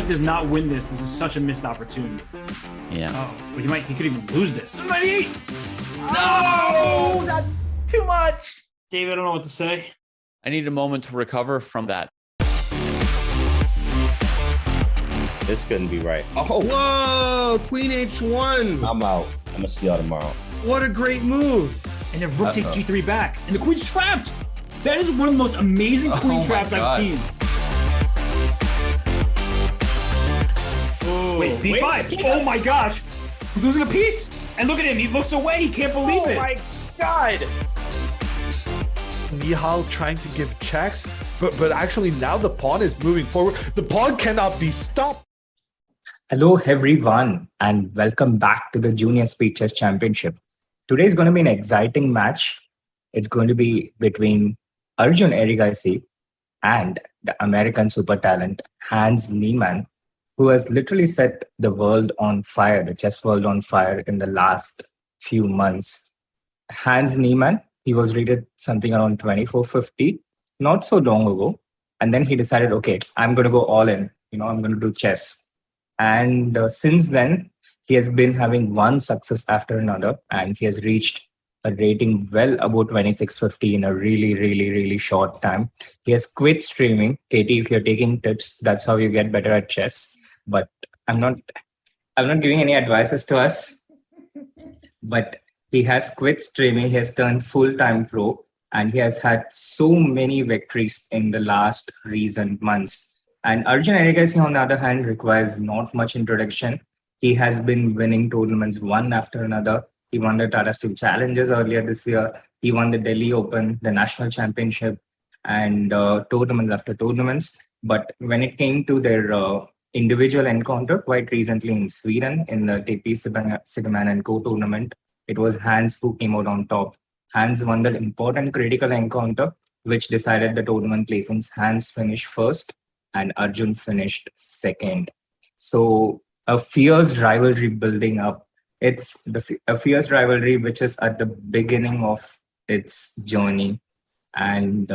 does not win this is such a missed opportunity. Yeah. Oh, but he could even lose this. 98! No, that's too much. David, I don't know what to say. I need a moment to recover from that. This couldn't be right. Oh, Whoa, Queen H1. I'm out. I'm gonna see y'all tomorrow. What a great move. And then Rook takes G3 back. And the queen's trapped. That is one of the most amazing queen traps I've seen. Oh, wait, B5. Oh my gosh. He's losing a piece. And look at him. He looks away. He can't believe it. Oh my God. Nihal trying to give checks, but actually now the pawn is moving forward. The pawn cannot be stopped. Hello, everyone, and welcome back to the Junior Speed Chess Championship. Today is going to be an exciting match. It's going to be between ARJUN ERIGAISI and the American super talent HANS Niemann, who has literally set the world on fire, the chess world on fire in the last few months. HANS Niemann, he was rated something around 2450, not so long ago. And then he decided, okay, I'm going to go all in. I'm going to do chess. And since then, he has been having one success after another, and he has reached a rating well above 2650 in a really short time. He has quit streaming. Keti, if you're taking tips, that's how you get better at chess. But I'm not giving any advices to us. But he has quit streaming. He has turned full-time pro, and he has had so many victories in the last recent months. And ARJUN ERIGAISI, on the other hand, requires not much introduction. He has been winning tournaments one after another. He won the Tata Steel Challengers earlier this year. He won the Delhi Open, the National Championship, and tournaments after tournaments. But when it came to their individual encounter, quite recently in Sweden, in the TP Sigaman & Co tournament, it was HANS who came out on top. HANS won the important critical encounter, which decided the tournament placings. HANS finished first, and ARJUN finished second. So a fierce rivalry building up. It's a fierce rivalry which is at the beginning of its journey. And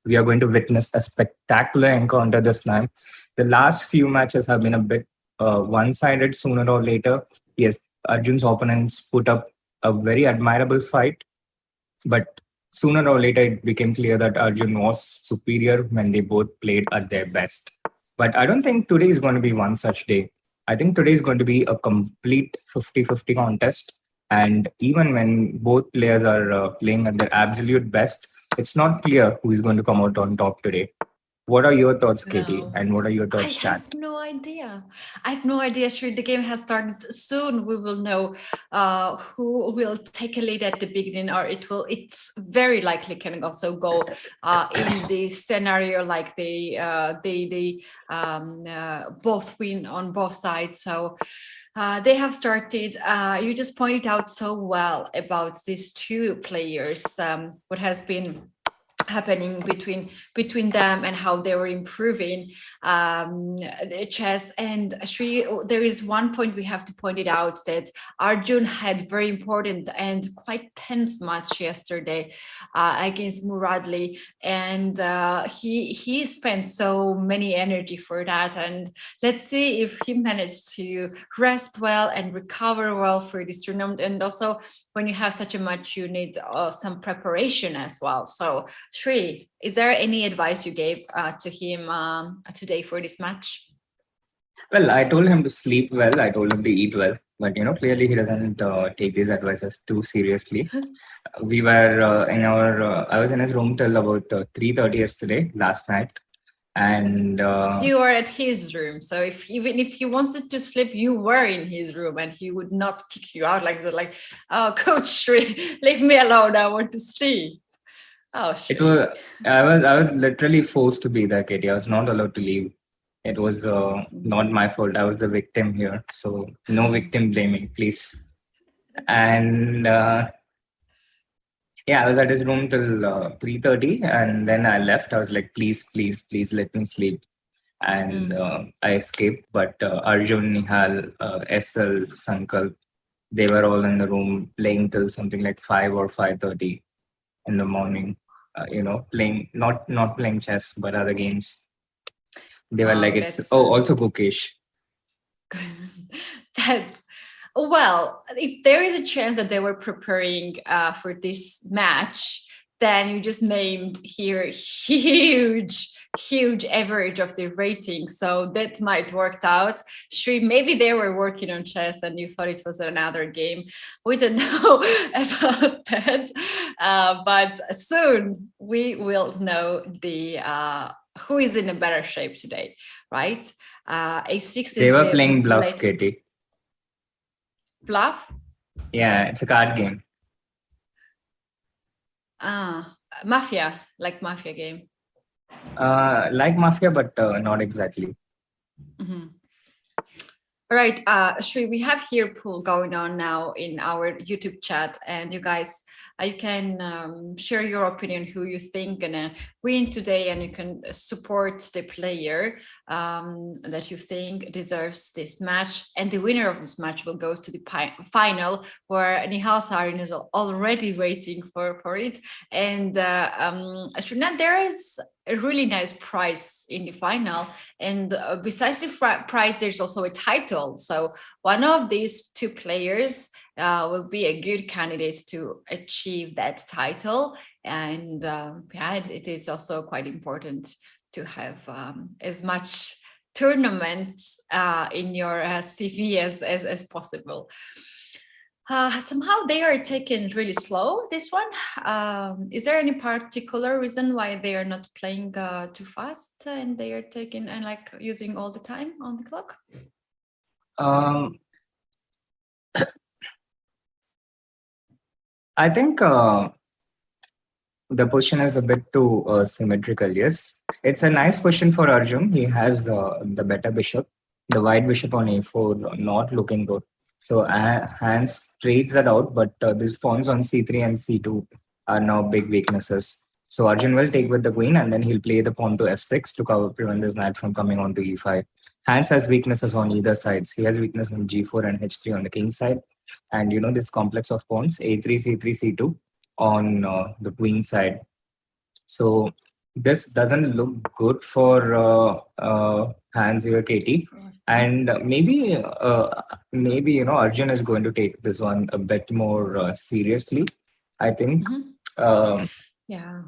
we are going to witness a spectacular encounter this time. The last few matches have been a bit one-sided sooner or later. Yes, ARJUN's opponents put up a very admirable fight. But sooner or later, it became clear that ARJUN was superior when they both played at their best. But I don't think today is going to be one such day. I think today is going to be a complete 50-50 contest. And even when both players are playing at their absolute best, it's not clear who is going to come out on top today. What are your thoughts, Keti? No. And what are your thoughts, Chat? I have no idea. Sure, the game has started soon. We will know who will take a lead at the beginning, or it's very likely can also go in the scenario like they both win on both sides. So they have started. You just pointed out so well about these two players, what has been happening between them and how they were improving chess. And Sri, there is one point we have to point it out, that ARJUN had very important and quite tense match yesterday against Muradli, and he spent so many energy for that. And let's see if he managed to rest well and recover well for this tournament. And also, when you have such a match, you need some preparation as well. So, Sri, is there any advice you gave to him today for this match? Well, I told him to sleep well. I told him to eat well. But, clearly he doesn't take these advices too seriously. We were I was in his room till about 3:30 yesterday, last night. And you were at his room, so even if he wanted to sleep, you were in his room, and he would not kick you out like that. Like, oh, Coach Sri, leave me alone. I want to sleep. Oh, shit. I was literally forced to be there, Katie. I was not allowed to leave. It was not my fault. I was the victim here, so no victim blaming, please. And I was at his room till 3:30, and then I left. I was like, please let me sleep. And I escaped. But ARJUN, Nihal, SL, Sankalp, they were all in the room playing till something like 5 or 5:30 in the morning. Playing not playing chess, but other games. They were also Gukesh. That's well, if there is a chance that they were preparing for this match, then you just named here huge average of the rating. So that might work out. Shri, maybe they were working on chess and you thought it was another game. We don't know about that. But soon we will know the who is in a better shape today, right? A6 is They were the playing bluff, late- Keti. Bluff? Yeah, it's a card game. Mafia, like mafia game. Like Mafia, but not exactly. Mhm. All right, Shri, we have here pool going on now in our YouTube chat, and you guys, you can share your opinion who you think gonna win today, and you can support the player that you think deserves this match. And the winner of this match will go to the final, where Nihal Sarin is already waiting for it. And Srinath, there is a really nice prize in the final, and besides the prize, there's also a title. So one of these two players will be a good candidate to achieve that title, and yeah, it is also quite important to have as much tournaments in your CV as possible. Somehow they are taken really slow, this one. Is there any particular reason why they are not playing too fast and they are taking and like using all the time on the clock? I think the position is a bit too symmetrical. Yes, it's a nice position for Arjun. He has the better bishop, the white bishop on a4, not looking good. So Hans trades that out, but these pawns on c3 and c2 are now big weaknesses. So Arjun will take with the queen, and then he'll play the pawn to f6 to prevent this knight from coming on to e5. Hans has weaknesses on either sides. He has weakness on g4 and h3 on the king side. And you know this complex of pawns, a3, c3, c2 on the queen side. So this doesn't look good for Hans here, Keti. And maybe you know, Arjun is going to take this one a bit more seriously, I think. Yeah.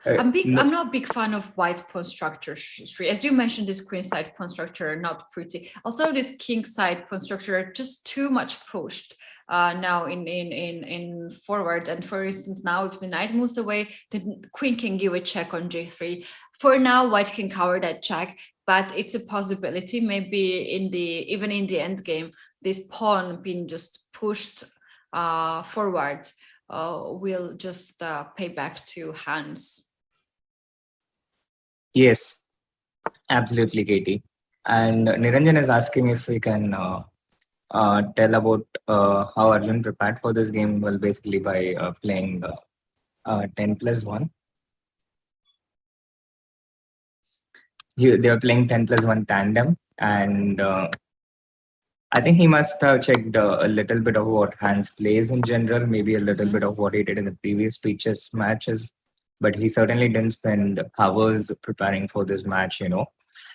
No. I'm not a big fan of white pawn structure, Shri. As you mentioned, this queen side pawn structure not pretty. Also, this king side pawn structure just too much pushed now in forward. And for instance, now if the knight moves away, the queen can give a check on j3. For now, white can cover that check, but it's a possibility. Maybe even in the end game, this pawn being just pushed forward will just pay back to Hans. Yes, absolutely, Katie. And Niranjan is asking if we can tell about how Arjun prepared for this game. Well, basically by playing 10+1. They were playing 10+1 tandem, and I think he must have checked a little bit of what Hans plays in general, maybe a little bit of what he did in the previous speeches matches, but he certainly didn't spend hours preparing for this match, you know.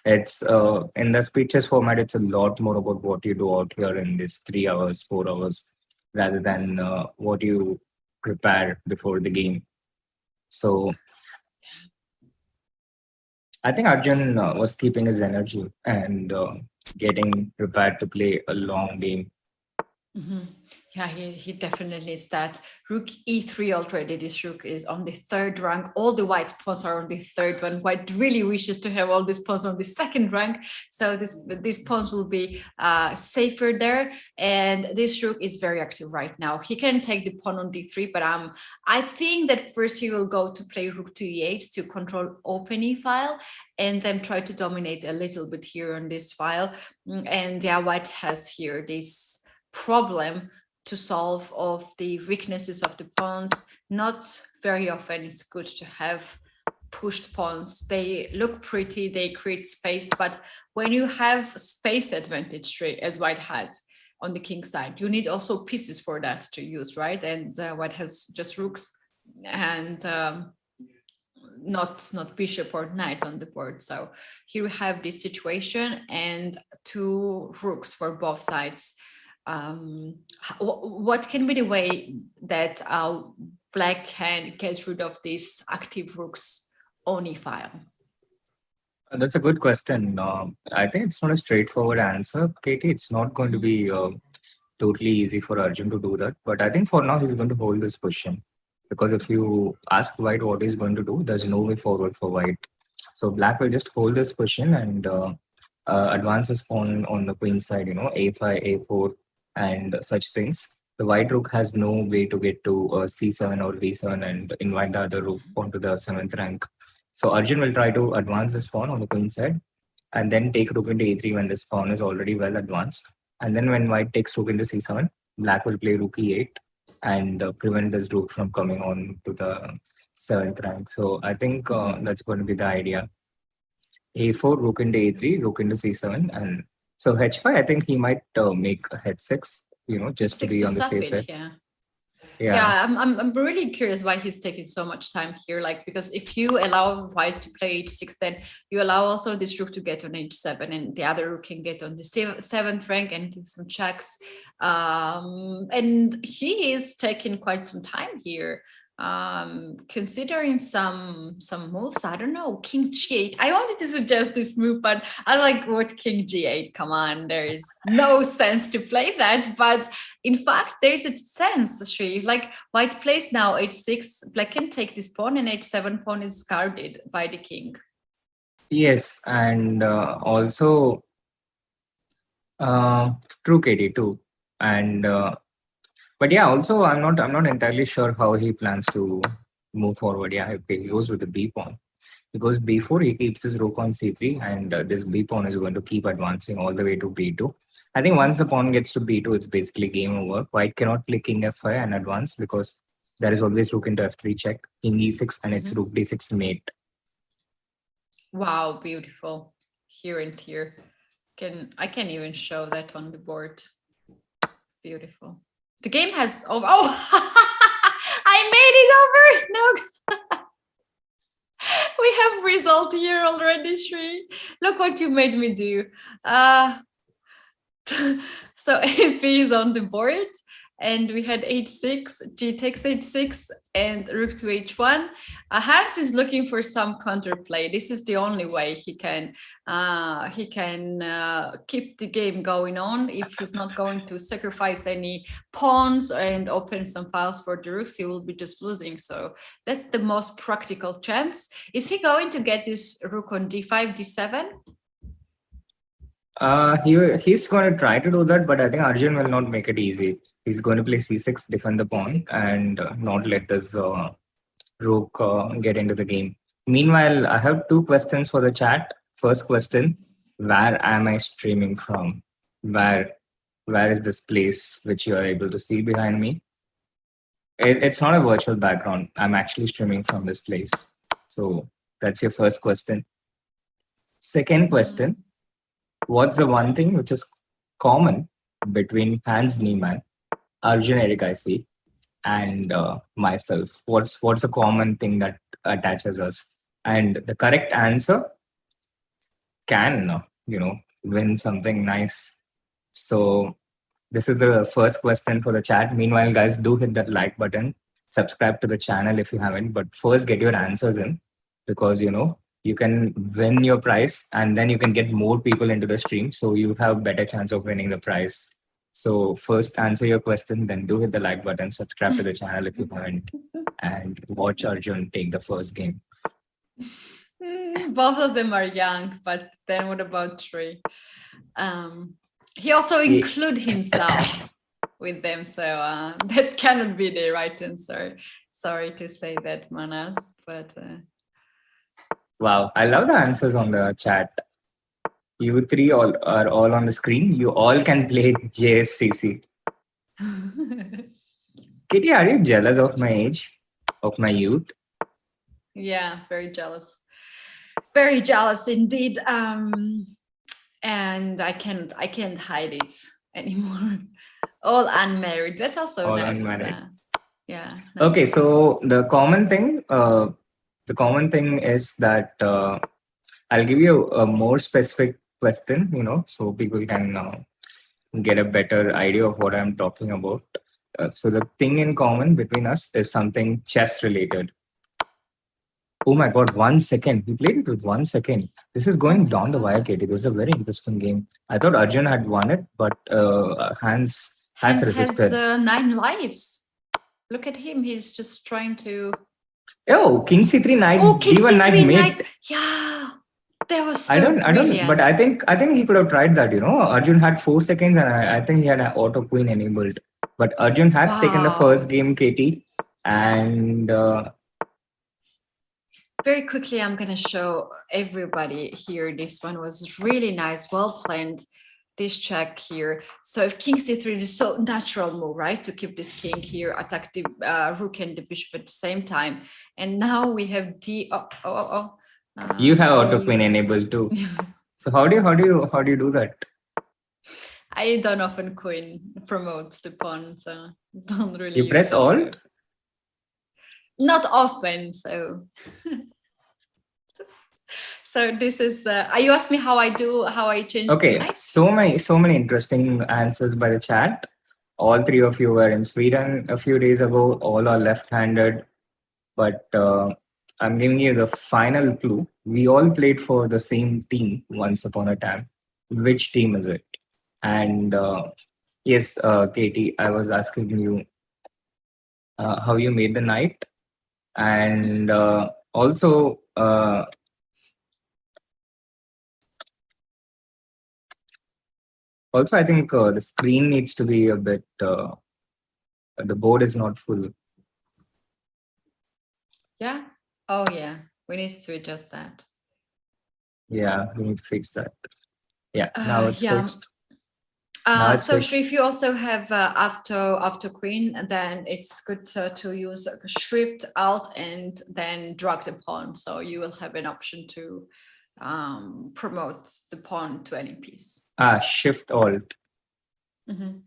It's in the speeches format, it's a lot more about what you do out here in this 3 hours, 4 hours, rather than what you prepare before the game. So I think Arjun was keeping his energy and getting prepared to play a long game. Yeah, he definitely is that. Rook e3 already. This rook is on the 3rd rank. All the white pawns are on the 3rd one. White really wishes to have all these pawns on the 2nd rank. So these pawns will be safer there. And this rook is very active right now. He can take the pawn on d3, but I think that first he will go to play rook to e8 to control open e file, and then try to dominate a little bit here on this file. And yeah, white has here this problem to solve of the weaknesses of the pawns. Not very often it's good to have pushed pawns. They look pretty, they create space, but when you have space advantage, as white had on the king side, you need also pieces for that to use, right? And white has just rooks and not bishop or knight on the board. So here we have this situation, and two rooks for both sides. What can be the way that black can get rid of these active rooks on e-file? That's a good question. I think it's not a straightforward answer, Katie. It's not going to be totally easy for Arjun to do that. But I think for now, he's going to hold this position. Because if you ask white what he's going to do, there's no way forward for white. So black will just hold this position and advance his pawn on the queen side, a5, a4, and such things. The white rook has no way to get to c7 or v7 and invite the other rook onto the 7th rank. So Arjun will try to advance this pawn on the queen side and then take rook into e3 when this pawn is already well advanced. And then when white takes rook into c7, black will play rook e8 and prevent this rook from coming on to the 7th rank. So I think that's going to be the idea. a4, rook into a3, rook into c7. And so h5, I think he might make h6, just to be on the safe side. Yeah, I'm really curious why he's taking so much time here. Like, because if you allow white to play h6, then you allow also this rook to get on h7, and the other rook can get on the 7th rank and give some checks. And he is taking quite some time here. Considering some moves, I don't know, king g8. I wanted to suggest this move, but I like what king g8. Come on, there is no sense to play that, but in fact there's a sense, Sri. Like, white plays now h6, black can take this pawn, and h7 pawn is guarded by the king. Yes, and also true, Katie, too. And but yeah, also I'm not entirely sure how he plans to move forward. Yeah, if he goes with the b pawn, because b4 he keeps his rook on c3, and this b pawn is going to keep advancing all the way to b2. I think once the pawn gets to b2, it's basically game over. White cannot play king f5 and advance because there is always rook into f3 check, king e6, and it's rook d6 mate. Wow, beautiful. Here and here. I can even show that on the board. Beautiful. The game has over. Oh, I made it over. No, we have result here already, Sri. Look what you made me do. So if is on the board, and we had h6, g takes h6, and rook to h1. HANS is looking for some counterplay. This is the only way he can keep the game going on. If he's not going to sacrifice any pawns and open some files for the rooks, he will be just losing. So that's the most practical chance. Is he going to get this rook on d5, d7? He's going to try to do that, but I think Arjun will not make it easy. He's going to play c6, defend the pawn, and not let this rook get into the game. Meanwhile, I have two questions for the chat. First question, where am I streaming from? Where is this place which you are able to see behind me? It's not a virtual background. I'm actually streaming from this place. So that's your first question. Second question, what's the one thing which is common between HANS Niemann, Arjun Erigaisi, and myself? What's a common thing that attaches us? And the correct answer can, win something nice. So this is the first question for the chat. Meanwhile, guys, do hit that like button. Subscribe to the channel if you haven't. But first, get your answers in, because, you can win your prize and then you can get more people into the stream. So you have a better chance of winning the prize. So first answer your question, then do hit the like button, subscribe to the channel if you haven't, and watch Arjun take the first game. Both of them are young, but then what about Sri? He also include himself with them, so that cannot be the right answer. Sorry to say that, Manas, but... Wow, I love the answers on the chat. You three are all on the screen. You all can play JSCC. Kitty, are you jealous of my age, of my youth? Yeah, very jealous. Very jealous indeed. And I can't hide it anymore. All unmarried. That's also all nice. Unmarried. Yeah. Nice. Okay, so the common thing is that I'll give you a more specific question, so people can get a better idea of what I'm talking about. So the thing in common between us is something chess related. Oh my God, 1 second. He played it with 1 second. This is going down the wire, Katie. This is a very interesting game. I thought Arjun had won it, but Hans has resisted. Has 9 lives. Look at him. He's just trying to. Oh, King C3 Knight. Oh, King G1 Knight C3 mate. Knight. Yeah, that was so I don't, brilliant. but I think he could have tried that. Arjun had 4 seconds, and I think he had an auto queen enabled. But Arjun has taken the first game, Katie, and. Very quickly, I'm going to show everybody here. This one was really nice, well planned. This check here. So if King C3 is so natural move, right? To keep this king here, attack the rook and the bishop at the same time. And now we have D. You have auto queen enabled too. So how do you do that? I don't often queen promote the pawn, so don't really. You press Alt? Not often, so. So this is. You asked me how I change. Okay, so many interesting answers by the chat. All 3 of you were in Sweden a few days ago. All are left-handed, but I'm giving you the final clue. We all played for the same team once upon a time. Which team is it? And yes, Katie, I was asking you how you made the knight, and also. Also, I think the screen needs to be a bit. The board is not full. Yeah. Oh yeah. We need to adjust that. Yeah, we need to fix that. Yeah. Now it's fixed. So if you also have after queen, then it's good to use Shift Alt and then drag the pawn. So you will have an option to promote the pawn to any piece. Shift Alt. Mm-hmm.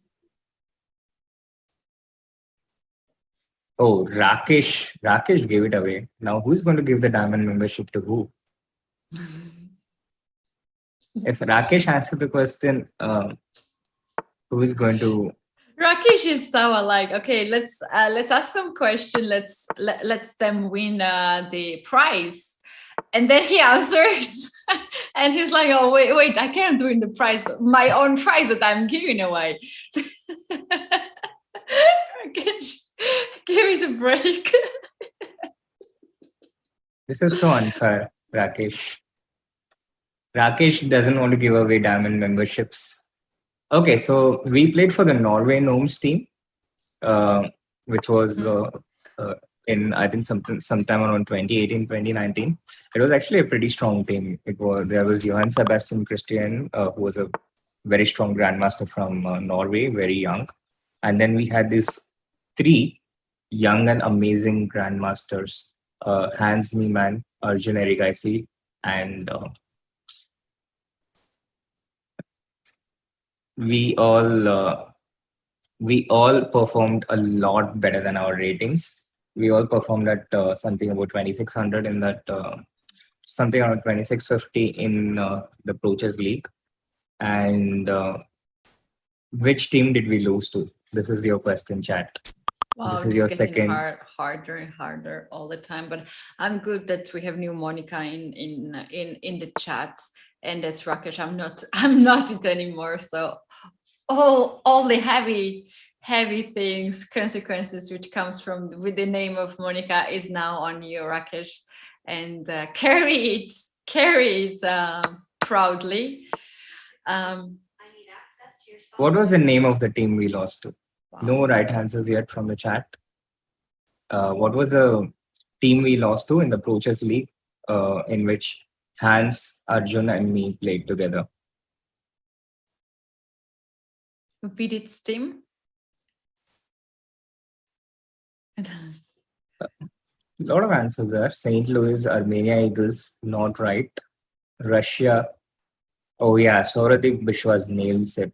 Oh, Rakesh gave it away. Now who's going to give the diamond membership to who? If Rakesh answered the question, who is going to? Rakesh is so alike. Okay, let's ask some question. Let's them win the prize, and then he answers, and he's like, "Oh wait, I can't win the prize, my own prize that I'm giving away." Rakesh, give me the break. This is so unfair, Rakesh. Rakesh doesn't want to give away diamond memberships. Okay, so we played for the Norway Gnomes team, which was in, I think, sometime around 2018, 2019. It was actually a pretty strong team. There was Johan Sebastian Christian, who was a very strong grandmaster from Norway, very young. And then we had these 3 young and amazing grandmasters, Hans Niemann, Arjun Erigaisi, and we all performed a lot better than our ratings. We all performed at something about 2600 in that, something around 2650 in the Pro Chess League. And which team did we lose to? This is your question, chat. Wow, this is your second. Harder and harder all the time. But I'm good that we have new Monica in the chat. And that's Rakesh. I'm not it anymore. So all the heavy things, consequences which comes with the name of Monica is now on you, Rakesh, and carry it proudly. What was the name of the team we lost to? Wow. No right answers yet from the chat. What was the team we lost to in the Pro Chess League, in which Hans, Arjun, and me played together? Vidit's team. A lot of answers there. St. Louis, Armenia Eagles, not right. Russia. Oh yeah, Sauradeep Bishwa's nails it.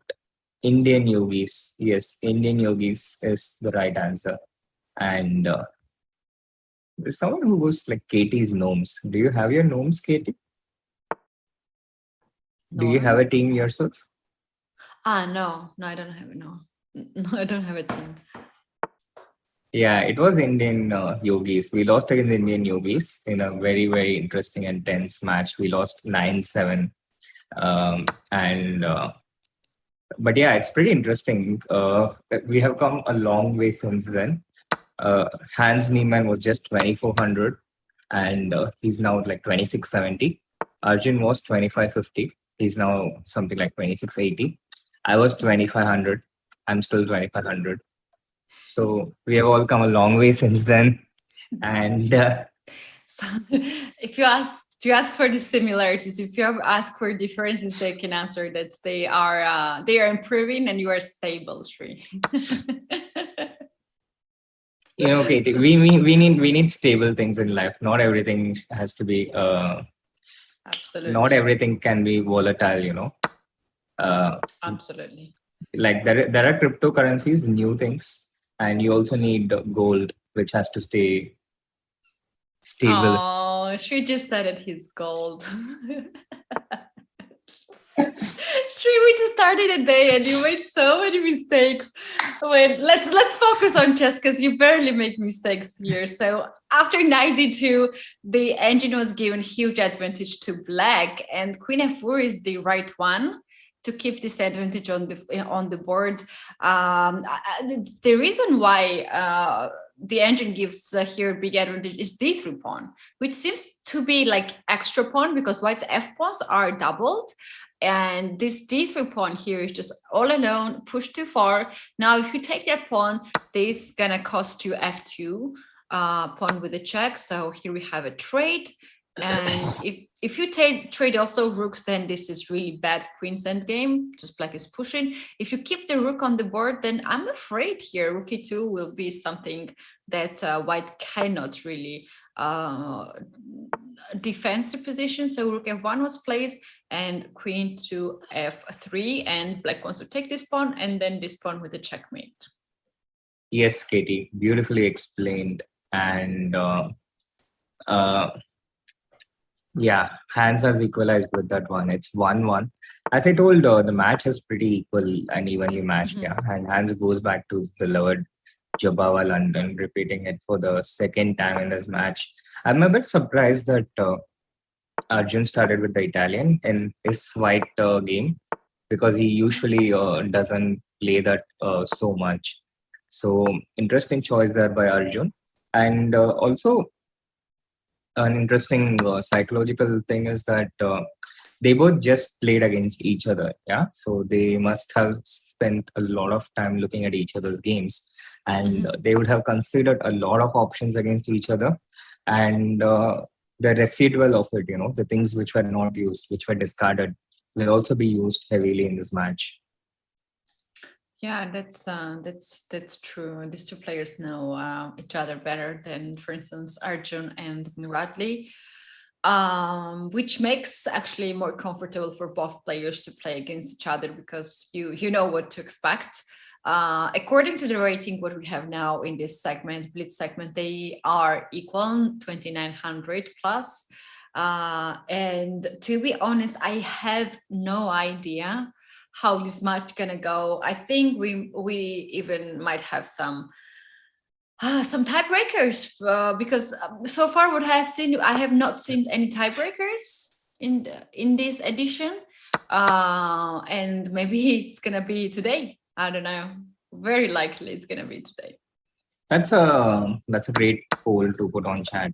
Indian Yogis. Yes, Indian Yogis is the right answer. And there's someone who was like Katie's gnomes. Do you have your gnomes, Katie? Do you have a team yourself? No, I don't have no. No, I don't have a team. Yeah, it was Indian yogis. We lost against Indian yogis in a very, very interesting and tense match. We lost 9-7. But yeah, it's pretty interesting. We have come a long way since then. Hans Niemann was just 2400 and he's now like 2670. Arjun was 2550. He's now something like 2680. I was 2500. I'm still 2500. So we have all come a long way since then. And So if you ask for the similarities, if you ask for differences, they can answer that they are improving and you are stable, Sri. Katie, we need stable things in life. Not everything has to be Absolutely. Not everything can be volatile, Absolutely. Like there are cryptocurrencies, new things, and you also need gold, which has to stay stable. Oh, Sri just said it. He's gold. Sri, we just started a day and you made so many mistakes. Wait, let's focus on chess because you barely make mistakes here. So after 92, the engine was given huge advantage to black, and Queen F4 is the right one to keep this advantage on the board. The reason why the engine gives here big advantage is d3 pawn, which seems to be like extra pawn because white's f pawns are doubled. And this d3 pawn here is just all alone, pushed too far. Now, if you take that pawn, this is gonna cost you f2 pawn with a check. So here we have a trade. And if you trade also rooks, then this is really bad queen's endgame. Just black is pushing. If you keep the rook on the board, then I'm afraid here rook e2 will be something that white cannot really defensive position. So rook f1 was played and queen to f3, and black wants to take this pawn and then this pawn with a checkmate. Yes, Katie, beautifully explained. And yeah, Hans has equalized with that one. It's 1-1. As I told, the match is pretty equal and evenly matched. Yeah, and Hans goes back to the beloved Jabawa London, repeating it for the second time in this match. I'm a bit surprised that Arjun started with the Italian in his white game because he usually doesn't play that so much. So interesting choice there by Arjun. And also an interesting psychological thing is that they both just played against each other. Yeah, so they must have spent a lot of time looking at each other's games, and they would have considered a lot of options against each other. And the residual of it, the things which were not used, which were discarded, will also be used heavily in this match. Yeah, that's true. These two players know each other better than, for instance, Arjun and Muradli, which makes actually more comfortable for both players to play against each other because you know what to expect. According to the rating, what we have now in this segment, Blitz segment, they are equal, 2900 plus. And to be honest, I have no idea how this match gonna go. I think we even might have some tiebreakers because so far what I have seen, I have not seen any tiebreakers in this edition, and maybe it's gonna be today. I don't know. Very likely it's gonna be today. That's a great poll to put on chat.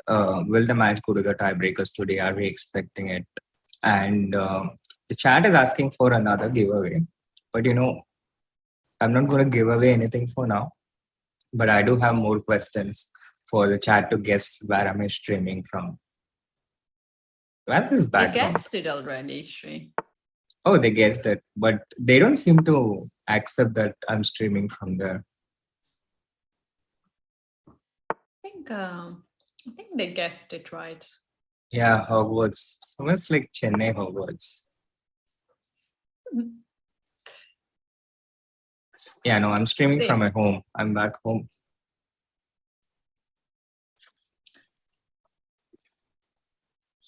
Will the match go to the tiebreakers today? Are we expecting it? And the chat is asking for another giveaway, but I'm not going to give away anything for now. But I do have more questions for the chat to guess where am I streaming from. Where's this background? They guessed it already, Sri. Oh, they guessed it, but they don't seem to accept that I'm streaming from there. I think they guessed it right. Yeah, Hogwarts. So much like Chennai Hogwarts. Yeah, no, I'm streaming from my home. I'm back home.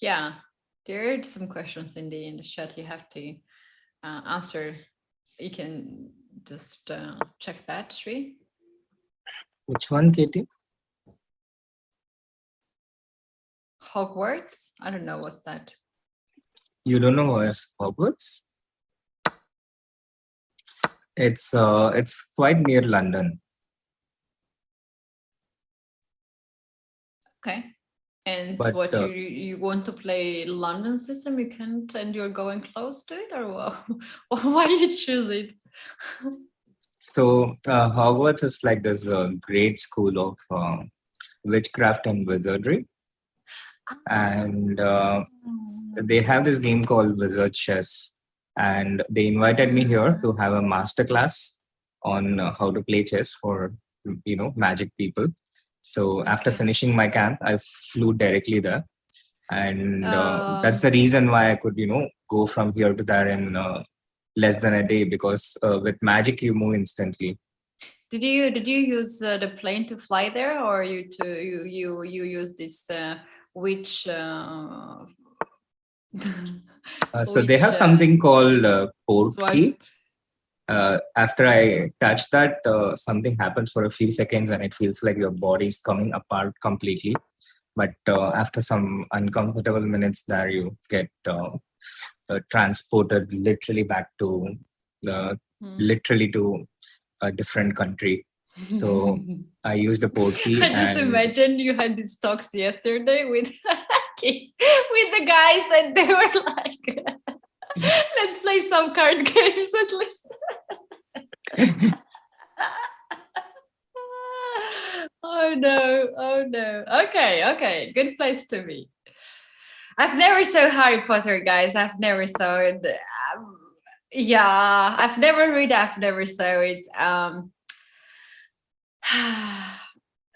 Yeah, There are some questions in the chat. You have to answer. You can just check that, Sri. Which one, Keti? Hogwarts? I don't know what's that. You don't know where's Hogwarts? It's quite near London. Okay. And But, what you want to play London system? You can't, and you're going close to it, or what? Why you choose it? So Hogwarts is like this great school of witchcraft and wizardry, and they have this game called Wizard Chess, and they invited me here to have a master class on how to play chess for magic people. So after finishing my camp, I flew directly there, and that's the reason why I could go from here to there in less than a day, because with magic you move instantly. Did you use the plane to fly there, or you use this which? So they have something called port key. After I touch that, something happens for a few seconds and it feels like your body is coming apart completely. But after some uncomfortable minutes there, you get transported literally back to literally to a different country. So I used a port key. I just imagine you had these talks yesterday with the guys, and they were like, let's play some card games at least. Oh no. Okay, good place to be. I've never saw Harry Potter, guys. I've never saw it. Yeah, I've never read. I've never saw it.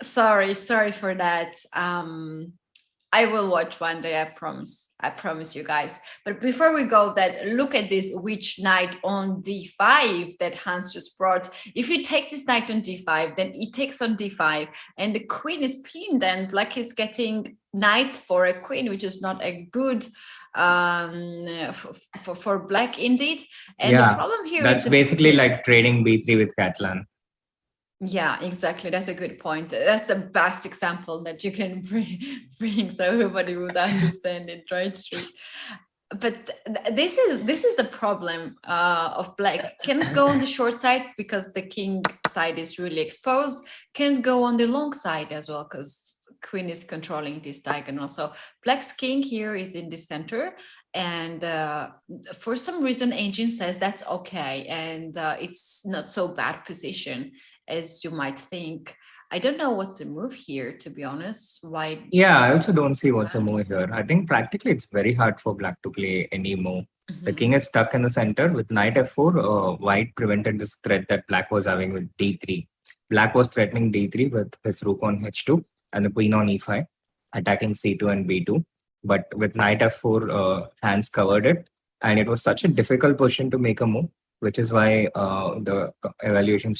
Sorry for that. I will watch one day, I promise you guys. But before we go, look at this witch knight on d5 that Hans just brought. If you take this knight on d5, then it takes on d5, and the queen is pinned, and black is getting knight for a queen, which is not a good for black indeed. And the problem here that's is basically like trading b3 with Catalan. Yeah, exactly. That's a good point. That's a best example that you can bring so everybody would understand it, right? But this is the problem of black. Can't go on the short side because the king side is really exposed. Can't go on the long side as well because queen is controlling this diagonal. So black's king here is in the center. And for some reason, Engine says that's okay. And it's not so bad position as you might think. I don't know what's the move here, to be honest. Why? Yeah, I also don't see what's the move here. I think practically it's very hard for black to play any move. Mm-hmm. The king is stuck in the center with knight f4. White prevented this threat that black was having with d3. Black was threatening d3 with his rook on h2 and the queen on e5, attacking c2 and b2. But with knight f4, Hans covered it. And it was such a difficult position to make a move, which is why the evaluation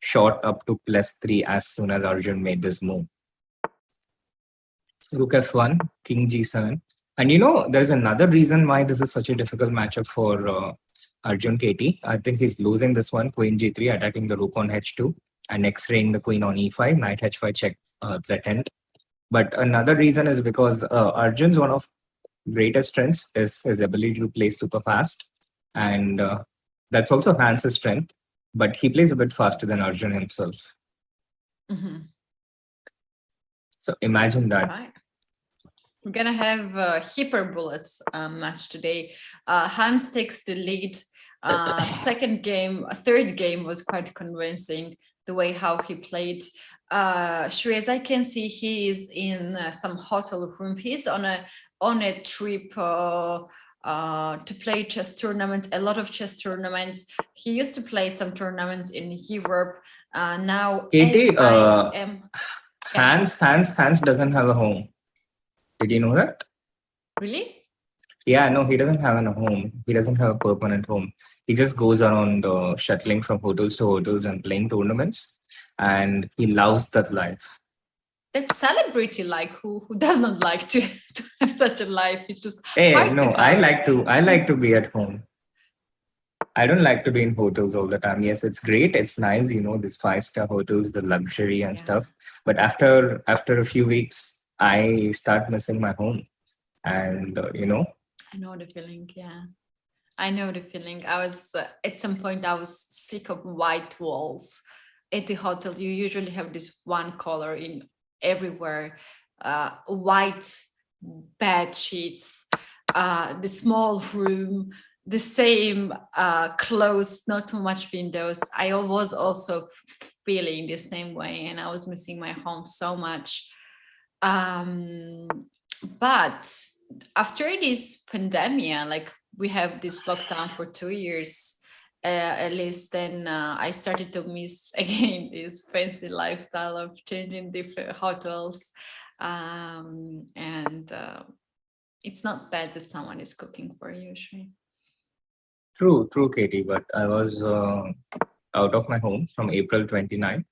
shot up to +3 as soon as Arjun made this move. Rook f1, king g7. And there's another reason why this is such a difficult matchup for Arjun Keti. I think he's losing this one, queen g3, attacking the rook on h2 and x-raying the queen on e5, knight h5 check threatened. But another reason is because Arjun's one of greatest strengths is his ability to play super fast. And that's also Hans' strength. But he plays a bit faster than Arjun himself. Mm-hmm. So imagine that. Right. We're going to have a hyper bullets match today. Hans takes the lead. Third game was quite convincing, the way how he played. Shri, as I can see, he is in some hotel room. He's on a trip to play chess tournaments, a lot of chess tournaments. He used to play some tournaments in Europe. Now, Keti, Hans doesn't have a home. Did you know that? Really? Yeah, no, he doesn't have a home. He doesn't have a permanent home. He just goes around shuttling from hotels to hotels and playing tournaments. And he loves that life. That's celebrity like who does not like to have such a life. It's just Hey, hard no, to I cover. like to be at home. I don't like to be in hotels all the time. Yes, it's great. It's nice, these 5-star hotels, the luxury and Yeah. stuff. But after a few weeks, I start missing my home. And, I know the feeling. Yeah, I know the feeling. I was at some point I was sick of white walls at the hotel. You usually have this one color in everywhere, white bed sheets, the small room, the same closed, not too much windows. I was also feeling the same way, and I was missing my home so much. But after this pandemic, like we have this lockdown for 2 years, at least, then I started to miss again this fancy lifestyle of changing different hotels. And it's not bad that someone is cooking for you, Shri. true, Katie. But I was out of my home from April 29,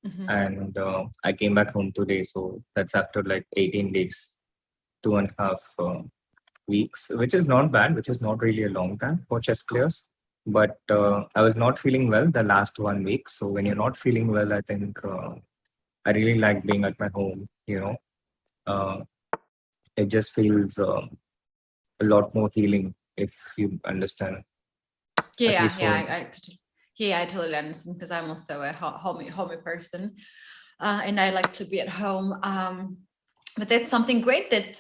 Mhm. and I came back home today. So that's after like 18 days, 2.5 weeks, which is not bad, which is not really a long time for chess players. But I was not feeling well the last 1 week. So when you're not feeling well, I think I really like being at my home. Uh, it just feels a lot more healing, if you understand. Yeah, least for me. I totally understand, because I'm also a homey person, and I like to be at home. But that's something great that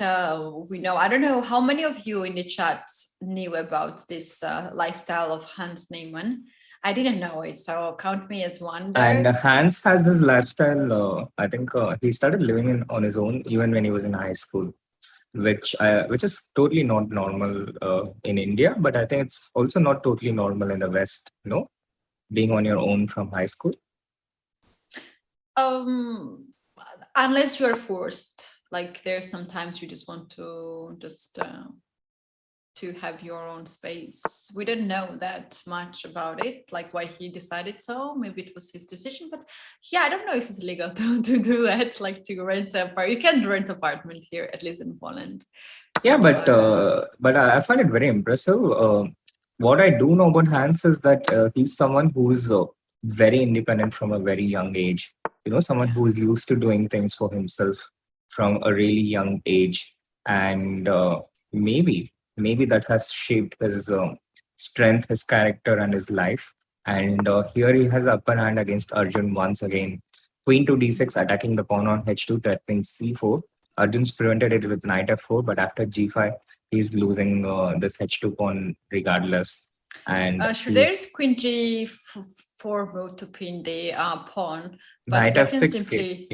we know. I don't know how many of you in the chat knew about this lifestyle of Hans Niemann. I didn't know it, so count me as one And there. Hans has this lifestyle. I think he started living on his own even when he was in high school, which is totally not normal in India. But I think it's also not totally normal in the West. Being on your own from high school. Unless you're forced, like there's sometimes you just want to to have your own space. We don't know that much about it, like why he decided so. Maybe it was his decision, but yeah, I don't know if it's legal to do that, like to rent an apartment. You can rent apartment here, at least in Poland. Yeah, but I find it very impressive. What I do know about Hans is that he's someone who's very independent from a very young age. Someone Yeah. who's used to doing things for himself from a really young age, and maybe that has shaped his strength, his character, and his life. And here he has upper hand against Arjun once again. Queen to d6, attacking the pawn on h2, threatening c4. Arjun's prevented it with knight f4, but after g5, he's losing this h2 pawn regardless. And There's queen g4 move to pin the pawn, but knight he can f6, simply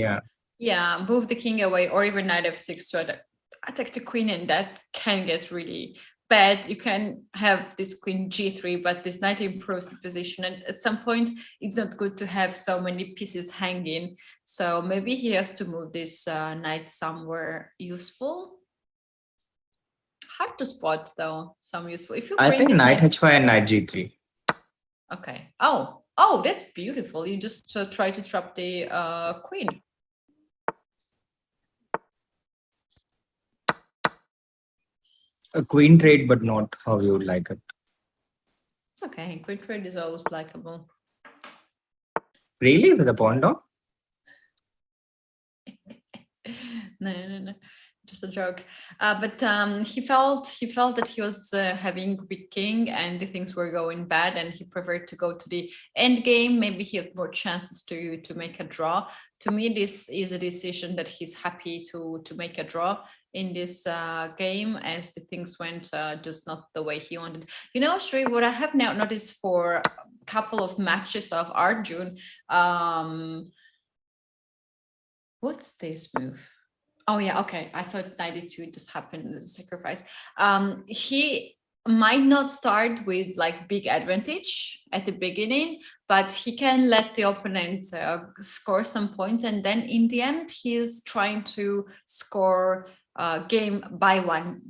yeah, move the king away, or even knight f6 to attack the queen, and that can get really bad. You can have this queen g3, but this knight improves the position, and at some point it's not good to have so many pieces hanging. So maybe he has to move this knight somewhere useful. Hard to spot though, some useful. If you I bring think this knight h5 and knight g3. Okay. Oh, that's beautiful. You just try to trap the queen. A queen trade, but not how you would like it. It's okay. Queen trade is always likable. Really? With a pawn down? No. Just a joke. But he felt that he was having weak king and the things were going bad, and he preferred to go to the end game. Maybe he has more chances to make a draw. To me, this is a decision that he's happy to make a draw in this game, as the things went just not the way he wanted. Shri, what I have now noticed for a couple of matches of Arjun, what's this move? Oh yeah, okay. I thought 92 just happened as a sacrifice. He might not start with like big advantage at the beginning, but he can let the opponent score some points, and then in the end he's trying to score game by one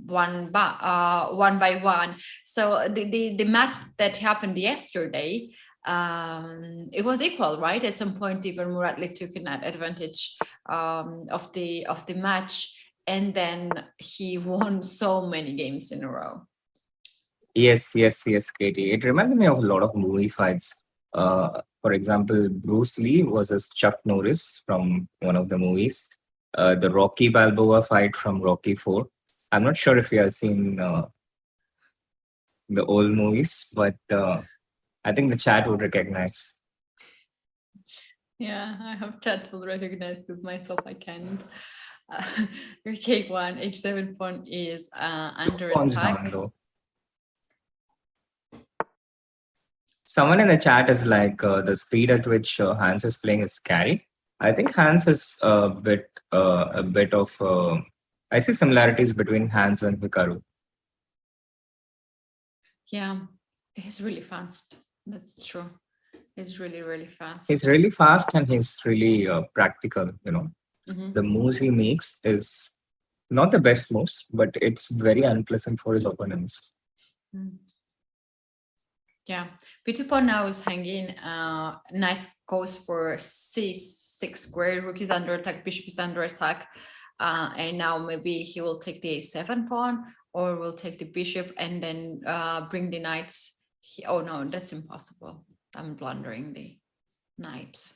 by one. So the match that happened yesterday, it was equal, right? At some point even Muratli took an advantage of the match, and then he won so many games in a row. Yes, Katie. It reminded me of a lot of movie fights. For example, Bruce Lee versus Chuck Norris from one of the movies. The Rocky Balboa fight from Rocky 4. I'm not sure if you have seen the old movies, but I think the chat would recognize. Yeah, I have chat will recognize because myself I can't. Your K1 H7 pawn is under Pawns attack. down low. Someone in the chat is like the speed at which Hans is playing is scary. I think Hans is a bit of. I see similarities between Hans and Hikaru. Yeah, he's really fast. That's true. He's really, really fast. He's really fast and he's really practical. You know, Mhm. the moves he makes is not the best moves, but it's very unpleasant for his opponents. Mm. Yeah, b2 pawn now is hanging. Knight goes for c6 square. Rook is under attack. Bishop is under attack. And now maybe he will take the a7 pawn, or will take the bishop and then bring the knights. Oh no, that's impossible. I'm blundering the knight.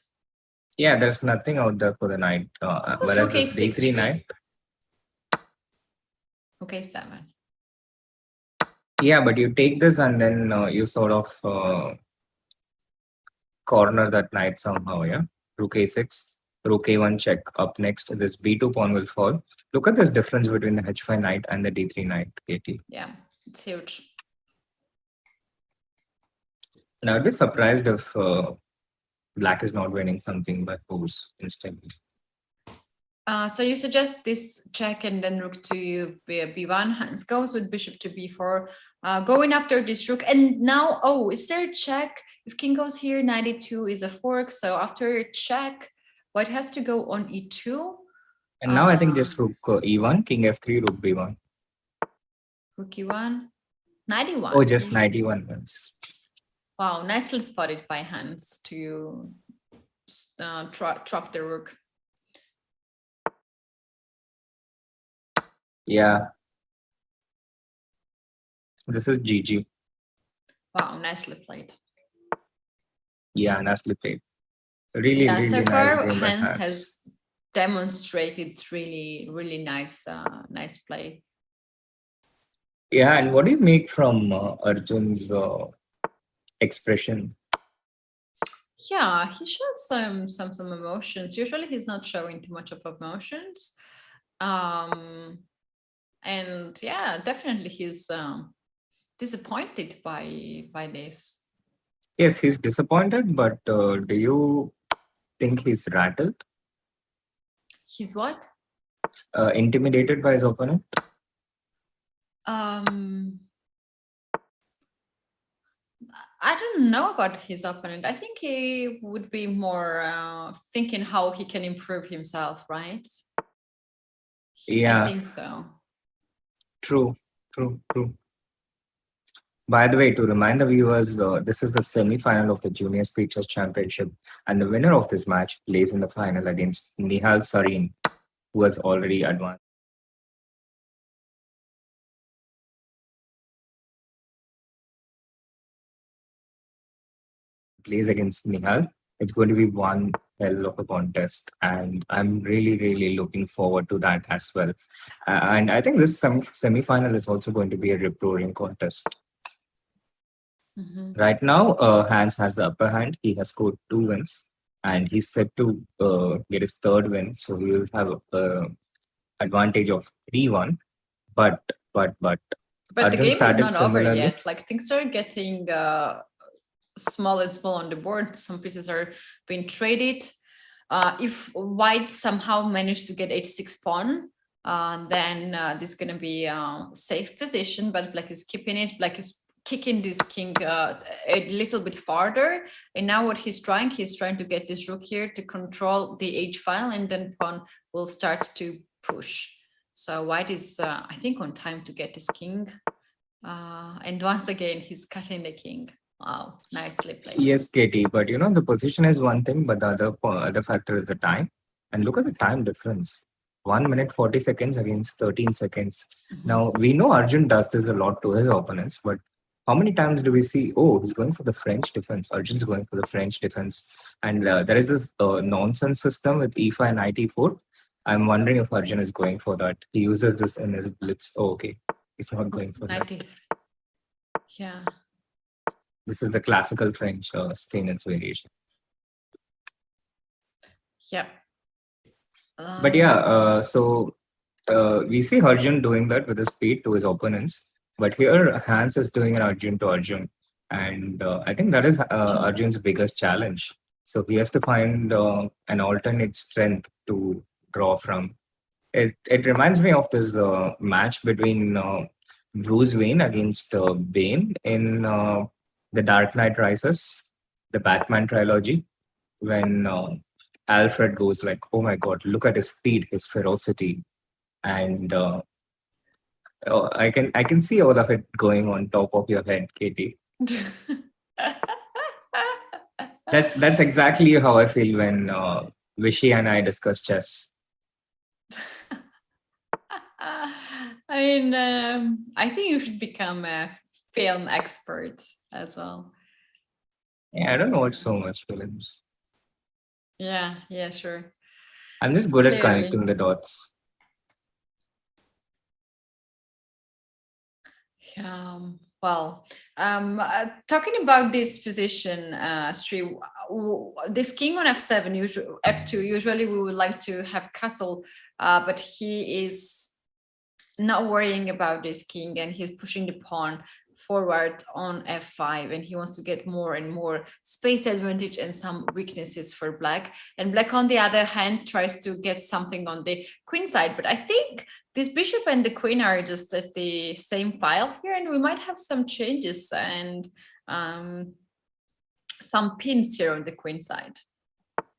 Yeah, there's nothing out there for the knight. Whereas Okay, the d3 knight. Okay, 7. Yeah, but you take this and then you sort of corner that knight somehow, yeah? Rook a6, rook a1 check. Up next, this b2 pawn will fall. Look at this difference between the h5 knight and the d3 knight, Keti. Yeah, it's huge. And I'd be surprised if black is not winning something by force instantly. So you suggest this check and then rook to b1. Hans goes with bishop to b4, going after this rook. And now, oh, is there a check? If king goes here, 92 is a fork. So after a check, white has to go on e2. And now I think just rook e1, king f3, rook b1. Rook e1, 91. Oh, just 91 ones. Wow, nicely spotted by Hans to trap the rook. Yeah. This is GG. Wow, nicely played. Yeah, nicely played. Really, Yeah, really so nice far game by Hans Hans. has demonstrated really, really nice, nice play. Yeah, and what do you make from Arjun's expression? Yeah, he showed some emotions. Usually he's not showing too much of emotions. And yeah, definitely he's disappointed by this. Yes, he's disappointed, but do you think he's rattled? He's what? Intimidated by his opponent? I don't know about his opponent. I think he would be more thinking how he can improve himself, right? Yeah. I think so. True. By the way, to remind the viewers, this is the semi-final of the Junior Speed Chess Championship, and the winner of this match plays in the final against Nihal Sarin, who has already advanced. Plays against Nihal. It's going to be one hell of a contest, and I'm really, really looking forward to that as well. And I think this semi-final is also going to be a rip-roaring contest. Mm-hmm. Right now, Hans has the upper hand. He has scored 2 wins, and he's set to get his 3rd win. So he will have an advantage of 3-1. But the Arjun game is started not over similarly. yet. Like things are getting small and small on the board. Some pieces are being traded. If white somehow managed to get h6 pawn, then this is going to be a safe position. But black is keeping it. Black is kicking this king a little bit farther, and now what he's trying to get this rook here to control the h file, and then pawn will start to push. So white is I think on time to get this king, and once again he's cutting the king. Wow, nicely played. Yes, Katie, but the position is one thing, but the other factor is the time. And look at the time difference. 1 minute 40 seconds against 13 seconds. Mhm. Now, we know Arjun does this a lot to his opponents, but how many times do we see, oh, he's going for the French defense, Arjun's going for the French defense. And there is this nonsense system with e5 and knight e4. I'm wondering if Arjun is going for that. He uses this in his blitz. Oh, okay. He's not going for that. 93. Yeah. This is the classical French Steinitz variation. Yeah. But yeah, so we see Arjun doing that with his speed to his opponents. But here, Hans is doing an Arjun to Arjun. And I think that is Arjun's biggest challenge. So he has to find an alternate strength to draw from. It reminds me of this match between Bruce Wayne against Bane in The Dark Knight Rises, the Batman trilogy, when Alfred goes like, oh my God, look at his speed, his ferocity. And I can see all of it going on top of your head, Katie. That's exactly how I feel when Vishy and I discuss chess. I mean, I think you should become a film expert as well. Yeah, I don't watch so much films. Yeah, sure. I'm just good at Clearly. connecting the dots. Well, talking about this position, Sri, this king on f7, f2, usually we would like to have castle, but he is not worrying about this king and he's pushing the pawn forward on f5 and he wants to get more and more space advantage and some weaknesses for black. And black, on the other hand, tries to get something on the queen side. But I think this bishop and the queen are just at the same file here, and we might have some changes and some pins here on the queen side.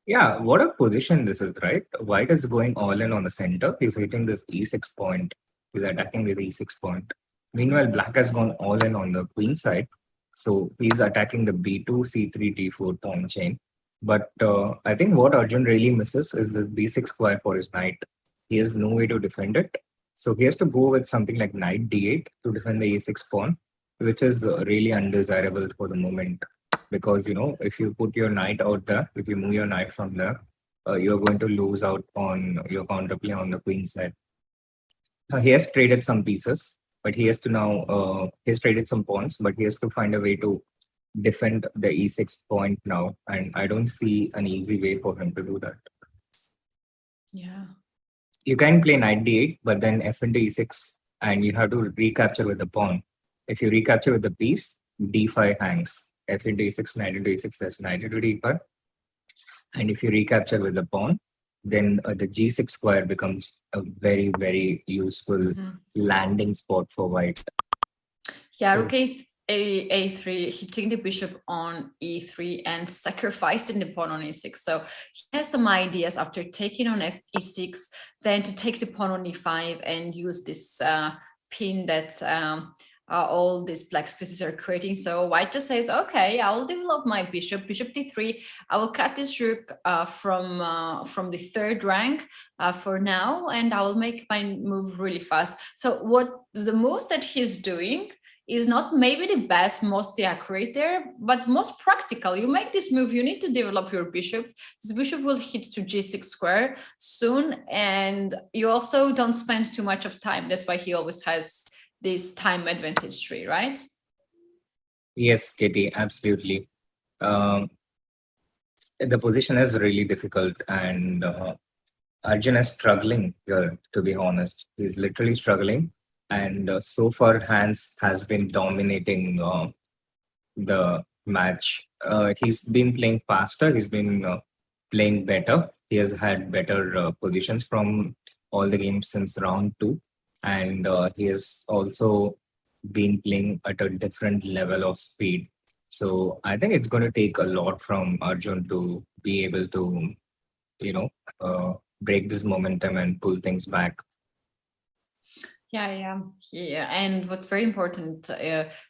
Yeah, what a position this is, right? White is going all in on the center. He's hitting this e6 point. He's attacking with e6 point. Meanwhile, black has gone all in on the queen side. So he's attacking the b2, c3, d4 pawn chain. But I think what Arjun really misses is this b6 square for his knight. He has no way to defend it. So he has to go with something like knight d8 to defend the e6 pawn, which is really undesirable for the moment. Because, you know, if you put your knight out there, if you move your knight from there, you're going to lose out on your counterplay on the queen side. He has traded some pieces, but he has to now, he has traded some pawns, but he has to find a way to defend the e6 point now. And I don't see an easy way for him to do that. Yeah. You can play knight d8, but then f into e6, and you have to recapture with the pawn. If you recapture with the piece, d5 hangs. F into e6, knight into e6, that's knight into d5. And if you recapture with the pawn, then the g6 square becomes a very, very useful landing spot for white. Yeah, rook a3, hitting the bishop on e3 and sacrificing the pawn on e6. So he has some ideas after taking on e6, then to take the pawn on e5 and use this pin that all these black spaces are creating. So white just says, okay, I will develop my bishop d3. I will cut this rook from the third rank for now, and I will make my move really fast. So what the moves that he's doing is not maybe the best, most accurate there, but most practical. You make this move, you need to develop your bishop. This bishop will hit to g6 square soon, and you also don't spend too much of time. That's why he always has this time advantage tree, right? Yes, Keti, absolutely. The position is really difficult, and Arjun is struggling here, to be honest. He's literally struggling. And so far, Hans has been dominating the match. He's been playing faster. He's been playing better. He has had better positions from all the games since round 2. And he has also been playing at a different level of speed. So I think it's going to take a lot from Arjun to be able to, you know, break this momentum and pull things back. Yeah. And what's very important,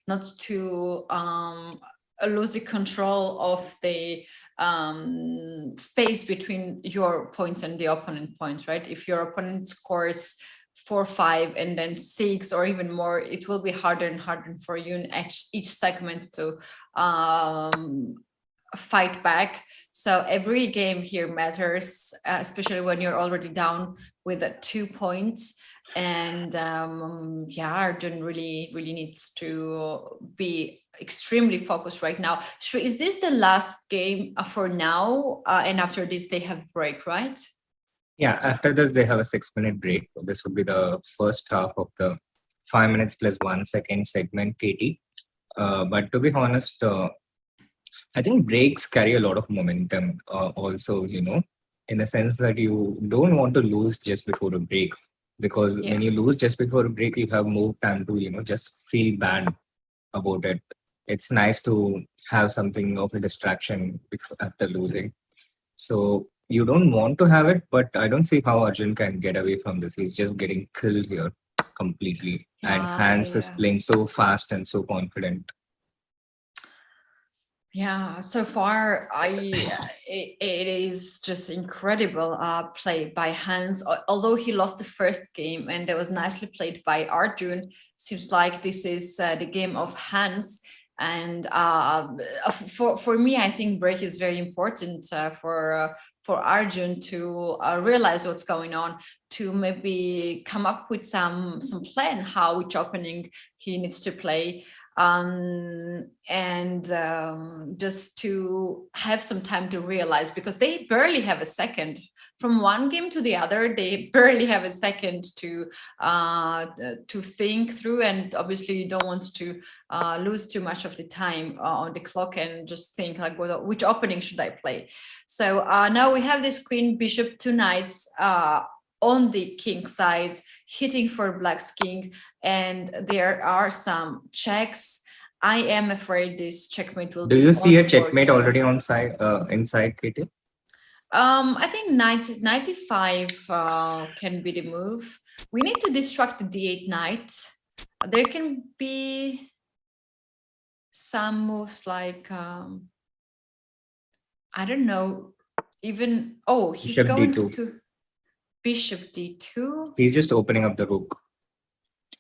not to lose the control of the space between your points and the opponent points, right? If your opponent scores 4-5 and then 6 or even more, it will be harder and harder for you in each segment to fight back. So every game here matters, especially when you're already down with 2 points. And yeah, Arjun really needs to be extremely focused right now. Is this the last game for now? And after this, they have break, right? Yeah, after this, they have a 6-minute break. This would be the first half of the 5 minutes plus 1 second segment, Keti. But to be honest, I think breaks carry a lot of momentum also, in the sense that you don't want to lose just before a break. Because when you lose just before a break, you have more time to, just feel bad about it. It's nice to have something of a distraction after losing. So you don't want to have it, but I don't see how Arjun can get away from this. He's just getting killed here completely. And HANS is playing so fast and so confident. Yeah, so far it is just incredible play by HANS. Although he lost the first game and that was nicely played by Arjun, seems like this is the game of HANS. And for me, I think break is very important for Arjun to realize what's going on, to maybe come up with some plan which opening he needs to play. Just to have some time to realize, because they barely have a second from one game to the other. They barely have a second to think through, and obviously you don't want to lose too much of the time on the clock and just think like, which opening should I play? So now we have this queen, bishop, 2 knights on the king side, hitting for black's king, and there are some checks. I am afraid this checkmate will. Do you see a checkmate already on side inside, Keti? I think 95 can be the move. We need to distract the d8 knight. There can be some moves like I don't know, even he's Bishop going D2. to bishop d2. He's just opening up the rook.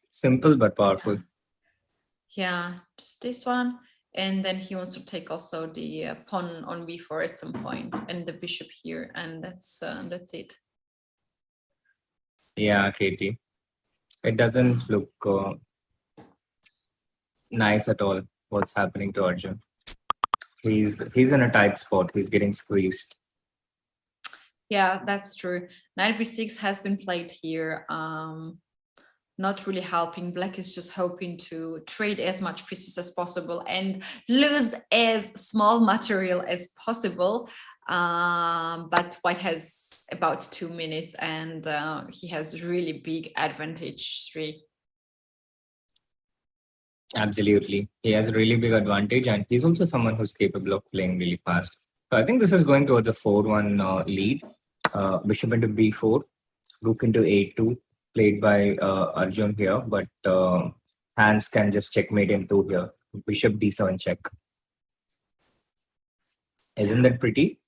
Simple but powerful. Yeah, just this one. And then he wants to take also the pawn on b4 at some point, and the bishop here, and that's it. Yeah, Keti. It doesn't look nice at all what's happening to Arjun. He's in a tight spot. He's getting squeezed. Yeah, that's true. Knight b6 has been played here. Not really helping. Black is just hoping to trade as much pieces as possible and lose as small material as possible. But White has about 2 minutes, and he has really big advantage. 3. Absolutely. He has a really big advantage, and he's also someone who's capable of playing really fast. So I think this is going towards a 4-1 lead. Bishop into b4, rook into a2, played by Arjun here, but HANS can just checkmate into here. Bishop d7 check. Isn't that pretty?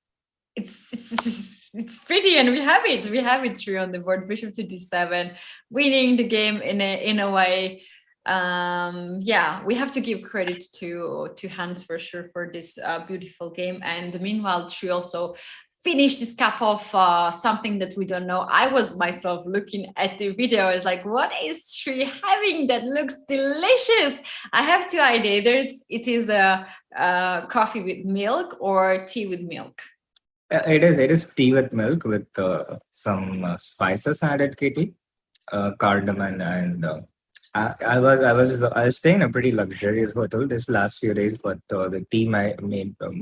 It's pretty, and we have it. We have it 3 on the board. Bishop to d7, winning the game in a way. Yeah, we have to give credit to HANS for sure for this beautiful game. And meanwhile, Sri also finished this cup of something that we don't know. I was myself looking at the video. I was like, what is Sri having that looks delicious? I have 2 ideas. It is a coffee with milk or tea with milk. It is tea with milk with some spices added, Keti, cardamom, and I was staying in a pretty luxurious hotel this last few days, but the tea my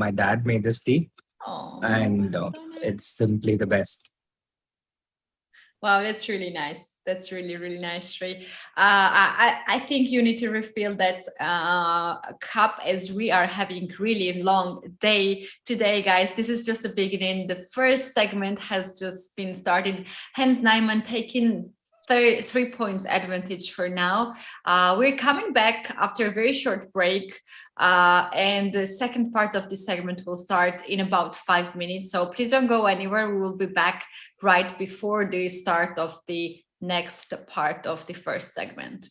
dad made this tea. Oh, And so nice. it's simply the best. Wow, that's really nice. That's really nice, Sri. I think you need to refill that cup, as we are having really long day today, guys. This is just the beginning. The first segment has just been started. Hence Niemann taking 3 points advantage for now. We're coming back after a very short break, and the second part of this segment will start in about 5 minutes. So please don't go anywhere. We will be back right before the start of the next part of the first segment.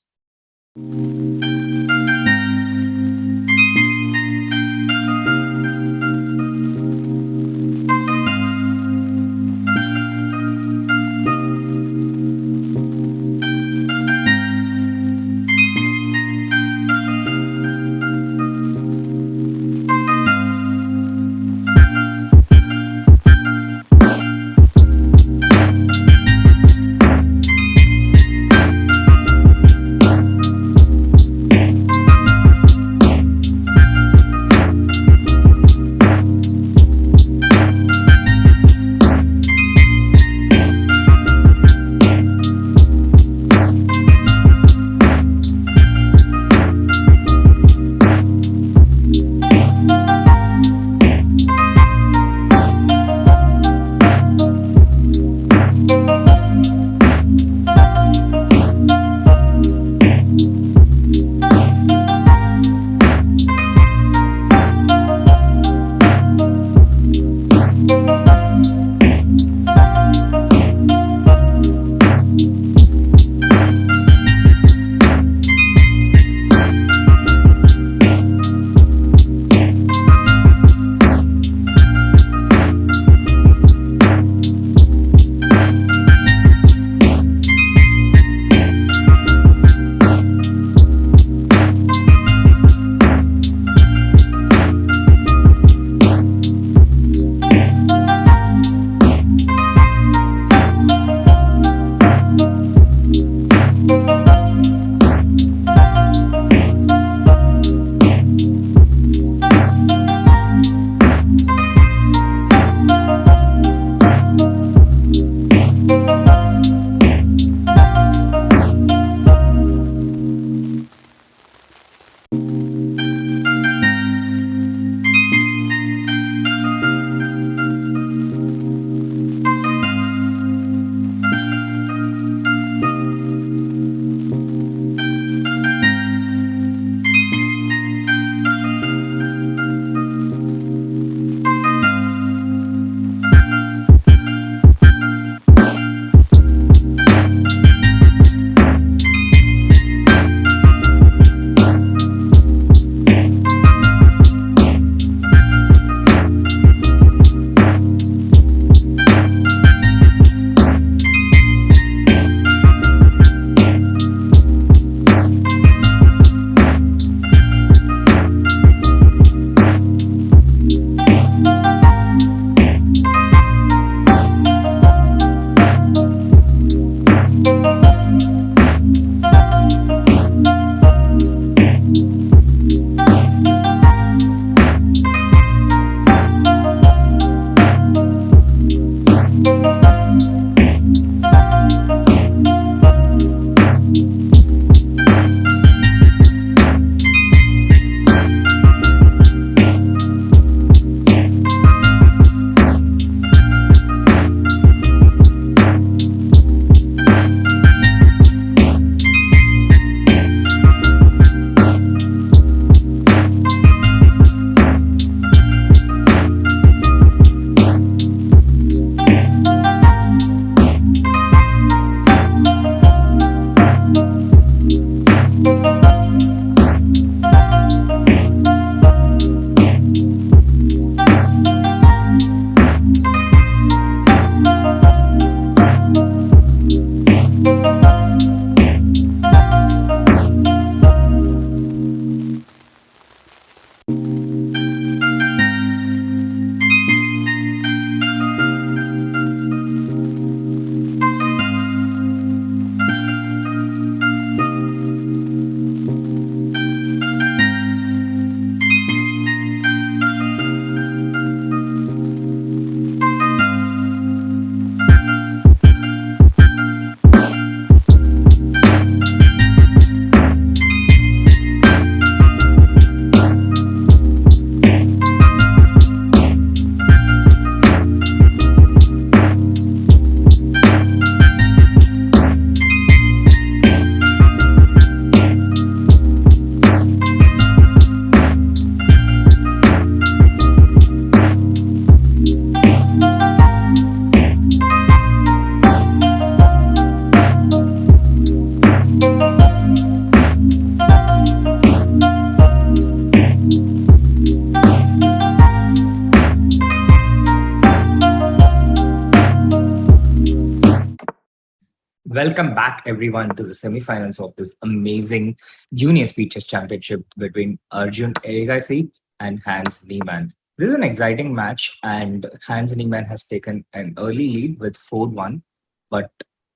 Welcome back, everyone, to the semifinals of this amazing Junior Speeches Championship between Arjun Erigaisi and Hans Niemann. This is an exciting match, and Hans Niemann has taken an early lead with 4-1. But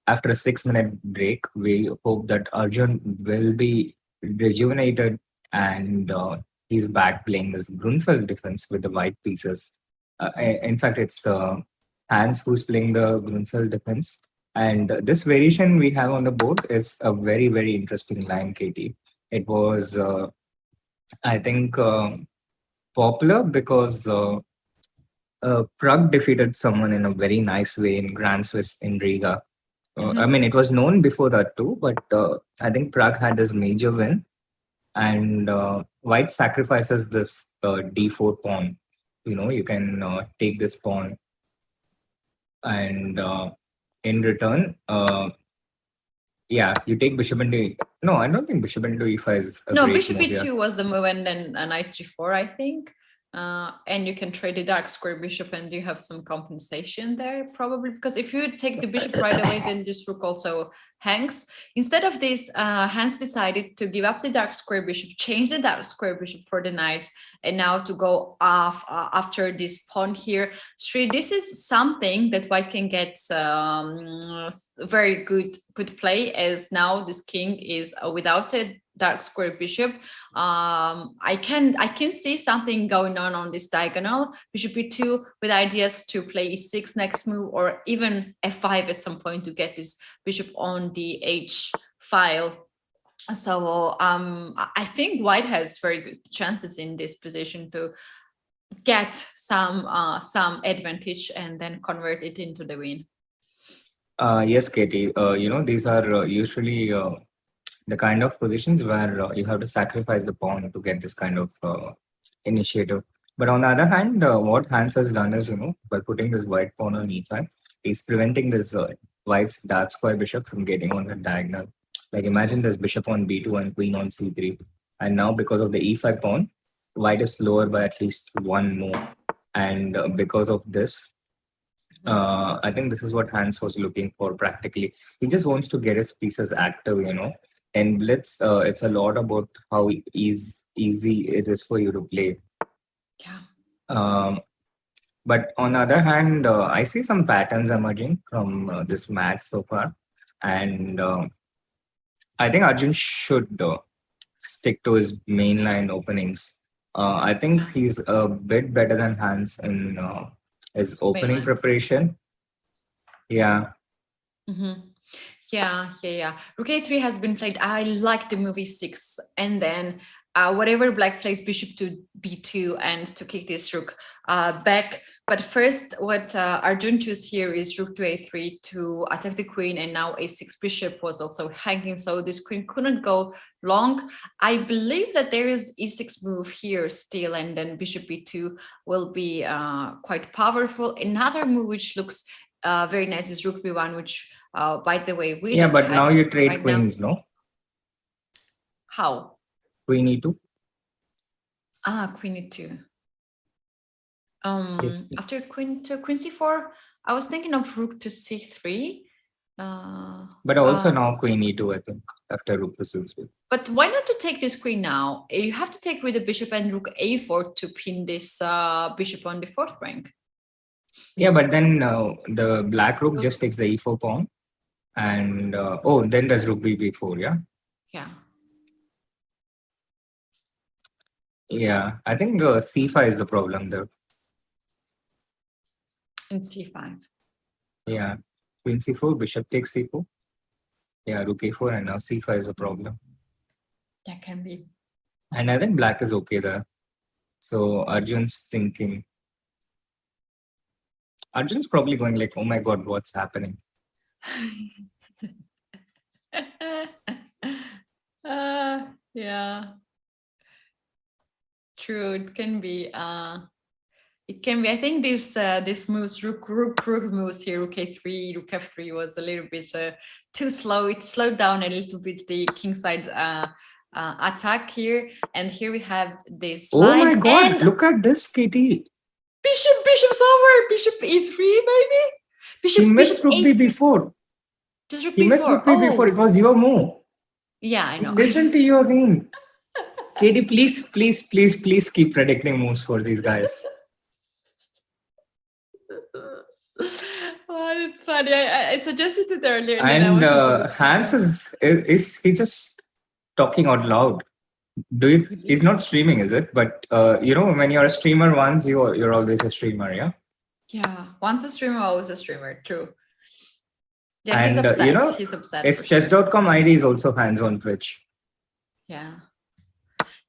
after a 6-minute break, we hope that Arjun will be rejuvenated and he's back playing this Grunfeld defense with the white pieces. In fact, it's Hans who's playing the Grunfeld defense. And this variation we have on the board is a very, very interesting line, Keti. It was, I think, popular because Prague defeated someone in a very nice way in Grand Swiss in Riga. I mean, it was known before that too, but I think Prague had this major win. And white sacrifices this d4 pawn. You can take this pawn and in return, you take bishop into. No, I don't think bishop into e5 is a great bishop move, e2 was the move, and then knight g4, I think. And you can trade the dark square bishop, and you have some compensation there, probably, because if you take the bishop right away, then this rook also hangs. Instead of this, Hans decided to give up the dark square bishop, change the dark square bishop for the knight, and now to go off after this pawn here. Sri, this is something that white can get very good play, as now this king is without a dark square bishop. I can see something going on this diagonal. Bishop e2 with ideas to play e6 next move, or even f5 at some point to get this bishop on the h file. So I think white has very good chances in this position to get some advantage and then convert it into the win. Yes, Katie. These are usually the kind of positions where you have to sacrifice the pawn to get this kind of initiative. But on the other hand, what Hans has done is, by putting this white pawn on e5, he's preventing this white's dark square bishop from getting on the diagonal. Like, imagine this bishop on b2 and queen on c3. And now, because of the e5 pawn, white is slower by at least one more. And because of this, I think this is what Hans was looking for practically. He just wants to get his pieces active, And Blitz, it's a lot about how easy it is for you to play. Yeah. But on the other hand, I see some patterns emerging from this match so far. And I think Arjun should stick to his mainline openings. I think he's a bit better than Hans in his opening preparation. Yeah. Yeah. Rook a3 has been played. I like the move e6, and then whatever black plays, bishop to b2 and to kick this rook back. But first, what Arjun chose here is rook to a3 to attack the queen, and now a6 bishop was also hanging, so this queen couldn't go long. I believe that there is e6 move here still, and then bishop b2 will be quite powerful. Another move which looks very nice is rook b1, which by the way, but now you trade queens, no? How? Queen e2. Queen e2. Yes. After queen to queen c4, I was thinking of rook to c3. But also now queen e2, I think, after rook to c3. But why not to take this queen now? You have to take with the bishop and rook a4 to pin this bishop on the fourth rank. Yeah, but then the black rook just takes the e4 pawn. And then there's rook b4, yeah? Yeah. Yeah, I think c5 is the problem there. And c5. Yeah, queen c4, bishop takes c4. Yeah, rook a4, and now c5 is a problem. That can be. And I think black is okay there. So Arjun's thinking. Arjun's probably going like, oh my god, what's happening? Yeah. True, it can be. It can be. I think this moves, rook moves here, rook a3, rook f3 was a little bit too slow. It slowed down a little bit the kingside attack here, and here we have this line. Oh my god! And look at this, Keti. bishop's over. Bishop e3, maybe. She missed rook b4. Just He repeat missed before. repeat before. It was your move. Yeah, I know. Listen to you again. Katie, please keep predicting moves for these guys. Oh, it's funny. I suggested it earlier, and then I And wanted to. Hans is he's just talking out loud. He's not streaming, is it? But when you're a streamer once, you're always a streamer, yeah. Yeah, once a streamer, always a streamer. True. Yeah, he's And upset. He's upset. his for sure. chess.com ID is also Hans on Twitch. Yeah.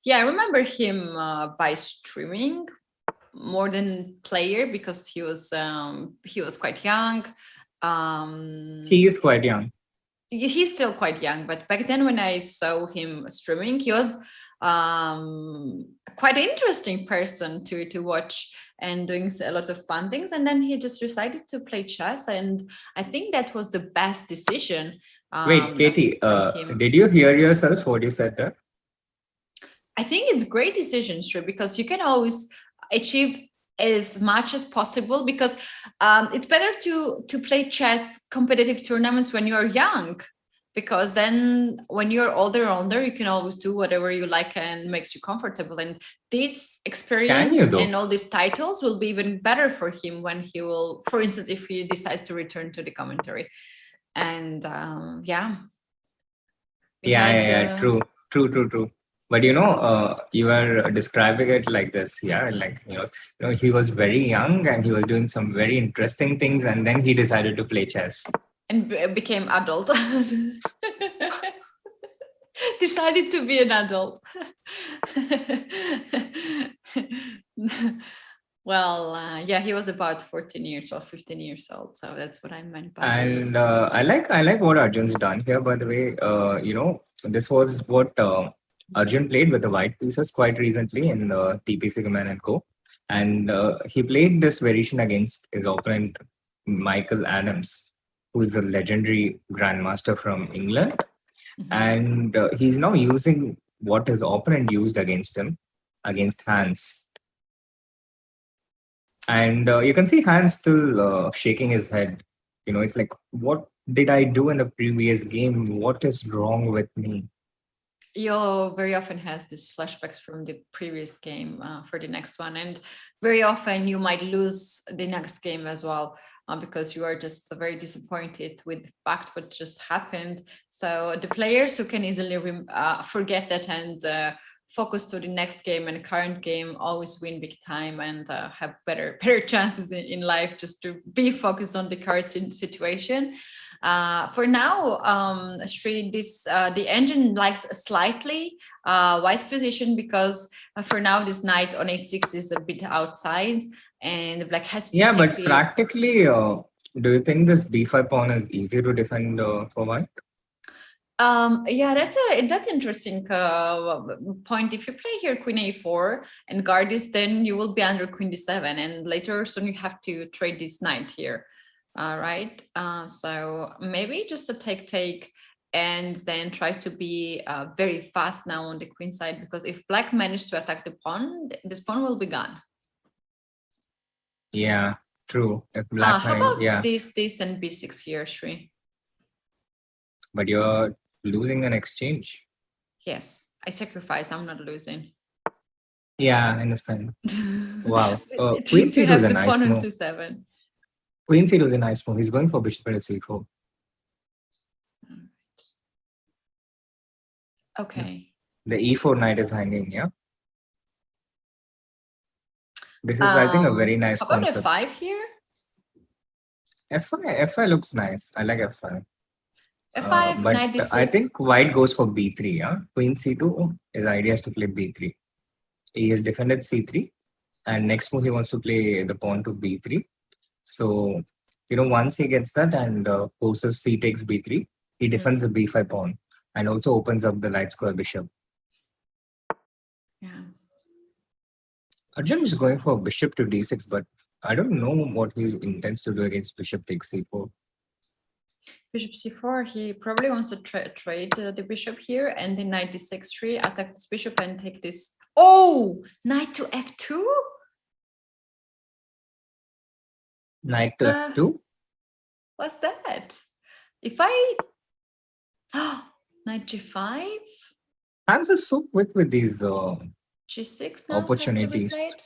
Yeah, I remember him by streaming more than player because he was quite young. He is quite young. He's still quite young, but back then when I saw him streaming, he was quite an interesting person to watch and doing a lot of fun things. And then he just decided to play chess, and I think that was the best decision. Wait, Katie, for him. did you hear yourself what you said there? I think it's great decision, sure, because you can always achieve as much as possible, because it's better to play chess competitive tournaments when you're young, because then when you're older, you can always do whatever you like and makes you comfortable. And this experience and all these titles will be even better for him when he will, for instance, if he decides to return to the commentary. And True. But you were describing it like this, yeah, like he was very young and he was doing some very interesting things, and then he decided to play chess and became adult. Decided to be an adult. Well, he was about 14 years or 15 years old, so that's what I meant by. And I like what Arjun's done here, by the way. This was what Arjun played with the white pieces quite recently in the TPC Command and Co. And he played this variation against his opponent, Michael Adams, who is a legendary grandmaster from England. Mm-hmm. And he's now using what his opponent used against him, against Hans. And you can see Hans still shaking his head. It's like, what did I do in the previous game? What is wrong with me? Yo very often has these flashbacks from the previous game for the next one, and very often you might lose the next game as well because you are just very disappointed with the fact what just happened. So the players who can easily forget that and focus to the next game and current game always win big time and have better chances in life, just to be focused on the current situation. For now, Sri, the engine likes a slightly wise position, because for now this knight on a6 is a bit outside, and the black has to take but practically, do you think this b5 pawn is easy to defend for white? That's interesting point. If you play here queen a4 and guard this, then you will be under queen d7, and later soon you have to trade this knight here. Right, so maybe just a take, and then try to be very fast now on the queen side, because if black managed to attack the pawn, this pawn will be gone. Yeah, true. If black how about this and b6 here, Sri? But you're losing an exchange. Yes, I sacrifice. I'm not losing. Yeah, I understand. Wow. Queen c2 is a nice move. C7. Queen c2 is a nice move. He's going for bishop at c4. Okay. The e4 knight is hanging, yeah? This is, I think, a very nice how about concept. f5 here? F5 looks nice. I like f5. F5, but knight d6. I think white goes for b3, yeah? Queen c2, his idea is to play b3. He has defended c3, and next move he wants to play the pawn to b3. So, once he gets that and forces c takes b3, he defends the b5 pawn and also opens up the light square bishop. Yeah. Arjun is going for bishop to d6, but I don't know what he intends to do against bishop takes c4. Bishop c4, he probably wants to trade the bishop here, and then knight d6 3, attack this bishop and take this. Oh, knight to f2? Knight to f2? What's that? If I knight g5, Hans is so quick with these g6 now opportunities. has to be played.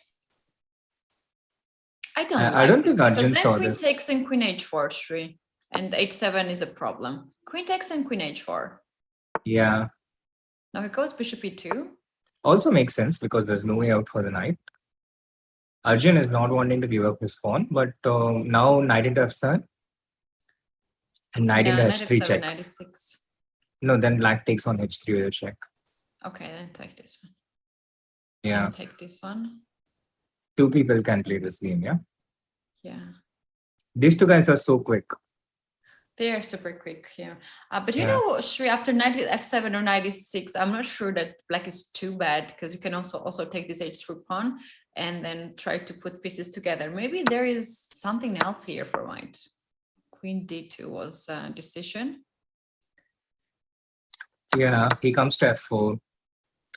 I don't I like don't this think because Arjun then saw queen this. takes and queen h4 3, and h7 is a problem. Queen takes and queen h4. Yeah. Now it goes bishop e2. Also makes sense because there's no way out for the knight. Arjun is not wanting to give up his pawn, but now knight into f7 and knight into Knight h3 f7, check. knight e6. No, then black takes on h3 with a check. Okay, then take this one. Yeah, And take this one. two people can play this game. Yeah, Yeah. these two guys are so quick. They are super quick here. But you Yeah. know, Shri, after knight f7 or knight e6, I'm not sure that black is too bad because you can also take this h3 pawn and then try to put pieces together. Maybe there is something else here for white. Queen d2 was a decision. Yeah, he comes to f4,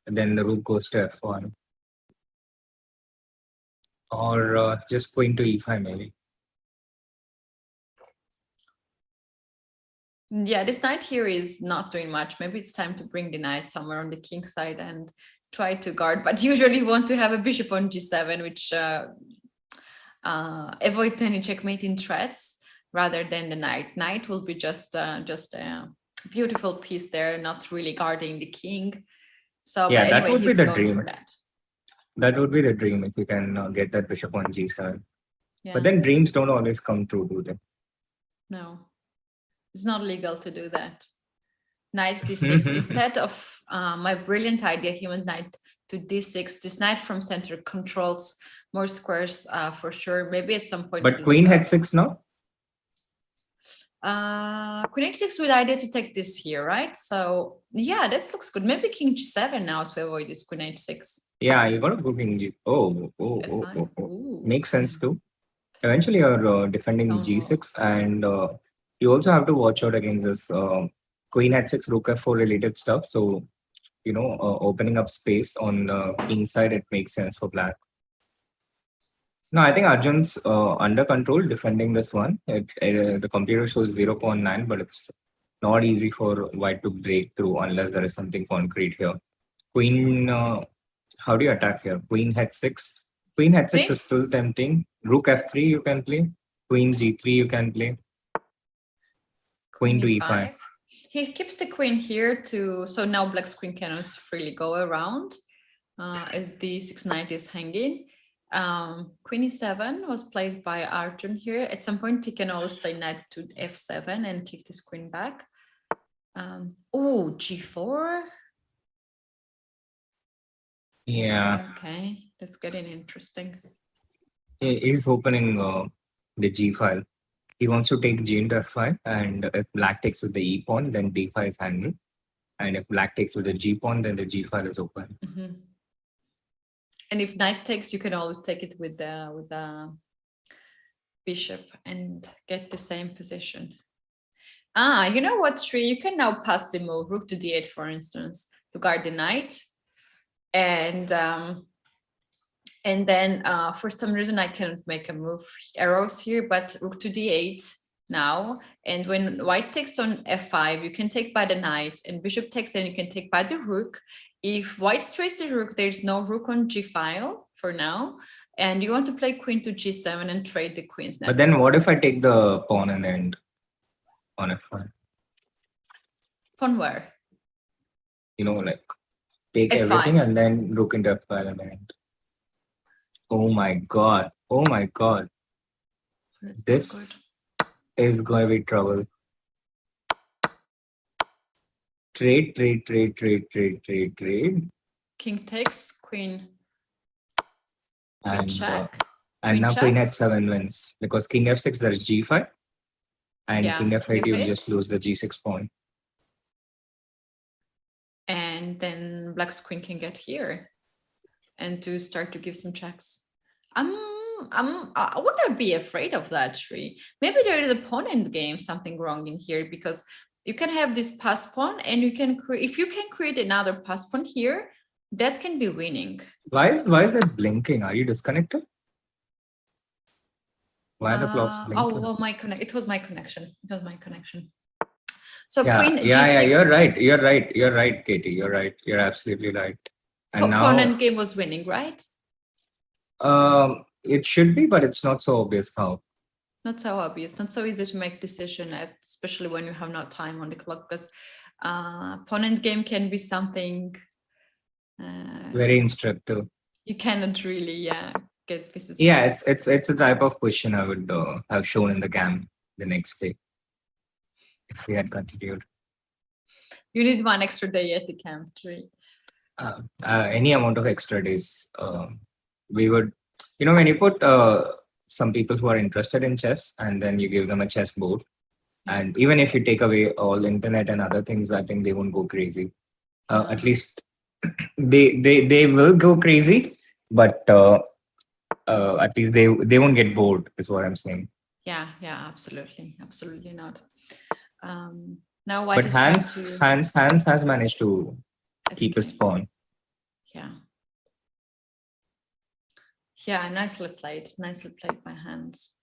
then the rook goes to f1, or just queen to e5 maybe. Yeah, this knight here is not doing much. Maybe it's time to bring the knight somewhere on the king side and try to guard, but usually want to have a bishop on g7, which avoids any checkmating threats rather than the knight. Knight will be just a beautiful piece there, not really guarding the king. So Yeah, but that anyway, would be he's the going dream. for that. That would be the dream if you can get that bishop on g7. Yeah. But then dreams don't always come true, do they? No, it's not legal to do that. Knight d6 instead of my brilliant idea, he went knight to d6. This knight from center controls more squares for sure. Maybe at some point. But queen h6 now? Queen h6 with idea to take this here, right? So yeah, that looks good. Maybe king g7 now to avoid this queen h6. Yeah, you got to go king g. Oh. Ooh. Makes sense too. Eventually, you're defending Down g6, and you also have to watch out against this queen h6, rook f4 related stuff. So, opening up space on the king side, it makes sense for black. No, I think Arjun's under control defending this one. The computer shows 0.9, but it's not easy for white to break through unless there is something concrete here. Queen, how do you attack here? Queen h6. Queen h6 is still tempting. Rook f3 you can play. Queen g3 you can play. Queen to e5. He keeps the queen here so now black's queen cannot freely go around as the 6 knight is hanging. Queen e7 was played by Arjun here. At some point he can always play knight to f7 and kick this queen back. Oh, g4. Yeah. Okay, that's getting interesting. He's opening the g file. He wants to take g into f5, and if black takes with the e pawn, then d5 is handled. And if black takes with the g pawn, then the g file is open. Mm-hmm. And if knight takes, you can always take it with the bishop and get the same position. You know what, Sri? You can now pass the move, rook to d8, for instance, to guard the knight. And then for some reason I cannot make a move arrows here, but rook to d8 now. And when white takes on f5, you can take by the knight, and bishop takes, and you can take by the rook. If white strays the rook, there's no rook on g file for now, and you want to play queen to g7 and trade the queens. But then what if I take the pawn and end on f5? Pawn where? Like take F5. everything and then rook into f5 and end. Oh my god. Oh my god. That's This is going to be trouble. Trade. King takes, queen And, check. and now check. queen h7 wins. Because king f6, there's g5. And Yeah, king f8, you f8. just lose the g6 pawn. And then black's queen can get here and to start to give some checks. I would not be afraid of that, Sri. Maybe there is a pawn in the game, something wrong in here, because you can have this pass pawn, and you can if you can create another pass pawn here, that can be winning. Why is it blinking? Are you disconnected? Why are the clocks blinking? Oh, it was my connection. It was my connection. So Yeah, queen yeah, yeah. g6. You're right. You're right. You're right, Katie. You're right. You're absolutely right. And now, Opponent game was winning, right? it should be, but it's not so obvious how. Not so obvious, not so easy to make decision, especially when you have no time on the clock, because opponent game can be something Very instructive. you cannot really get pieces. Yeah, back. it's a type of question I would have shown in the camp the next day if we had continued. You need one extra day at the camp, 3. Any amount of extra days, we would, when you put some people who are interested in chess and then you give them a chess board, and even if you take away all internet and other things, I think they won't go crazy. At least they will go crazy, but at least they won't get bored, is what I'm saying. Yeah, absolutely not. Now But Hans has managed to keep his pawn. Yeah, nicely played by Hans.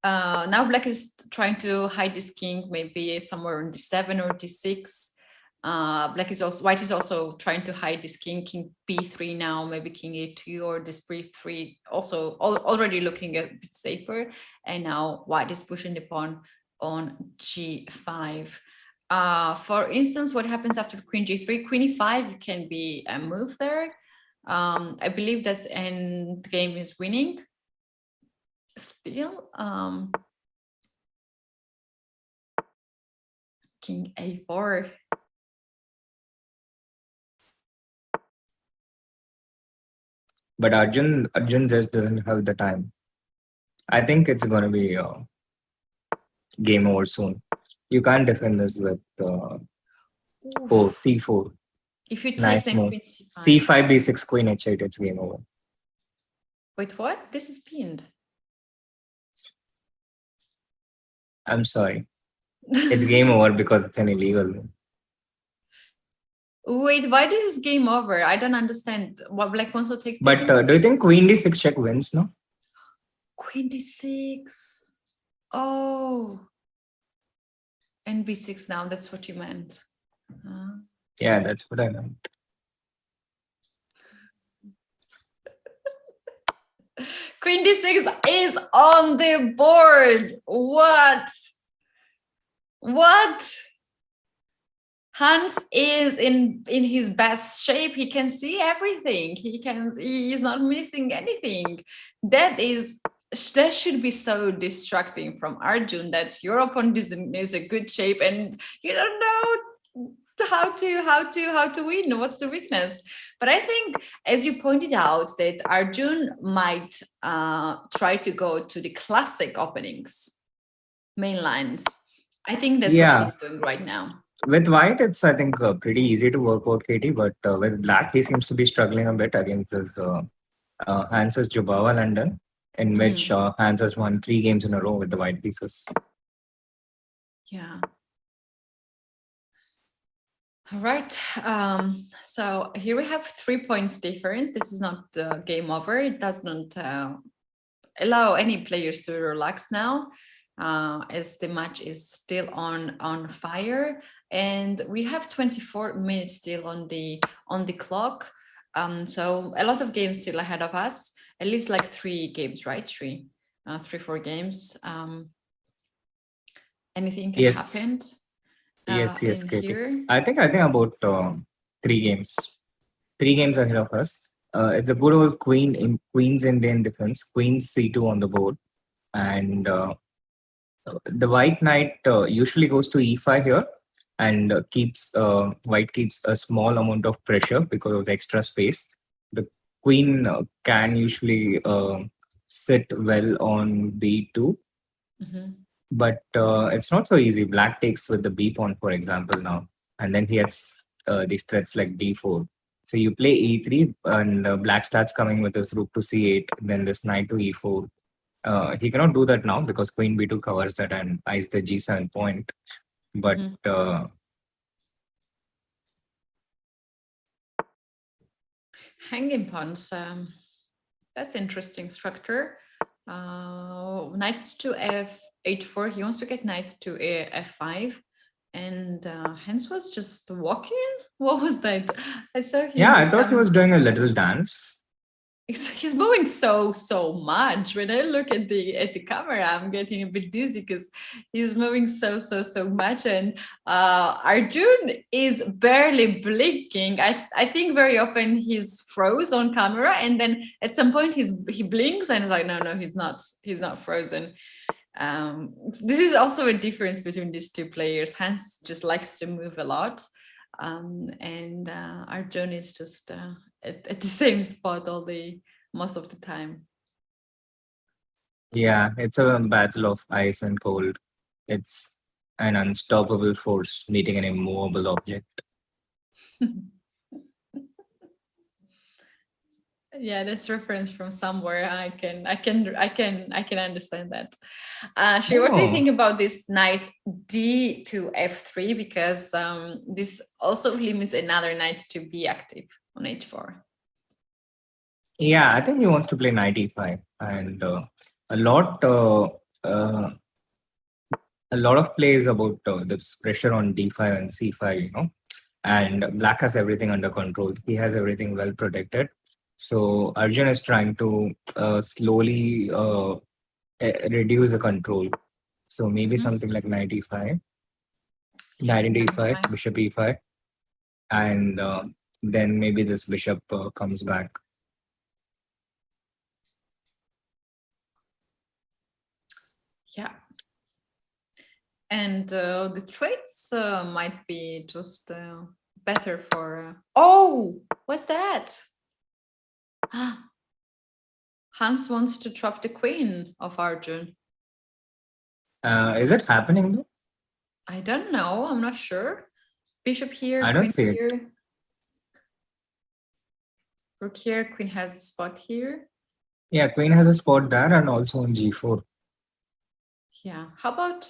Now black is trying to hide his king, maybe somewhere on d7 or d6. White is also trying to hide his king b3 now, maybe king a2 or this b3, also already looking a bit safer. And now white is pushing the pawn on g5. For instance, what happens after queen g3? Queen e5 can be a move there. I believe that's end game is winning still. King a4. But Arjun just doesn't have the time. I think it's going to be game over soon. You can't defend this with c4. If you take nice then move. queen c5. c5, b6, queen h8, it's game over. Wait, what? This is pinned. I'm sorry. It's game over because it's an illegal. Wait, why this is game over? I don't understand. What black wants to take. But do you think queen d6 check wins, no? Queen d6. Oh. And b6 now, that's what you meant. Yeah, that's what I meant. Queen d6 is on the board. What? Hans is in his best shape. He can see everything. He is not missing anything. That should be so distracting from Arjun, that your opponent is a good shape and you don't know how to win. What's the weakness? But I think, as you pointed out, that Arjun might try to go to the classic openings, main lines. I think that's what he's doing right now. With white, it's, I think, pretty easy to work out, Katie, but with black, he seems to be struggling a bit against this Hans's Jubawa London, in which Hans has won 3 games in a row with the white pieces. Yeah. All right. So here we have 3 points difference. This is not game over. It does not allow any players to relax now, as the match is still on fire, and we have 24 minutes still on the clock. So a lot of games still ahead of us. At least like 3 games, right? 4 games. Anything can happen. Yes, Katie. Here. I think about 3 games. 3 games ahead of us. It's a good old Queen's Indian defense. Queen c2 on the board, and the white knight usually goes to e5 here, and white keeps a small amount of pressure because of the extra space. The queen can usually sit well on b2. But it's not so easy. Black takes with the b pawn, for example, now, and then he has these threats like d4. So you play e3, and black starts coming with his rook to c8, then this knight to e4. He cannot do that now because queen b2 covers that and eyes the g7 point. But hanging pawns, that's interesting structure. Knight to f8-4. He wants to get knight to f5. And Hans was just walking. What was that? I saw him. Yeah, I just thought he coming. was doing a little dance. He's moving so much. When I look at the camera, I'm getting a bit dizzy because he's moving so much. And Arjun is barely blinking. I think very often he's froze on camera, and then at some point he blinks and it's like, no, he's not frozen. This is also a difference between these two players. Hans just likes to move a lot, and Arjun is just at the same spot most of the time. Yeah, it's a battle of ice and cold. It's an unstoppable force meeting an immovable object. Yeah, that's reference from somewhere. I can understand that. Shri, what do you think about this knight D to F3? Because this also limits another knight to be active on H4. Yeah, I think he wants to play knight E5, and a lot of plays about this pressure on D5 and C5, and black has everything under control. He has everything well protected. So Arjun is trying to slowly reduce the control. So maybe something like knight E5, knight into E5, bishop E5, and then maybe this bishop comes back. Yeah. And the traits might be just better for... Oh, what's that? Hans wants to trap the queen of Arjun. Is it happening though? I don't know. I'm not sure. Bishop here. I don't see it. Rook here. Queen has a spot here. Yeah, queen has a spot there and also on G4. Yeah. How about...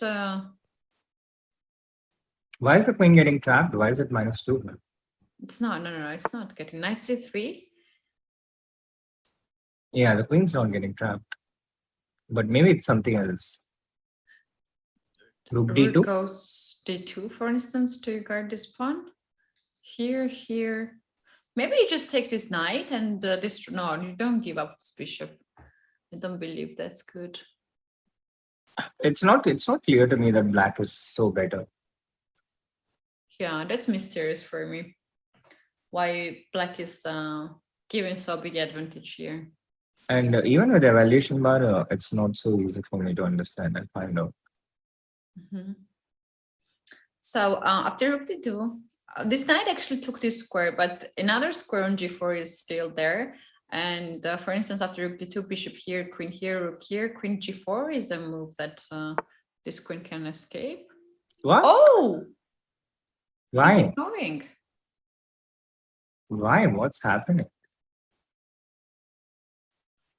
Why is the queen getting trapped? Why is it -2? It's not. No. It's not getting knight C3. Yeah, the queen's not getting trapped. But maybe it's something else. Rook D2? Rook goes D2, for instance, to guard this pawn. Here. Maybe you just take this knight and this... No, you don't give up this bishop. I don't believe that's good. It's not clear to me that black is so better. Yeah, that's mysterious for me. Why black is giving so big advantage here. And even with the evaluation bar, it's not so easy for me to understand and find out. So after rook d2, this knight actually took this square, but another square on g4 is still there. And for instance, after rook d2, bishop here, rook here, queen g4 is a move that this queen can escape. What? Oh! Why? He's ignoring. Why? What's happening?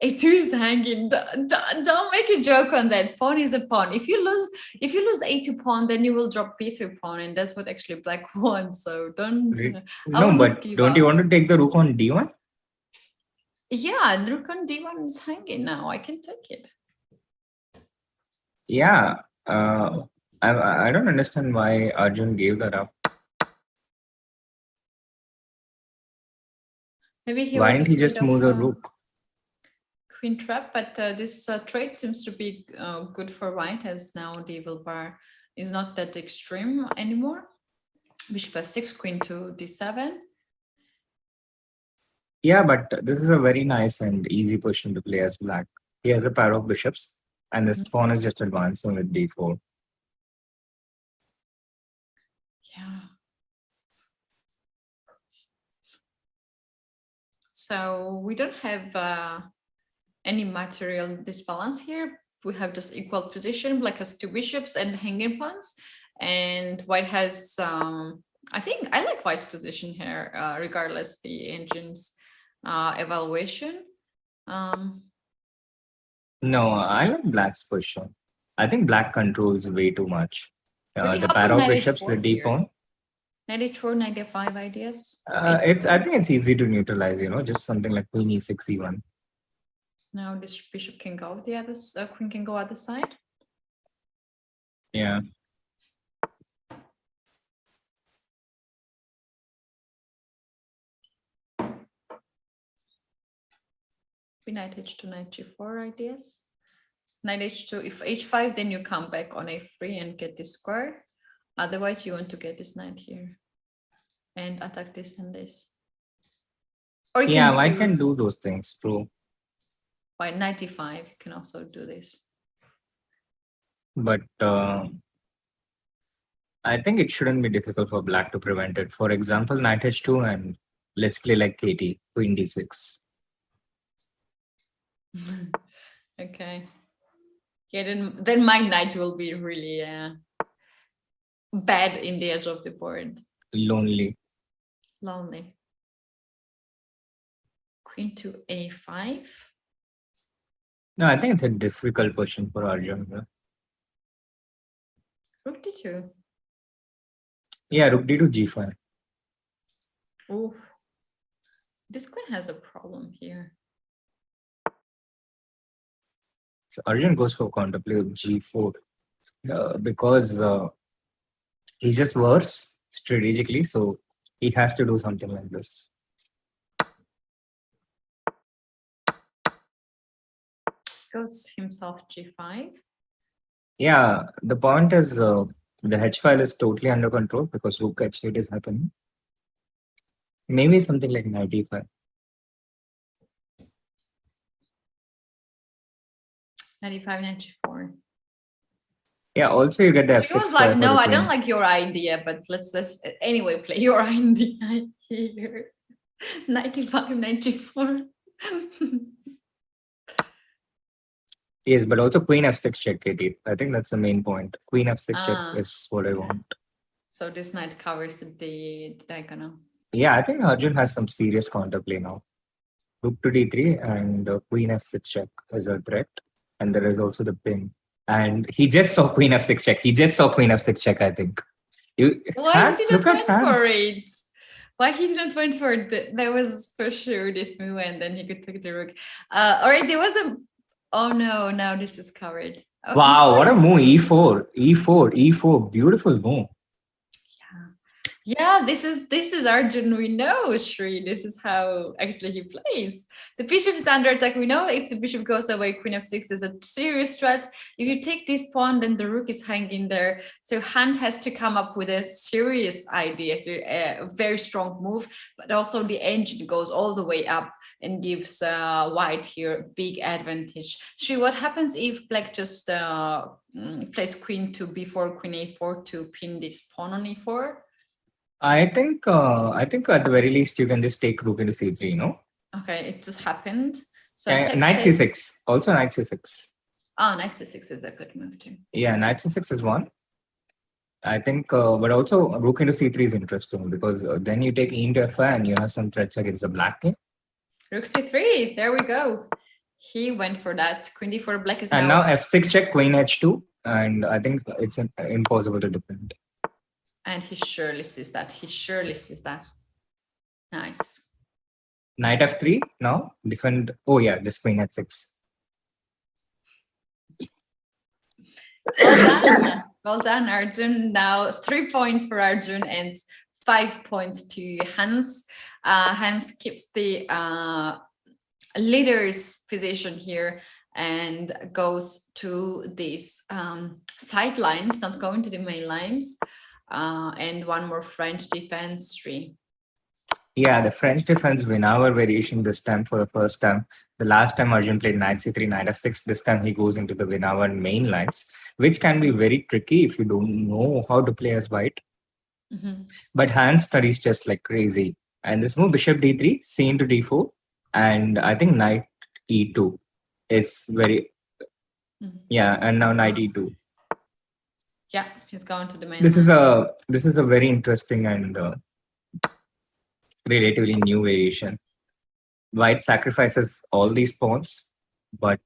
A2 is hanging. Don't make a joke on that. Pawn is a pawn. If you lose a2 pawn, then you will drop b3 pawn, and that's what actually black wants. So don't. No, but don't you want to take the rook on d1? Yeah, rook on d1 is hanging now. I can take it. Yeah, I don't understand why Arjun gave that up. Maybe why didn't he just move the rook? Queen trap, but this trade seems to be good for white, as now the evil bar is not that extreme anymore. Bishop f6, queen to d7. Yeah, but this is a very nice and easy position to play as black. He has a pair of bishops, and this pawn is just advancing with d4. Yeah. So we don't have any material disbalance here. We have just equal position. Black has two bishops and hanging pawns, and white has I think I like white's position here, regardless the engine's evaluation. No, I like black's position. I think black controls way too much. The pair of bishops, the d pawn. 94, 95 ideas. I think it's easy to neutralize, just something like queen e6, e1. Now this bishop can go the other, queen can go other side. Yeah. Knight h2, knight g4, I guess. Knight h2, if h5, then you come back on a3 and get this square. Otherwise, you want to get this knight here and attack this and this. Or you Yeah, can white can do those things, true. By knight e5, you can also do this. But I think it shouldn't be difficult for black to prevent it. For example, knight h2 and let's play like Keti, queen d6. Okay. Yeah, then my knight will be really bad in the edge of the board. Lonely. Lonely. Queen to a5. No, I think it's a difficult position for Arjun. Rook d2. Yeah, rook d2 g5. Ooh. This queen has a problem here. So Arjun goes for counterplay with g4 because he's just worse strategically, so he has to do something like this. Goes himself g5. Yeah, the point is the h file is totally under control because rook h8 is happening. Maybe something like knight e5. Knight e5, knight g4. Yeah, also you get the She f6 was square like, for no, the I don't queen. like your idea, but let's anyway play your idea here. Knight e5, knight g4. Yes, but also queen f6 check, Keti. I think that's the main point. Queen f6 check is what I want. So this knight covers the diagonal. Yeah, I think Arjun has some serious counterplay now. Rook to d3 and queen f6 check is a threat. And there is also the pin. And he just saw queen f6 check. He just saw queen f6 check, I think. Why Hans, he didn't look at went Hans. for it? Why he didn't went for it? That was for sure this move, and then he could take the rook. All right, there was a. Oh no! Now this is covered. Oh, Wow, E4 what a is- move. E4. Beautiful move. Yeah, this is Arjun. We know, Shri. This is how actually he plays. The bishop is under attack. We know if the bishop goes away, queen f6 is a serious threat. If you take this pawn, then the rook is hanging there. So Hans has to come up with a serious idea here, a very strong move. But also the engine goes all the way up and gives white here big advantage. Shri, what happens if black just plays queen to b4, queen a4 to pin this pawn on e4? I think at the very least you can just take rook into c3, no? Okay, it just happened. So Knight c6. Also knight c6. Oh, knight c6 is a good move too. Yeah, knight c6 is one. I think, but also rook into c3 is interesting because then you take e into f5 and you have some threats against the black king. Rook c3, there we go. He went for that. Queen d4, black is And now f6 check, queen h2, and I think it's impossible to defend. And he surely sees that. He surely sees that. Nice. Knight f3 now, defend. Oh yeah, just queen h6. Well done. Well done, Arjun. Now 3 points for Arjun and 5 points to Hans. Hans keeps the leader's position here and goes to these sidelines, not going to the main lines. And one more French defense tree. Yeah, the French defense Winawer variation this time for the first time. The last time Arjun played knight c3, knight f6. This time he goes into the Winawer main lines, which can be very tricky if you don't know how to play as white. But Hans studies just like crazy. And this move, bishop d3, c into d4, and I think knight e2 is very... Yeah, and now knight e2. Yeah, he's going to the main. This is a very interesting and relatively new variation. White sacrifices all these pawns, but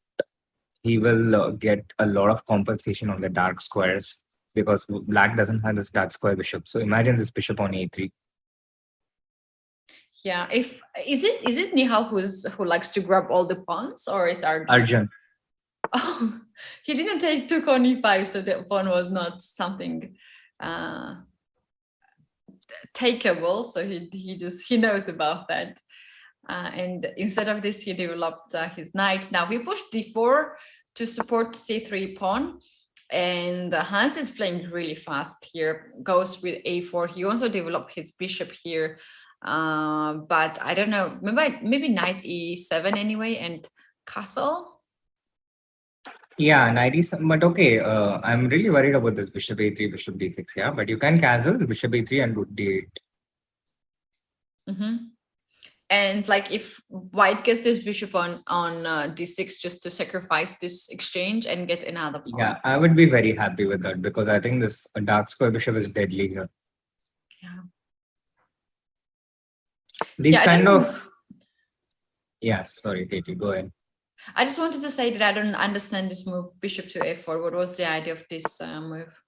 he will get a lot of compensation on the dark squares because black doesn't have this dark square bishop. So imagine this bishop on a3. Yeah, is it Nihal who likes to grab all the pawns, or it's Arjun? Arjun. Oh, he didn't take took on e5, so the pawn was not something takeable. So he knows about that. And instead of this, he developed his knight. Now he pushed d4 to support c3 pawn. And Hans is playing really fast here, goes with a4. He also developed his bishop here. But I don't know, maybe knight e7 anyway, and castle. Yeah, knight e7, but okay, I'm really worried about this bishop a3, bishop d6, yeah, but you can castle the bishop a3 and rook d8. And like if white gets this bishop on d6 just to sacrifice this exchange and get another pawn. Yeah, I would be very happy with that because I think this dark square bishop is deadly here. Yeah. These Yeah, kind of... Yeah, sorry, Keti, go ahead. I just wanted to say that I don't understand this move, bishop to a4. What was the idea of this move?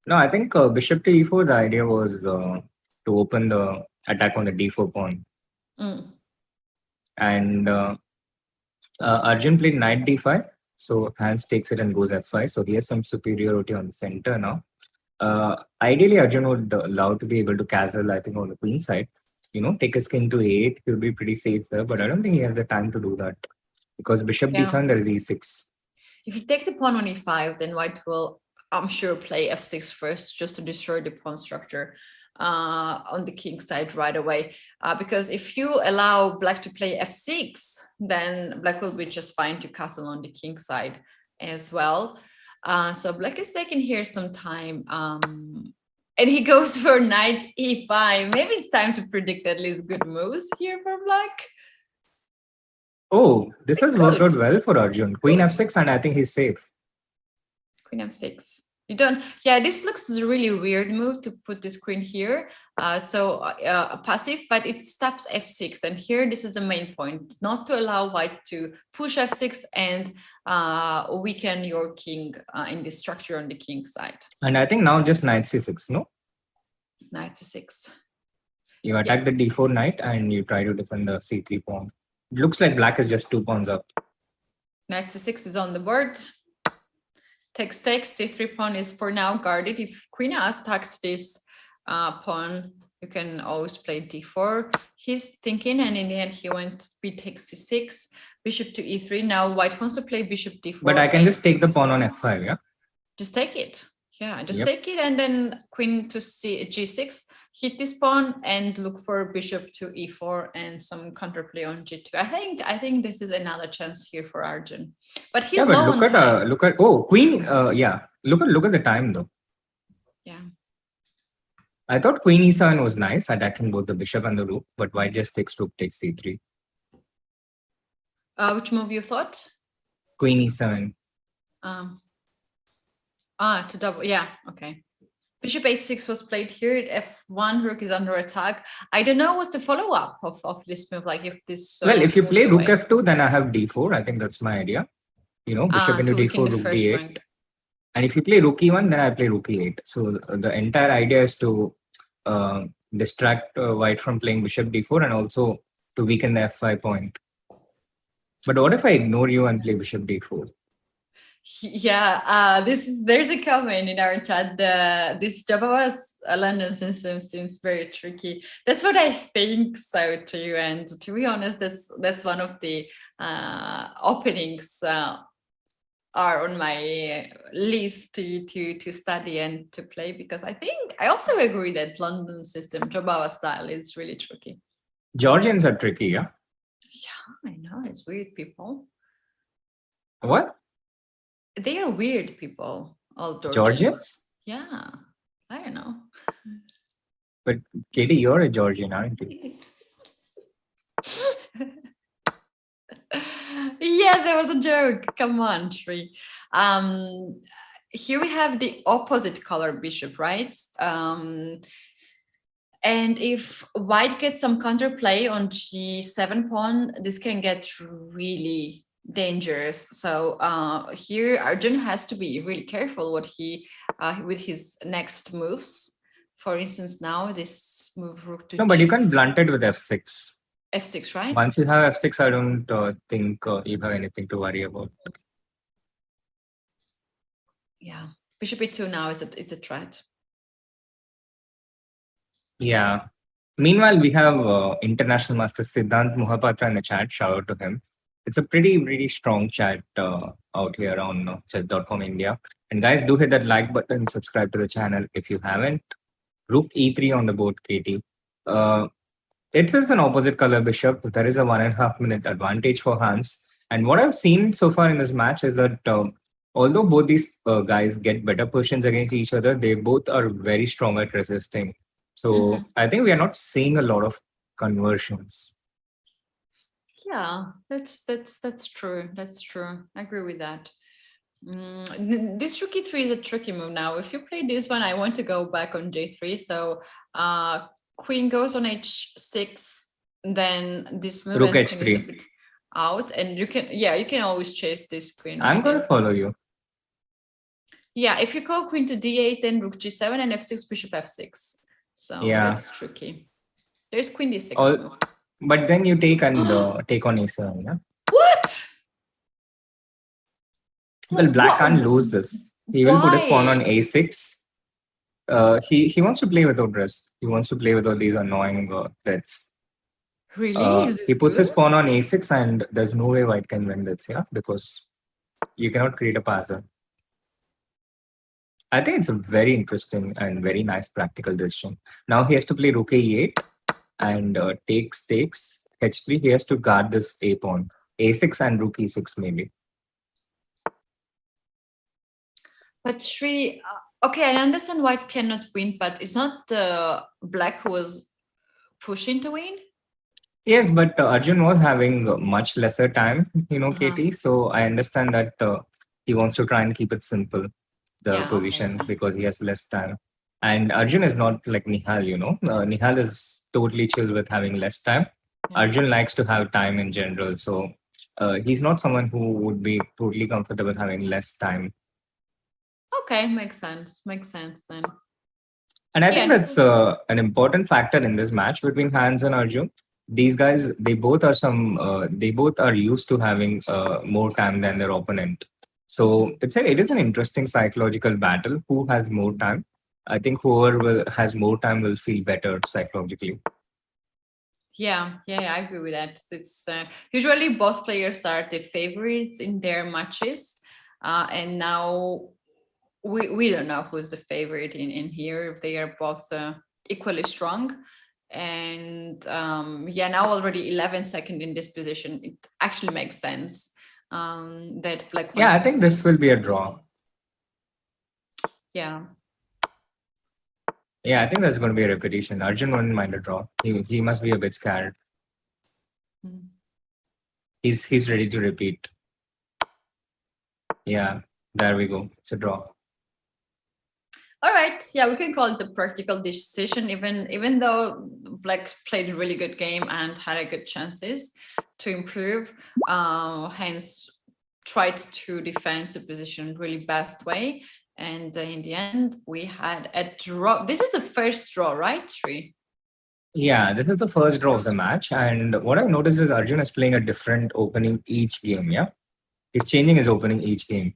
No, I think bishop to e4, the idea was to open the attack on the d4 pawn. And Arjun played knight d5, so Hans takes it and goes f5. So he has some superiority on the center now. Ideally, Arjun would allow to be able to castle, I think, on the queen side. You know, take his king to a8, he'll be pretty safe there, but I don't think he has the time to do that because bishop d7, there is e6. If you take the pawn on e5, then white will, I'm sure, play f6 first just to destroy the pawn structure on the king side right away. Because if you allow black to play f6, then black will be just fine to castle on the king side as well. So black is taking here some time. And he goes for knight e5. Maybe it's time to predict at least good moves here for black. Oh, this has worked out well for Arjun. Queen f6, and I think he's safe. Queen f6. You don't. Yeah, this looks a really weird move to put this queen here. Passive, but it stops f6. And here, this is the main point: not to allow white to push f6 and weaken your king in the structure on the king side. And I think now just knight c6, no? Knight c6. You attack the d4 knight and you try to defend the c3 pawn. It looks like black is just 2 pawns up. Knight c6 is on the board. Takes, c3 pawn is for now guarded. If queen attacks this pawn, you can always play d4. He's thinking, and in the end, he went b takes c6, bishop to e3. Now white wants to play bishop d4. But I can just take the pawn on f5, yeah? Just take it. Yeah, just take it, and then queen to g6, hit this pawn, and look for bishop to e4 and some counterplay on g2. I think this is another chance here for Arjun, but he's low on time. Look at queen. Look at the time though. Yeah, I thought queen e7 was nice, attacking both the bishop and the rook, but white just takes rook takes c3. Which move you thought? Queen e7. To double, yeah, okay. Bishop h6 was played here at f1, rook is under attack. I don't know what's the follow-up of this move, like if this... well, if you play rook f2, then I have d4. I think that's my idea. You know, bishop into d4, rook d8. Rank. And if you play rook e1, then I play rook e8. So the entire idea is to distract white from playing bishop d4 and also to weaken the f5 point. But what if I ignore you and play bishop d4? Yeah, there's a comment in our chat. This Jabawa's London system seems very tricky. That's what I think so too. And to be honest, that's one of the openings are on my list to study and to play, because I also agree that London system Jabawa style is really tricky. Georgians are tricky, yeah. Yeah, I know, it's weird people. What? They are weird people, all Georgians? Yeah, I don't know. But Keti, you're a Georgian, aren't you? Yeah, there was a joke. Come on, Shri. Here we have the opposite color bishop, right? And if white gets some counterplay on g7 pawn, this can get really dangerous. So here Arjun has to be really careful what he with his next moves. For instance, now this move rook to but you can blunt it with f6. F6, right? Once you have f6, I don't think you have anything to worry about. Yeah, bishop e2 now is a threat. Yeah, Meanwhile, we have international master Siddhant Mohapatra in the chat. Shout out to him. It's a pretty strong chat out here on chess.com India. And guys, do hit that like button, subscribe to the channel if you haven't. Rook e3 on the board, Keti. It is an opposite color bishop. There is a 1.5 minute advantage for Hans. And what I've seen so far in this match is that although both these guys get better positions against each other, they both are very strong at resisting. So I think we are not seeing a lot of conversions. Yeah, that's true. That's true. I agree with that. This rook e3 is a tricky move now. If you play this one, I want to go back on j3. So queen goes on h6, then this move Rook and h3 queen is a bit out, and you can always chase this queen. I'm going to follow you. Yeah, if you go queen to d8, then rook g7 and f6, bishop f6. So that's tricky. There's queen d6 move. But then you take and take on a7, yeah? What? Well, black can't lose this. He will put his pawn on a6. He wants to play without risk. He wants to play without these annoying threats. Really? He puts his pawn on a6 and there's no way white can win this, yeah? Because you cannot create a passer. I think it's a very interesting and very nice practical decision. Now he has to play rook e8 and takes h3. He has to guard this a pawn. a6 and rook e6 maybe. But Sri, okay, I understand white cannot win, but it's not black who was pushing to win? Yes, but Arjun was having much lesser time, Keti. So I understand that he wants to try and keep it simple, the position, because he has less time. And Arjun is not like Nihal, Nihal is totally chill with having less time. Yeah. Arjun likes to have time in general. So he's not someone who would be totally comfortable having less time. Okay, makes sense then. And I think that's an important factor in this match between Hans and Arjun. These guys, they both are used to having more time than their opponent. So it is an interesting psychological battle. Who has more time? I think whoever has more time will feel better psychologically. Yeah, I agree with that. It's usually both players are the favorites in their matches, and now we don't know who's the favorite in here. They are both equally strong. And now already 11 seconds in this position. It actually makes sense that black. Yeah, I think this will be a draw. Yeah. Yeah, I think there's going to be a repetition. Arjun wouldn't mind a draw. He must be a bit scared. He's ready to repeat. Yeah, there we go. It's a draw. All right, yeah, we can call it the practical decision, even though black played a really good game and had a good chances to improve. Hence, tried to defend the position really best way, and in the end, we had a draw. This is the first draw, right, Sri? Yeah, this is the first draw of the match, and what I've noticed is Arjun is playing a different opening each game. Yeah, he's changing his opening each game.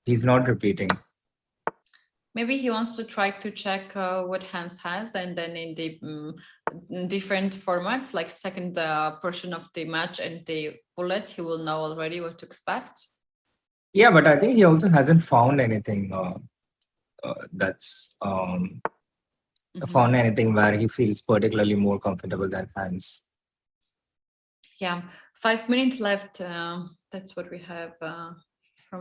He's not repeating. Maybe he wants to try to check what Hans has, and then in the different formats, like second portion of the match and the bullet, he will know already what to expect. Yeah, but I think he also hasn't found anything that's found anything where he feels particularly more comfortable than Hans. Yeah, 5 minutes left. That's what we have. We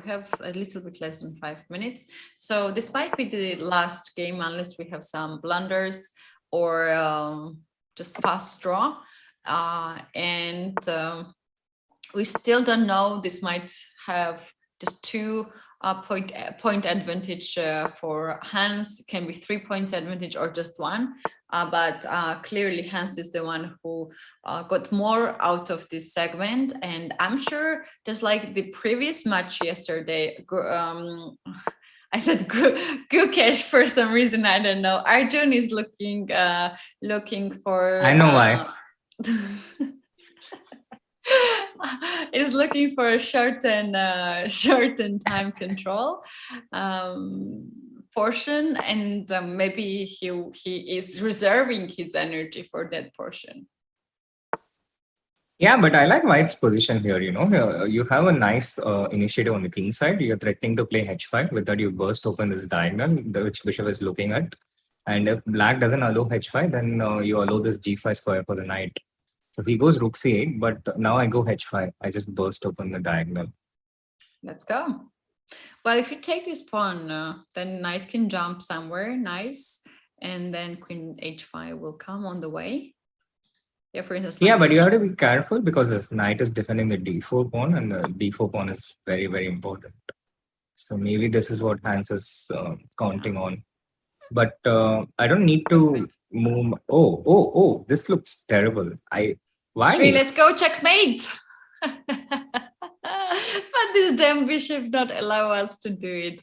have a little bit less than 5 minutes. So despite with the last game, unless we have some blunders or just fast draw, and we still don't know, this might have just 2 point advantage for Hans, can be 3 points advantage or just 1, but clearly Hans is the one who got more out of this segment, and I'm sure just like the previous match yesterday, I said Gukesh for some reason, I don't know. Arjun is looking for. I know why. Is looking for a shortened time control. portion, and maybe he is reserving his energy for that portion. Yeah, but I like White's position here. You have a nice initiative on the king side. You're threatening to play h5. With that, you burst open this diagonal, which bishop is looking at. And if black doesn't allow h5, then you allow this g5 square for the knight. So he goes rook c8, but now I go h5. I just burst open the diagonal. Let's go. Well, if you take this pawn, then knight can jump somewhere nice, and then queen h5 will come on the way. Yeah, for instance. Yeah, but you have to be careful because this knight is defending the d4 pawn, and the d4 pawn is very, very important. So maybe this is what Hans is counting on. But I don't need to move. Oh, this looks terrible. Why? Sri, let's go checkmate. But this damn bishop not allow us to do it.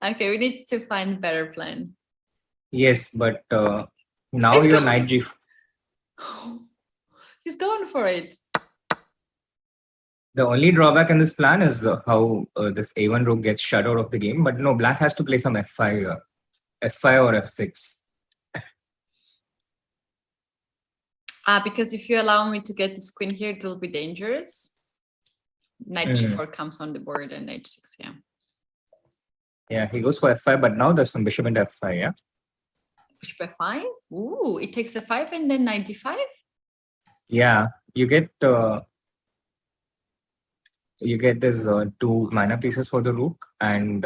Okay, we need to find better plan. Yes, but now Let's your go. knight g. He's going for it. The only drawback in this plan is how this a1 rook gets shut out of the game. But no, black has to play some f5 here. f5 or f6. Because if you allow me to get this queen here, it will be dangerous. Knight g4 comes on the board and h6, yeah. Yeah, he goes for f5, but now there's some bishop into f5, yeah? Bishop f5? Ooh, it takes f5 and then knight d5? Yeah, you get this 2 mana pieces for the rook, and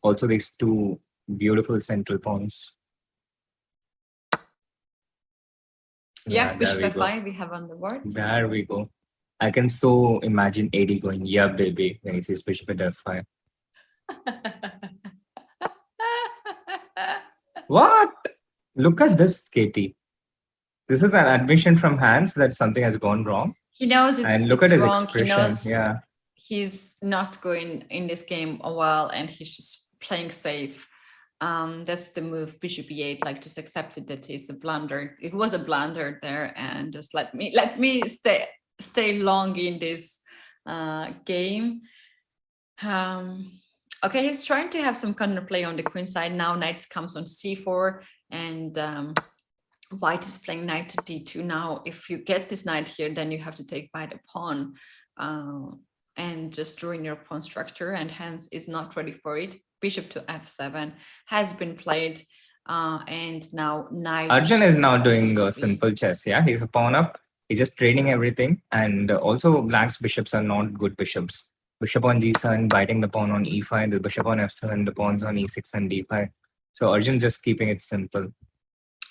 also these 2 beautiful central pawns. Yeah, there bishop we f5 we have on the board. There we go. I can so imagine AD going, yeah, baby, when he sees bishop at f5. What? Look at this, Keti. This is an admission from Hans that something has gone wrong. He knows And look at his wrong. expression. He knows Yeah. he's not going in this game well, and he's just playing safe. That's the move, bishop e8, like just accepted that it's a blunder. It was a blunder there, and just let me stay long in this game. Okay, he's trying to have some counterplay on the queen side. Now knight comes on c4, and white is playing knight to d2. Now, if you get this knight here, then you have to take by the pawn and just ruin your pawn structure, and Hans is not ready for it. Bishop to f7 has been played, and now knight. Arjun is now doing simple chess, yeah? He's a pawn up. He's just trading everything, and also black's bishops are not good bishops. Bishop on g7, biting the pawn on e5, the bishop on f7, the pawns on e6 and d5. So Arjun just keeping it simple.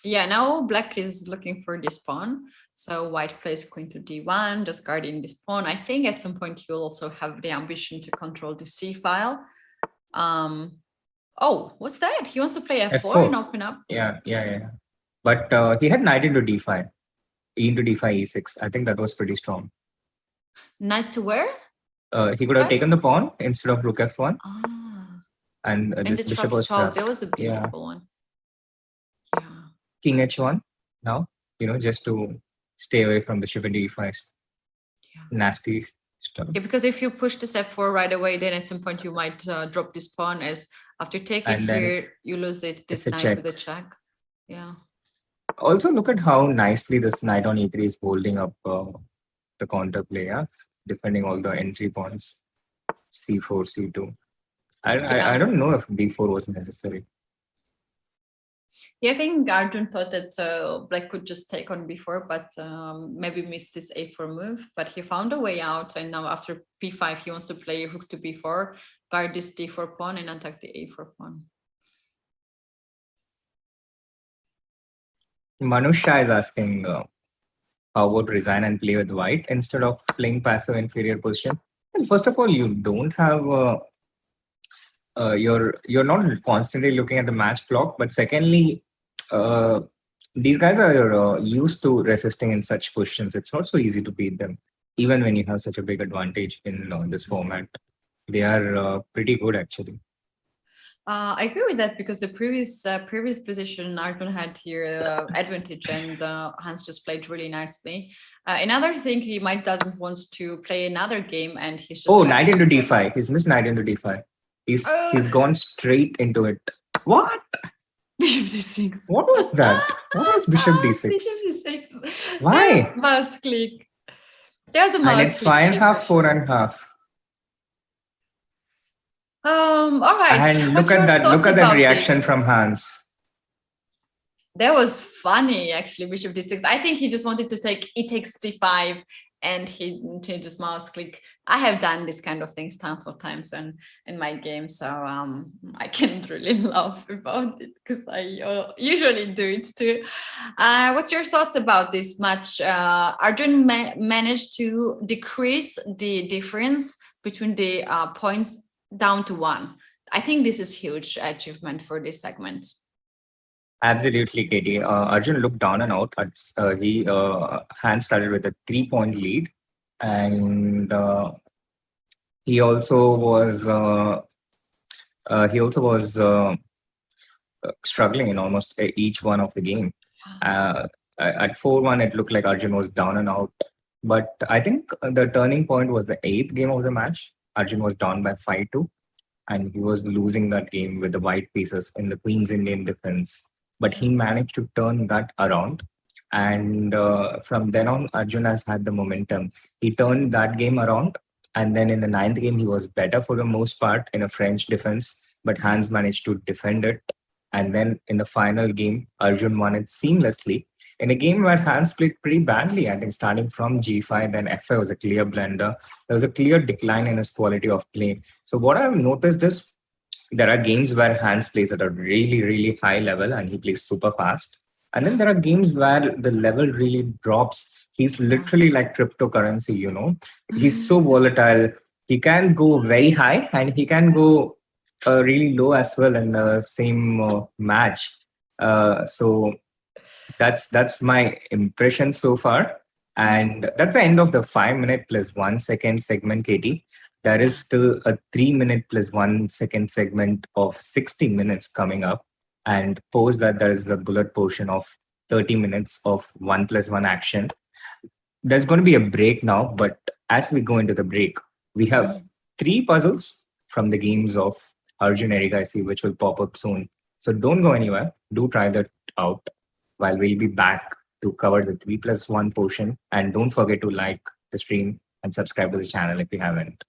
Yeah, now black is looking for this pawn. So white plays queen to d1, just guarding this pawn. I think at some point he'll also have the ambition to control the c file. Oh, what's that? He wants to play f4 and open up. Yeah. But he had knight into d5, e into d5, e6. I think that was pretty strong. Knight to where? He could have taken the pawn instead of rook f1. And And this the bishop was trapped. That was a beautiful one. Yeah. King h1 now, just to stay away from bishop into e5. Nasty stuff. Yeah, because if you push this f4 right away, then at some point you might drop this pawn, as after taking And then here, you lose it, this it's a knight check. with a check. Yeah. Also, look at how nicely this knight on e3 is holding up the counter play, yeah? Defending all the entry pawns. c4, c2. I don't know if d4 was necessary. Yeah, I think Arjun thought that black could just take on b4, but maybe missed this a4 move. But he found a way out, and now after p5, he wants to play rook to b4, guard this d4 pawn, and attack the a4 pawn. Manusha is asking, how about resign and play with white instead of playing passive inferior position? Well, first of all, you don't have you're not constantly looking at the match clock, but secondly, these guys are used to resisting in such positions. It's not so easy to beat them, even when you have such a big advantage in this format. They are pretty good, actually. I agree with that, because the previous position Arjun had here advantage, and Hans just played really nicely. Another thing, he might doesn't want to play another game, and he's just knight into d5. He's missed knight into d5. He's gone straight into it. What? Bishop d6. What was that? What was bishop d6? Bishop d6. Why? There's mouse click. There's a mouse And it's click. 5.5, 4.5. All right. And What look at your that. Look thoughts at that about reaction this? from Hans. That was funny, actually. Bishop d6. I think he just wanted to take e takes d5, and he changes mouse click. I have done this kind of things tons of times in my game, so I can't really laugh about it because I usually do it too. What's your thoughts about this match? Arjun managed to decrease the difference between the points down to 1. I think this is huge achievement for this segment. Absolutely, Katie. Arjun looked down and out. Hans started with a 3-point lead, and he also was struggling in almost each one of the game. At 4-1, it looked like Arjun was down and out. But I think the turning point was the 8th game of the match. Arjun was down by 5-2, and he was losing that game with the white pieces in the Queen's Indian defense. But he managed to turn that around. And from then on, Arjun has had the momentum. He turned that game around. And then in the 9th game, he was better for the most part in a French defense. But Hans managed to defend it. And then in the final game, Arjun won it seamlessly. In a game where Hans played pretty badly, I think starting from G5, then F5 was a clear blunder. There was a clear decline in his quality of play. So what I've noticed is, there are games where Hans plays at a really, really high level and he plays super fast. And then there are games where the level really drops. He's literally like cryptocurrency, you know. He's so volatile. He can go very high and he can go really low as well in the same match. So that's my impression so far. And that's the end of the 5-minute plus 1 second segment, Katie. There is still a 3-minute plus 1 second segment of 60 minutes coming up. And post that, there is the bullet portion of 30 minutes of 1+1 action. There's going to be a break now, but as we go into the break, we have 3 puzzles from the games of Arjun Erigaisi, which will pop up soon. So don't go anywhere. Do try that out while we'll be back to cover the 3+1 portion. And don't forget to like the stream and subscribe to the channel if you haven't.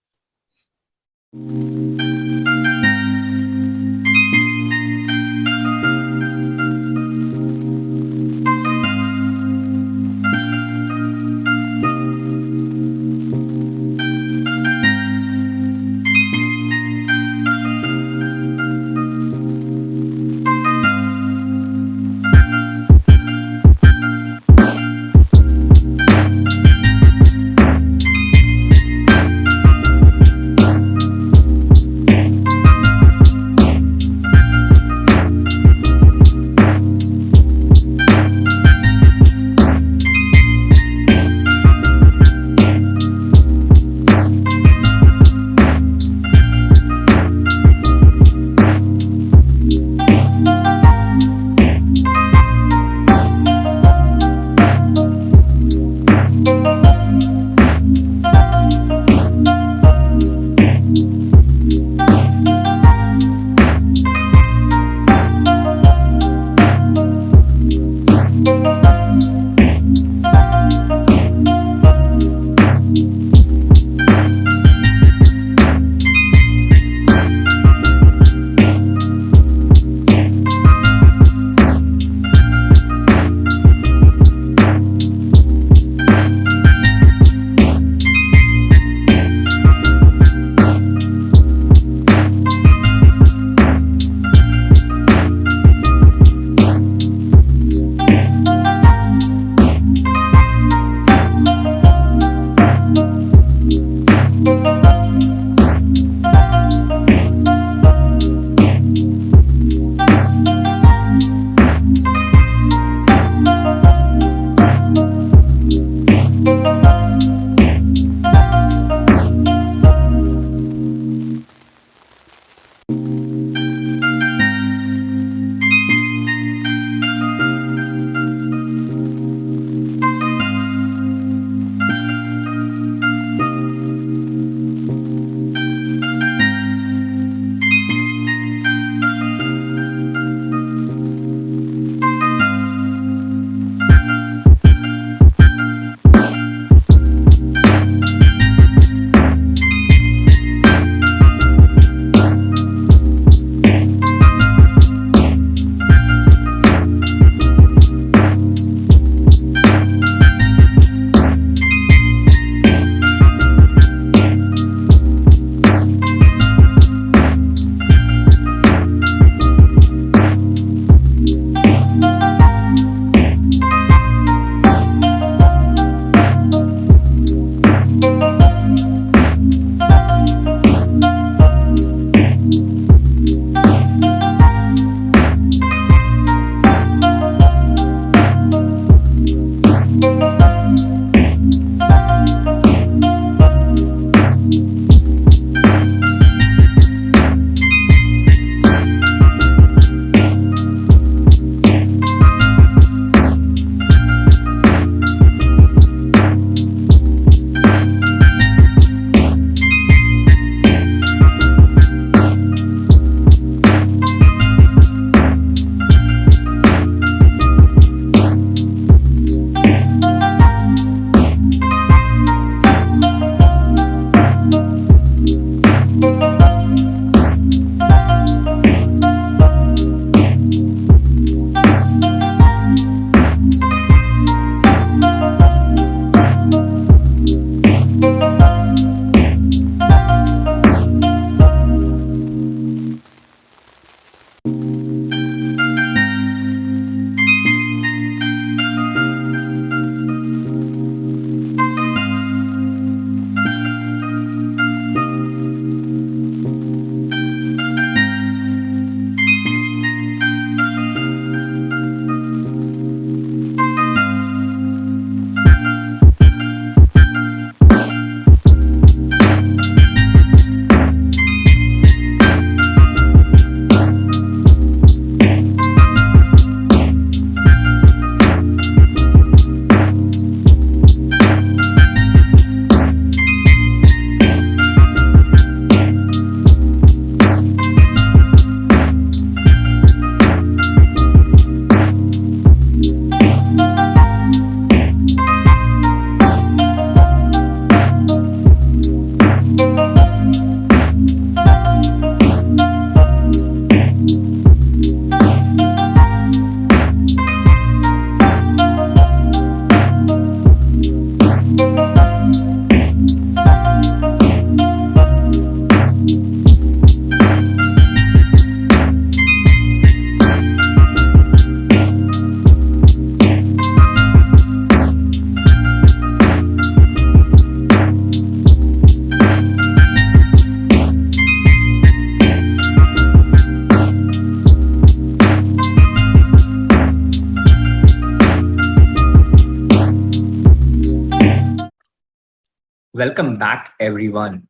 Welcome back, everyone,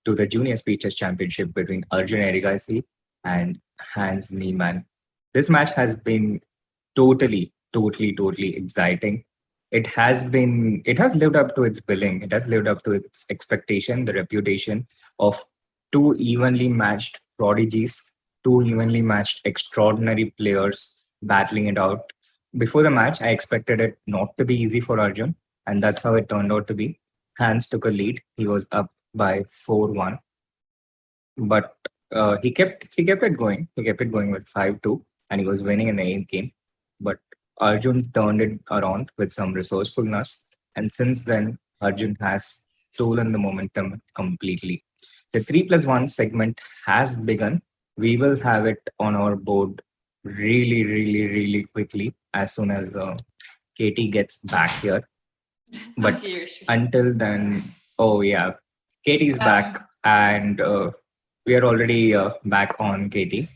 to the Junior Speeches Championship between Arjun Erigaisi and Hans Niemann. This match has been totally exciting. It has lived up to its billing. It has lived up to its expectation, the reputation of two evenly matched prodigies, two evenly matched extraordinary players battling it out. Before the match, I expected it not to be easy for Arjun, and that's how it turned out to be. Hans took a lead. He was up by 4-1, but he kept it going. He kept it going with 5-2, and he was winning in the 8th game. But Arjun turned it around with some resourcefulness, and since then Arjun has stolen the momentum completely. The 3+1 segment has begun. We will have it on our board really quickly as soon as Keti gets back here. But until then, oh yeah, Keti's back, and we are already back on Keti.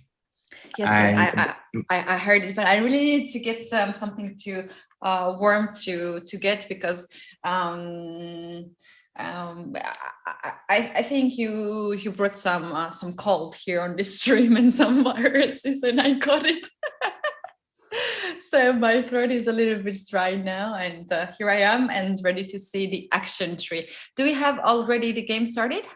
Yes, I heard it, but I really need to get something to warm to get, because I think you brought some cold here on this stream and some viruses, and I got it. So my throat is a little bit dry now, and here I am and ready to see the action tree. Do we have already the game started?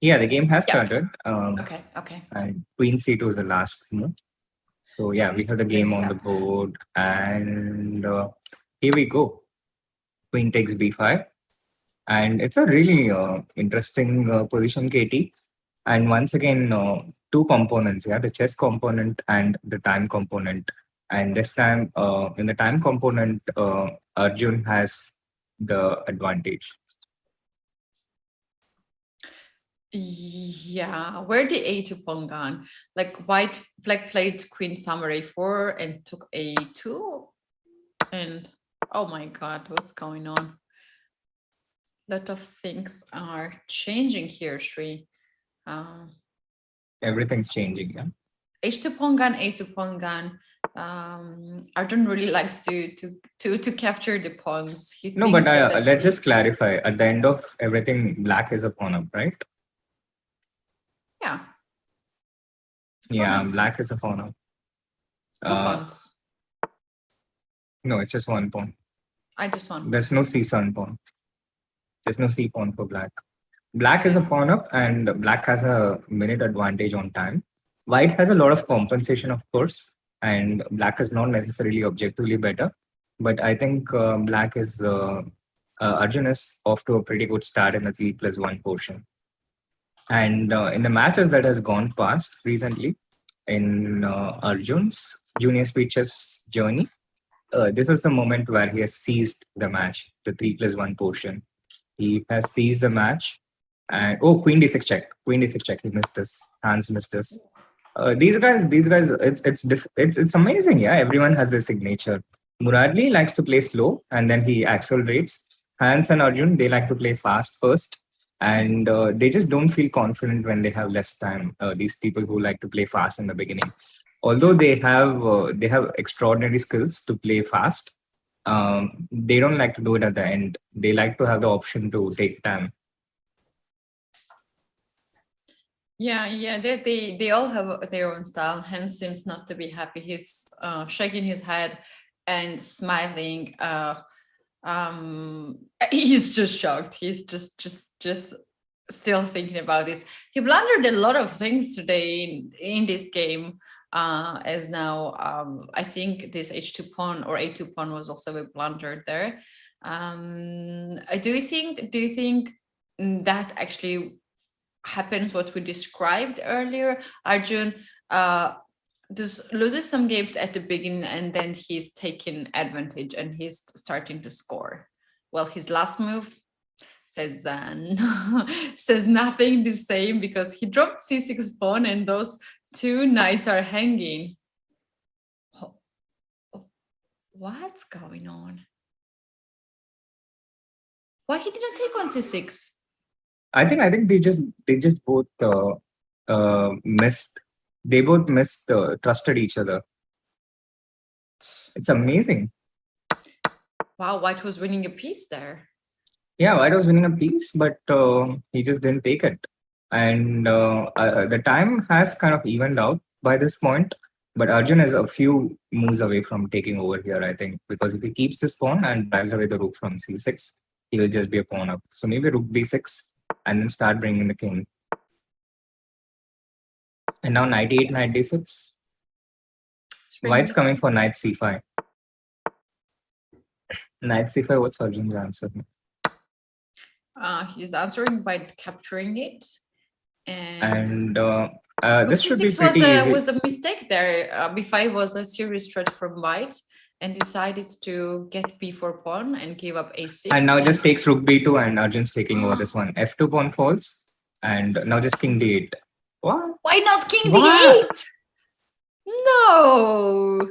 Yeah, the game has started. Okay. And Queen C2 is the last move. So yeah, we have the game on the board, and here we go. Queen takes B5, and it's a really interesting position, Keti. And once again, two components, the chess component and the time component. And this time, in the time component, Arjun has the advantage. Yeah, where the A2 pawn gone? Like black played queen summary 4 and took A2, and oh my god, what's going on? A lot of things are changing here, Sri. Everything's changing, yeah. H2 pawn gone, A2 pawn gone. Arjun really likes to capture the pawns. No, but let's just clarify. At the end of everything, black is a pawn up, right? Yeah. Yeah, black is a pawn up. Two pawns. No, it's just one pawn. I just want. There's no C7 pawn. There's no C pawn for black. Black is a pawn up, and black has a minute advantage on time. White has a lot of compensation, of course, and black is not necessarily objectively better. But I think black is Arjun is off to a pretty good start in the 3+1 portion. And in the matches that has gone past recently, in Arjun's junior speeches journey, this is the moment where he has seized the match, the 3+1 portion. He has seized the match, and Queen D6 check. Queen D6 check. He missed this. Hans missed this. These guys, it's amazing. Yeah, everyone has their signature. Muradli likes to play slow, and then he accelerates. Hans and Arjun, they like to play fast first, and they just don't feel confident when they have less time. These people who like to play fast in the beginning, although they have extraordinary skills to play fast, they don't like to do it at the end. They like to have the option to take time. Yeah, they all have their own style. Hans seems not to be happy. He's shaking his head and smiling. He's just shocked. He's just still thinking about this. He blundered a lot of things today in this game. As now, I think this H2 pawn or A2 pawn was also a blunder there. Do you think that actually happens what we described earlier? Arjun just loses some games at the beginning, and then he's taking advantage and he's starting to score. Well, his last move says says nothing the same, because he dropped C6 pawn and those two knights are hanging. What's going on? Why he didn't take on C6? I think they just both missed. They both trusted each other. It's amazing. Wow, White was winning a piece there. Yeah, White was winning a piece, but he just didn't take it. And the time has kind of evened out by this point. But Arjun is a few moves away from taking over here, I think, because if he keeps this pawn and drives away the rook from c6, he will just be a pawn up. So maybe rook b6 and then start bringing the king. And now knight e8, knight d6. White's coming for knight c5. Knight c5, what's Arjun's answer? He's answering by capturing it. And this should be C6 pretty easy. was a mistake there. B5 was a serious threat from White and decided to get b4 pawn and give up a6. And now just takes rook b2 and Arjun's taking over this one. f2 pawn falls. And now just king d8. What? Why not king What? d8? No.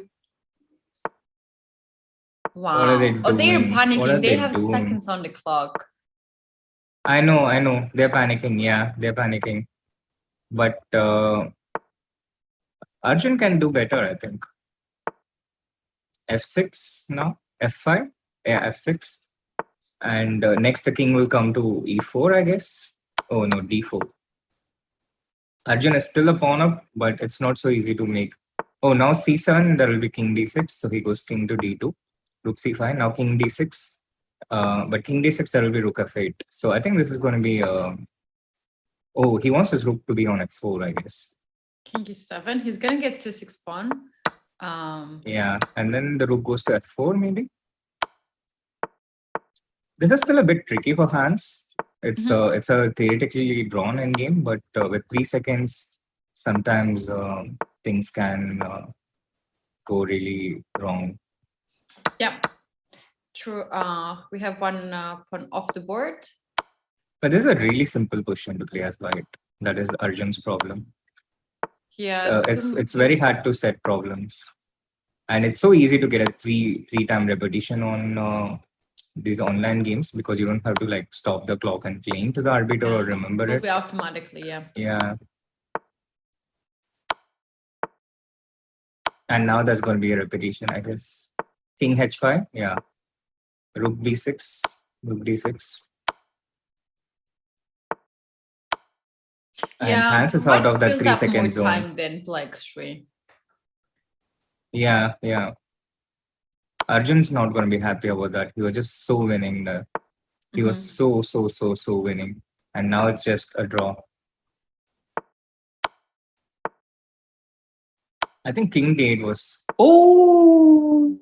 Wow. What are they Oh, they're doing? What are panicking. They they have doing? seconds on the clock. I know. They're panicking. Yeah, they're panicking. But Arjun can do better, I think. f6 now. f5. Yeah, f6. And next the king will come to e4, I guess. Oh no, d4. Arjun is still a pawn up, but it's not so easy to make. Oh, now c7, there will be king d6. So he goes king to d2. Rook c5. Now king d6. But king d6, there will be rook f8. So I think this is going to be... oh, he wants his rook to be on f4, I guess. King e7. He's going to get c6 pawn. Yeah, and then the rook goes to f4, maybe. This is still a bit tricky for Hans. It's a theoretically drawn endgame, but with 3 seconds, sometimes things can go really wrong. Yeah, true. We have one pawn off the board. But this is a really simple position to play as White. That is Arjun's problem. Yeah, it's very hard to set problems, and it's so easy to get a three-time repetition on these online games because you don't have to like stop the clock and cling to the arbiter or remember it will it. be automatically, yeah. Yeah. And now there's going to be a repetition, I guess. King h5, yeah. Rook b6, rook d6. And Hans is out of that 3 second zone. Time than Black 3. Yeah. Arjun's not going to be happy about that. He was just so winning there. He was so winning. And now it's just a draw. I think king d8 was... Oh!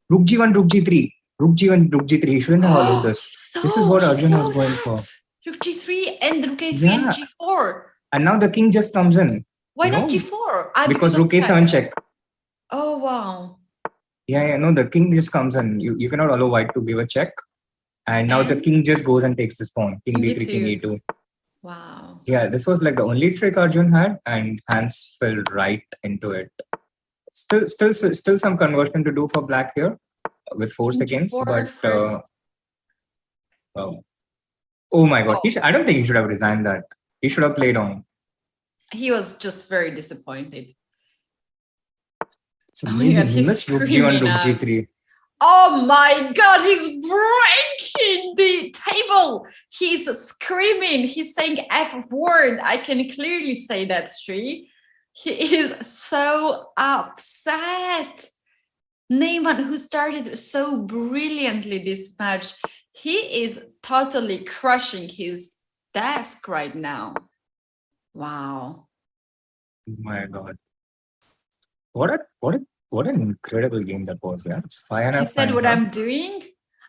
Rook g1, rook g3. Rook g1, rook g3. He shouldn't have allowed this. This is what Arjun was going for. Rook g3 and rook a3 and g4. And now the king just comes in. Why not g4? Because rook a7 check. Oh, wow. Yeah, no, the king just comes in. You cannot allow White to give a check. And now the king just goes and takes this pawn. King d3, king e2. Wow. Yeah, this was like the only trick Arjun had, and Hans fell right into it. Still some conversion to do for Black here with 4 seconds. But oh my God, I don't think he should have resigned that. He should have played on. He was just very disappointed. It's amazing. He missed rook g1, rook g3. Oh my God, he's breaking the table. He's screaming. He's saying F word. I can clearly say that, Sri. He is so upset. Niemann, who started so brilliantly this match, he is totally crushing his desk right now. Wow. Oh my God. What an incredible game that was. Yeah, it's 5.5. He said what I'm doing.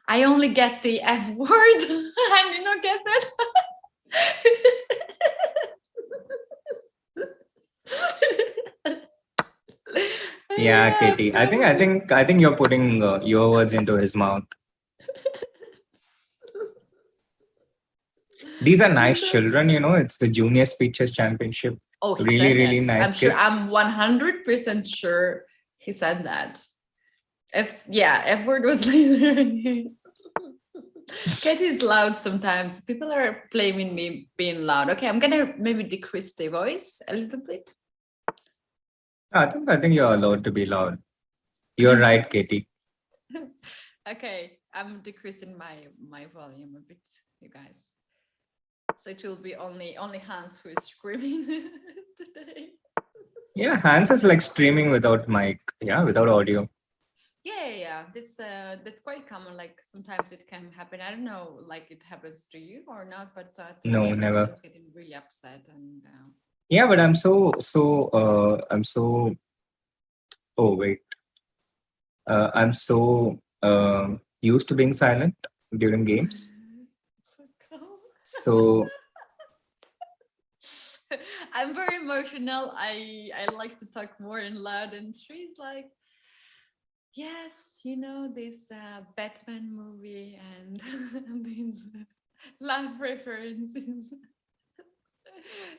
I only get the F word. I did not get that. Yeah, Keti. I think you're putting your words into his mouth. These are nice children, you know. It's the Junior Speeches Championship. Oh, he really said that. nice I'm sure. kids. I'm 100% sure he said that. F word was later. Keti's loud sometimes. People are blaming me being loud. Okay, I'm gonna maybe decrease the voice a little bit. I think you're allowed to be loud. You're right, Keti. Okay, I'm decreasing my volume a bit. you guys. So it will be only Hans who is screaming today. Yeah, Hans is like streaming without mic. Yeah, without audio. Yeah. That's quite common. Like sometimes it can happen. I don't know, like it happens to you or not, but to No, me, I'm never. sometimes getting really upset and. Yeah, but I'm so. Oh wait. I'm so used to being silent during games. So I'm very emotional. I like to talk more and loud, and she's like, yes, you know this Batman movie and these love references.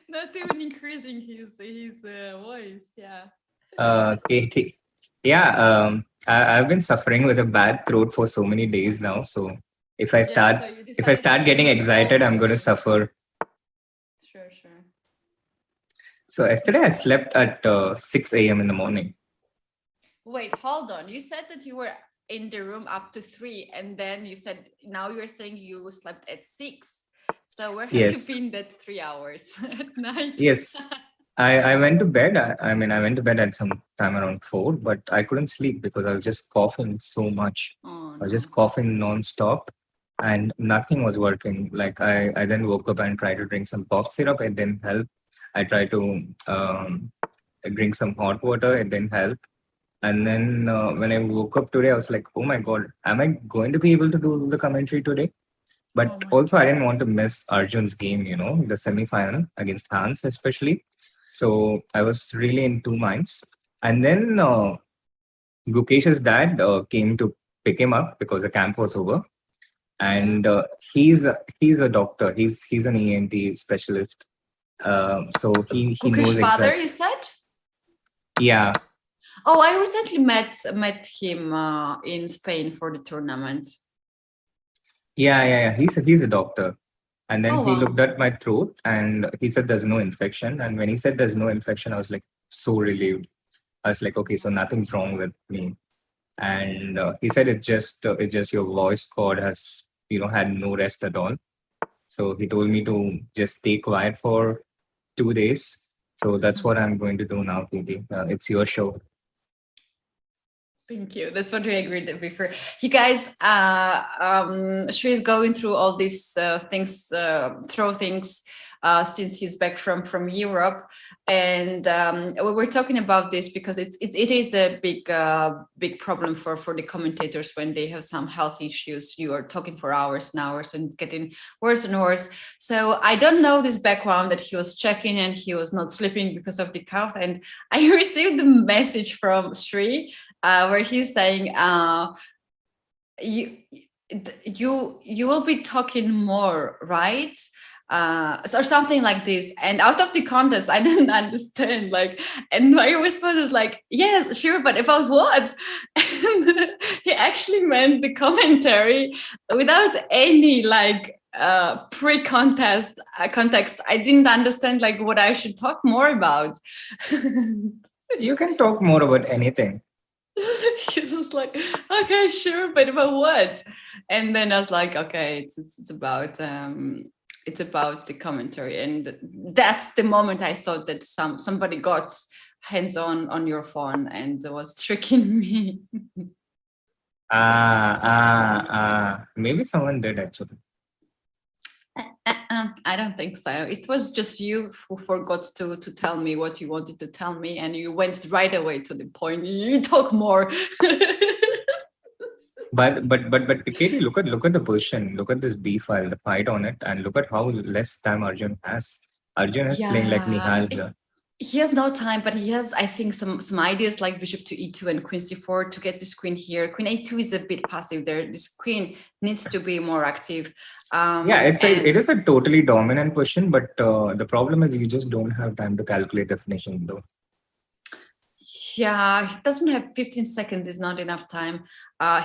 Not even increasing his voice. Yeah. Keti. Yeah, I've been suffering with a bad throat for so many days now. So if I start so you if I decided to start getting sing excited, all I'm going to today. suffer. Sure. So yesterday I slept at 6 a.m. in the morning. Wait, hold on. You said that you were in the room up to 3, and then you said now you're saying you slept at 6. So where have Yes. you been that 3 hours at night? Yes. I went to bed. I went to bed at some time around 4, but I couldn't sleep because I was just coughing so much. Oh, I was just coughing non-stop and nothing was working. Like I then woke up and tried to drink some cough syrup. It didn't help. I tried to drink some hot water. It didn't help. And then when I woke up today, I was like, oh my God, am I going to be able to do the commentary today? But Oh my also, I didn't want to miss Arjun's game, you know, the semi-final against Hans especially. So I was really in two minds. And then Gukesh's dad came to pick him up because the camp was over. And he's a doctor. He's an ENT specialist. So he knows father, exactly. you said? Yeah. Oh, I recently met him in Spain for the tournament. Yeah. He's a doctor. And then he wow. looked at my throat and he said there's no infection. And when he said there's no infection, I was like so relieved. I was like, okay, so nothing's wrong with me. And he said it's just your voice cord has had no rest at all. So he told me to just stay quiet for 2 days. So that's what I'm going to do now, Keti. It's your show. Thank you. That's what we agreed before. You guys, she's going through all these things, since he's back from Europe, and we were talking about this because it is a big problem for the commentators when they have some health issues. You are talking for hours and hours and getting worse and worse. So I don't know this background that he was checking and he was not sleeping because of the cough. And I received a message from Sri where he's saying, you will be talking more, right? Or something like this. And out of the contest, I didn't understand. And my response was like, yes, sure, but about what? And he actually meant the commentary without any pre-contest context. I didn't understand what I should talk more about. You can talk more about anything. He's just like, okay, sure, but about what? And then I was like, okay, it's about the commentary. And that's the moment I thought that somebody got hands on your phone and was tricking me. Maybe someone did actually. I don't think so. It was just you who forgot to tell me what you wanted to tell me, and you went right away to the point. You talk more. But Keti, look at the position. Look at this B file, the fight on it, and look at how less time Arjun has. Arjun is playing like Nihal here. He has no time, but he has, I think, some ideas like bishop to e2 and queen c4 to get this queen here. Queen a2 is a bit passive there. This queen needs to be more active. It is a totally dominant position, but the problem is you just don't have time to calculate the finishing though. Yeah, he doesn't have 15 seconds. Is not enough time.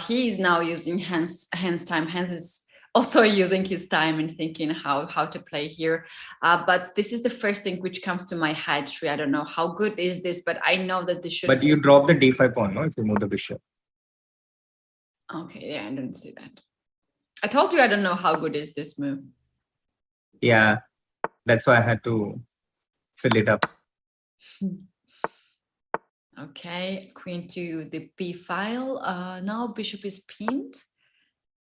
He is now using Hans time. Hans is also using his time and thinking how to play here. But this is the first thing which comes to my head, Sri. I don't know how good is this, but I know that this should. But you drop the d5 pawn, no? If you move the bishop. Okay, yeah, I didn't see that. I told you I don't know how good is this move. Yeah, that's why I had to fill it up. Okay, queen to the b file. Now bishop is pinned,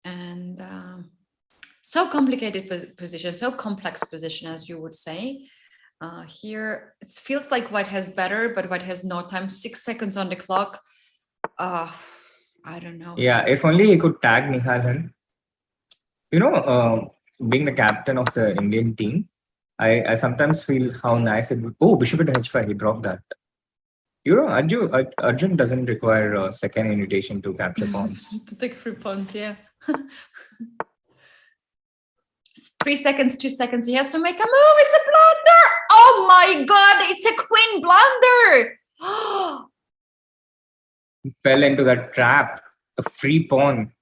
and so complicated position, so complex position, as you would say. Here it feels like white has better, but white has no time. 6 seconds on the clock. I don't know. Yeah, if only he could tag Nihalan. Being the captain of the Indian team, I sometimes feel how nice it would. Oh, bishop at h5, he dropped that. Arjun doesn't require a second invitation to capture pawns. To take free pawns, yeah. 3 seconds, 2 seconds. He has to make a move. It's a blunder. Oh my God, it's a queen blunder. He fell into that trap, a free pawn.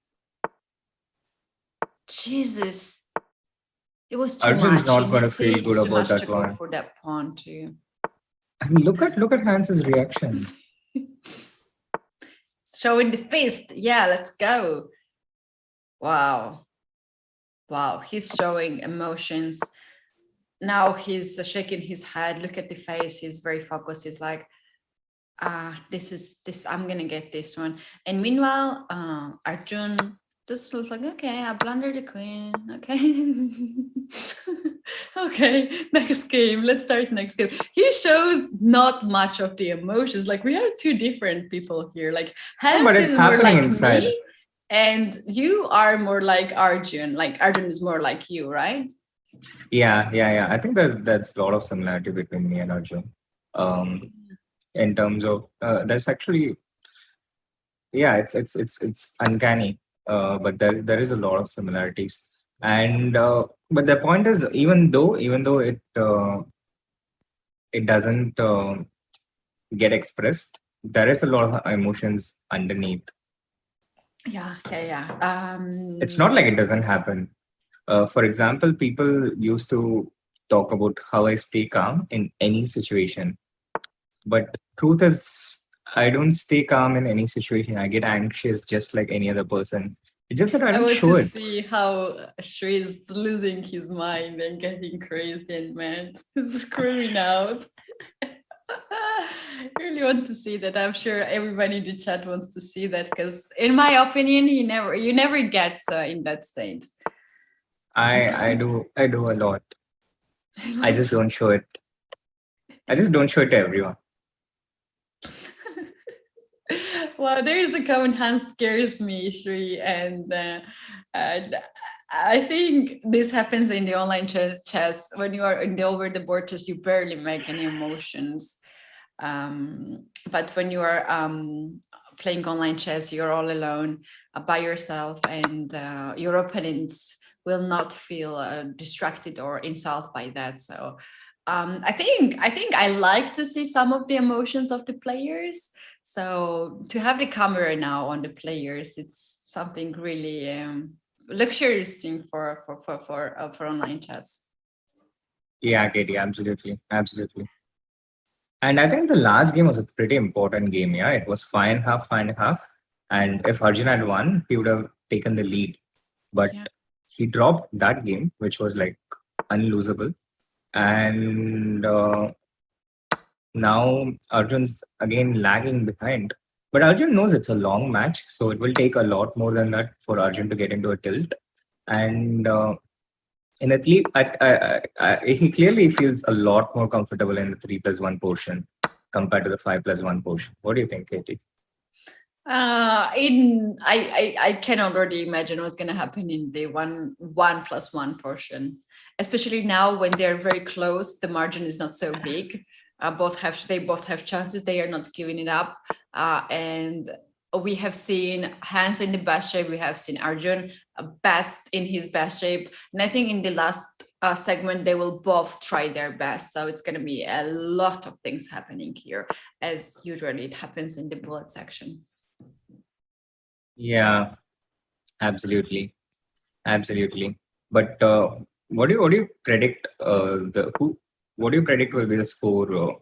Jesus. It was too Arjun's much. not going to It's feel good too about much that to go one. for that pawn too. And look at Hans's reaction. Showing the fist. Yeah, let's go. Wow. Wow, he's showing emotions. Now he's shaking his head. Look at the face. He's very focused. He's like, this, I'm gonna get this one. And meanwhile, Arjun just looks like, okay, I blundered the queen. Okay. Okay, next game. Let's start next game. He shows not much of the emotions. Like, we have two different people here. Like, Hans but it's is more happening like inside. me, and you are more like Arjun. Like, Arjun is more like you, right? Yeah. I think there's a lot of similarity between me and Arjun. In terms of there's actually, yeah, it's uncanny. But there is a lot of similarities. And but the point is, even though it doesn't get expressed, there is a lot of emotions underneath. Yeah. It's not like it doesn't happen. For example, people used to talk about how I stay calm in any situation, but truth is, I don't stay calm in any situation. I get anxious just like any other person. It's just that I don't want show to it. see how Shri is losing his mind and getting crazy and mad. He's screaming out. I really want to see that. I'm sure everybody in the chat wants to see that, because in my opinion, you never get in that state. I do a lot. I just don't show it. I just don't show it to everyone. Well, there is a comment, Hans scares me, Shri, and I think this happens in the online chess. When you are in the over the board chess, you barely make any emotions. But when you are playing online chess, you're all alone by yourself, and your opponents will not feel distracted or insulted by that. So I think I like to see some of the emotions of the players. So to have the camera now on the players, it's something really luxurious thing for online chess. Yeah, Katie, absolutely. And I think the last game was a pretty important game. Yeah, it was 5.5. And if Arjun had won, he would have taken the lead. But he dropped that game, which was like unlosable. And now Arjun's again lagging behind. But Arjun knows it's a long match, so it will take a lot more than that for Arjun to get into a tilt. And in a he clearly feels a lot more comfortable in the 3+1 portion compared to the 5+1 portion. What do you think, Katie? I can already imagine what's going to happen in the 1+1 portion, especially now when they're very close. The margin is not so big. They both have chances. They are not giving it up, and we have seen Hans in the best shape. We have seen Arjun best in his best shape, and I think in the last segment they will both try their best. So it's going to be a lot of things happening here, as usually it happens in the bullet section. Yeah, absolutely. But what do you predict? What do you predict will be the score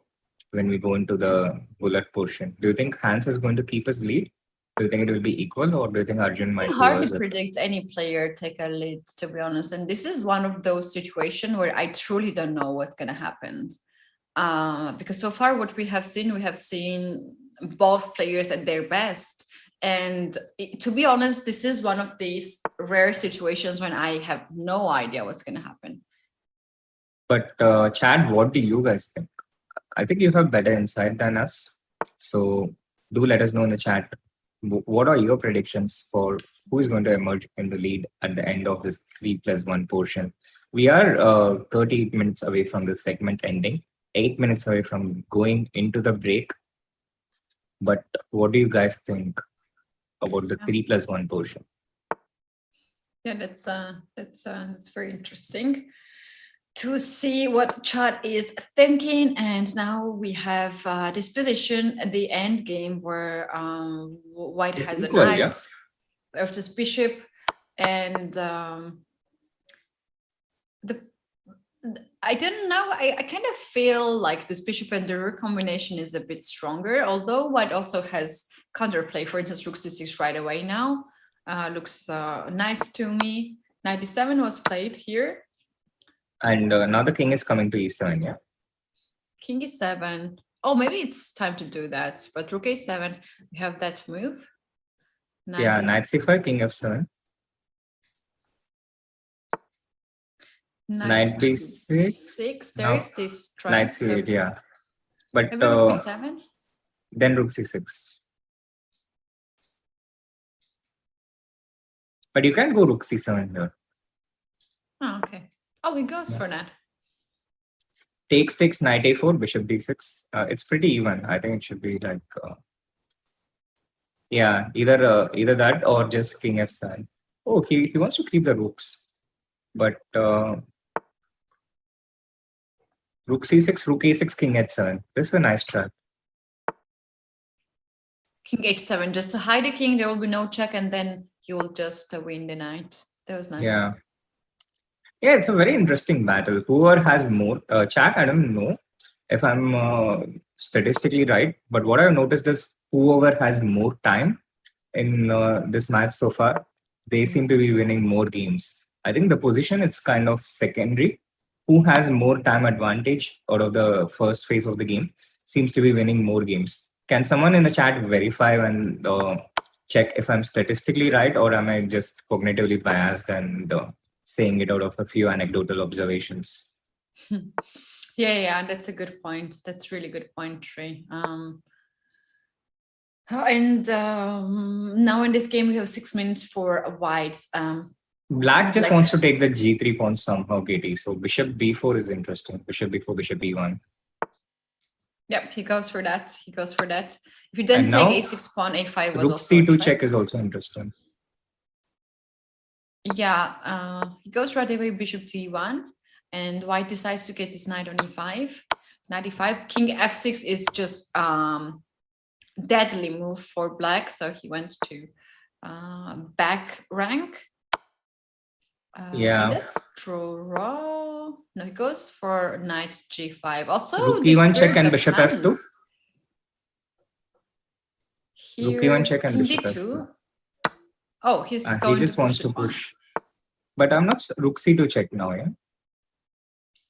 when we go into the bullet portion? Do you think Hans is going to keep his lead? Do you think it will be equal, or do you think Arjun might It's hard reverse to it? predict any player take a lead, to be honest. And this is one of those situations where I truly don't know what's going to happen. Because so far what we have seen both players at their best. And to be honest, this is one of these rare situations when I have no idea what's going to happen. But Chad, what do you guys think? I think you have better insight than us. So do let us know in the chat. What are your predictions for who is going to emerge in the lead at the end of this 3+1 portion? We are 30 minutes away from the segment ending, 8 minutes away from going into the break. But what do you guys think about the 3+1 portion? Yeah, that's very interesting to see what Chad is thinking. And now we have this position at the end game where White It's has equal, a knight yeah. versus bishop, and I don't know. I kind of feel like this bishop and the rook combination is a bit stronger, although White also has counterplay. For instance, rook c6 right away now looks nice to me. Knight d7 was played here. And now the king is coming to e7, yeah? King e7. Oh, maybe it's time to do that. But rook a7, we have that move. Yeah, knight c5, king f7. Knight b6. Six. There Now is this knight triangle. c8, yeah. But Maybe rook b7. then rook c6. But you can go rook c7 here. Oh, okay. Oh, he goes for that. Takes, knight a4, bishop d6. It's pretty even. I think it should be like, yeah, either that or just king f7. Oh, he wants to keep the rooks. But rook c6, rook a6, king h7. This is a nice trap. King h7, just to hide the king, there will be no check, and then you will just win the knight. That was nice. Yeah. Yeah, it's a very interesting battle. Whoever has more, chat, I don't know if I'm statistically right, but what I've noticed is whoever has more time in this match so far, they seem to be winning more games. I think the position, it's kind of secondary. Who has more time advantage out of the first phase of the game seems to be winning more games. Can someone in the chat verify and check if I'm statistically right, or am I just cognitively biased and saying it out of a few anecdotal observations? Yeah, that's a good point. That's really good point, Trey. And now in this game, we have 6 minutes for Whites. Black just wants to take the g3 pawn somehow, Keti. So bishop b4 is interesting. Bishop b4, bishop b1. Yep, he goes for that. If you then take a6 pawn, a5 was rook also c2 check is also interesting. Yeah, he goes right away, bishop to e1, and White decides to get this knight on e5. Knight e5, king f6 is just deadly move for Black, so he went to back rank. Yeah. Is that draw? No, he goes for knight g5. Also, rook e1 check and bishop f2. Here, rook e1 check and king bishop d2. f2. Oh, he's He going just to wants to push. But I'm not rook c2 check now, yeah.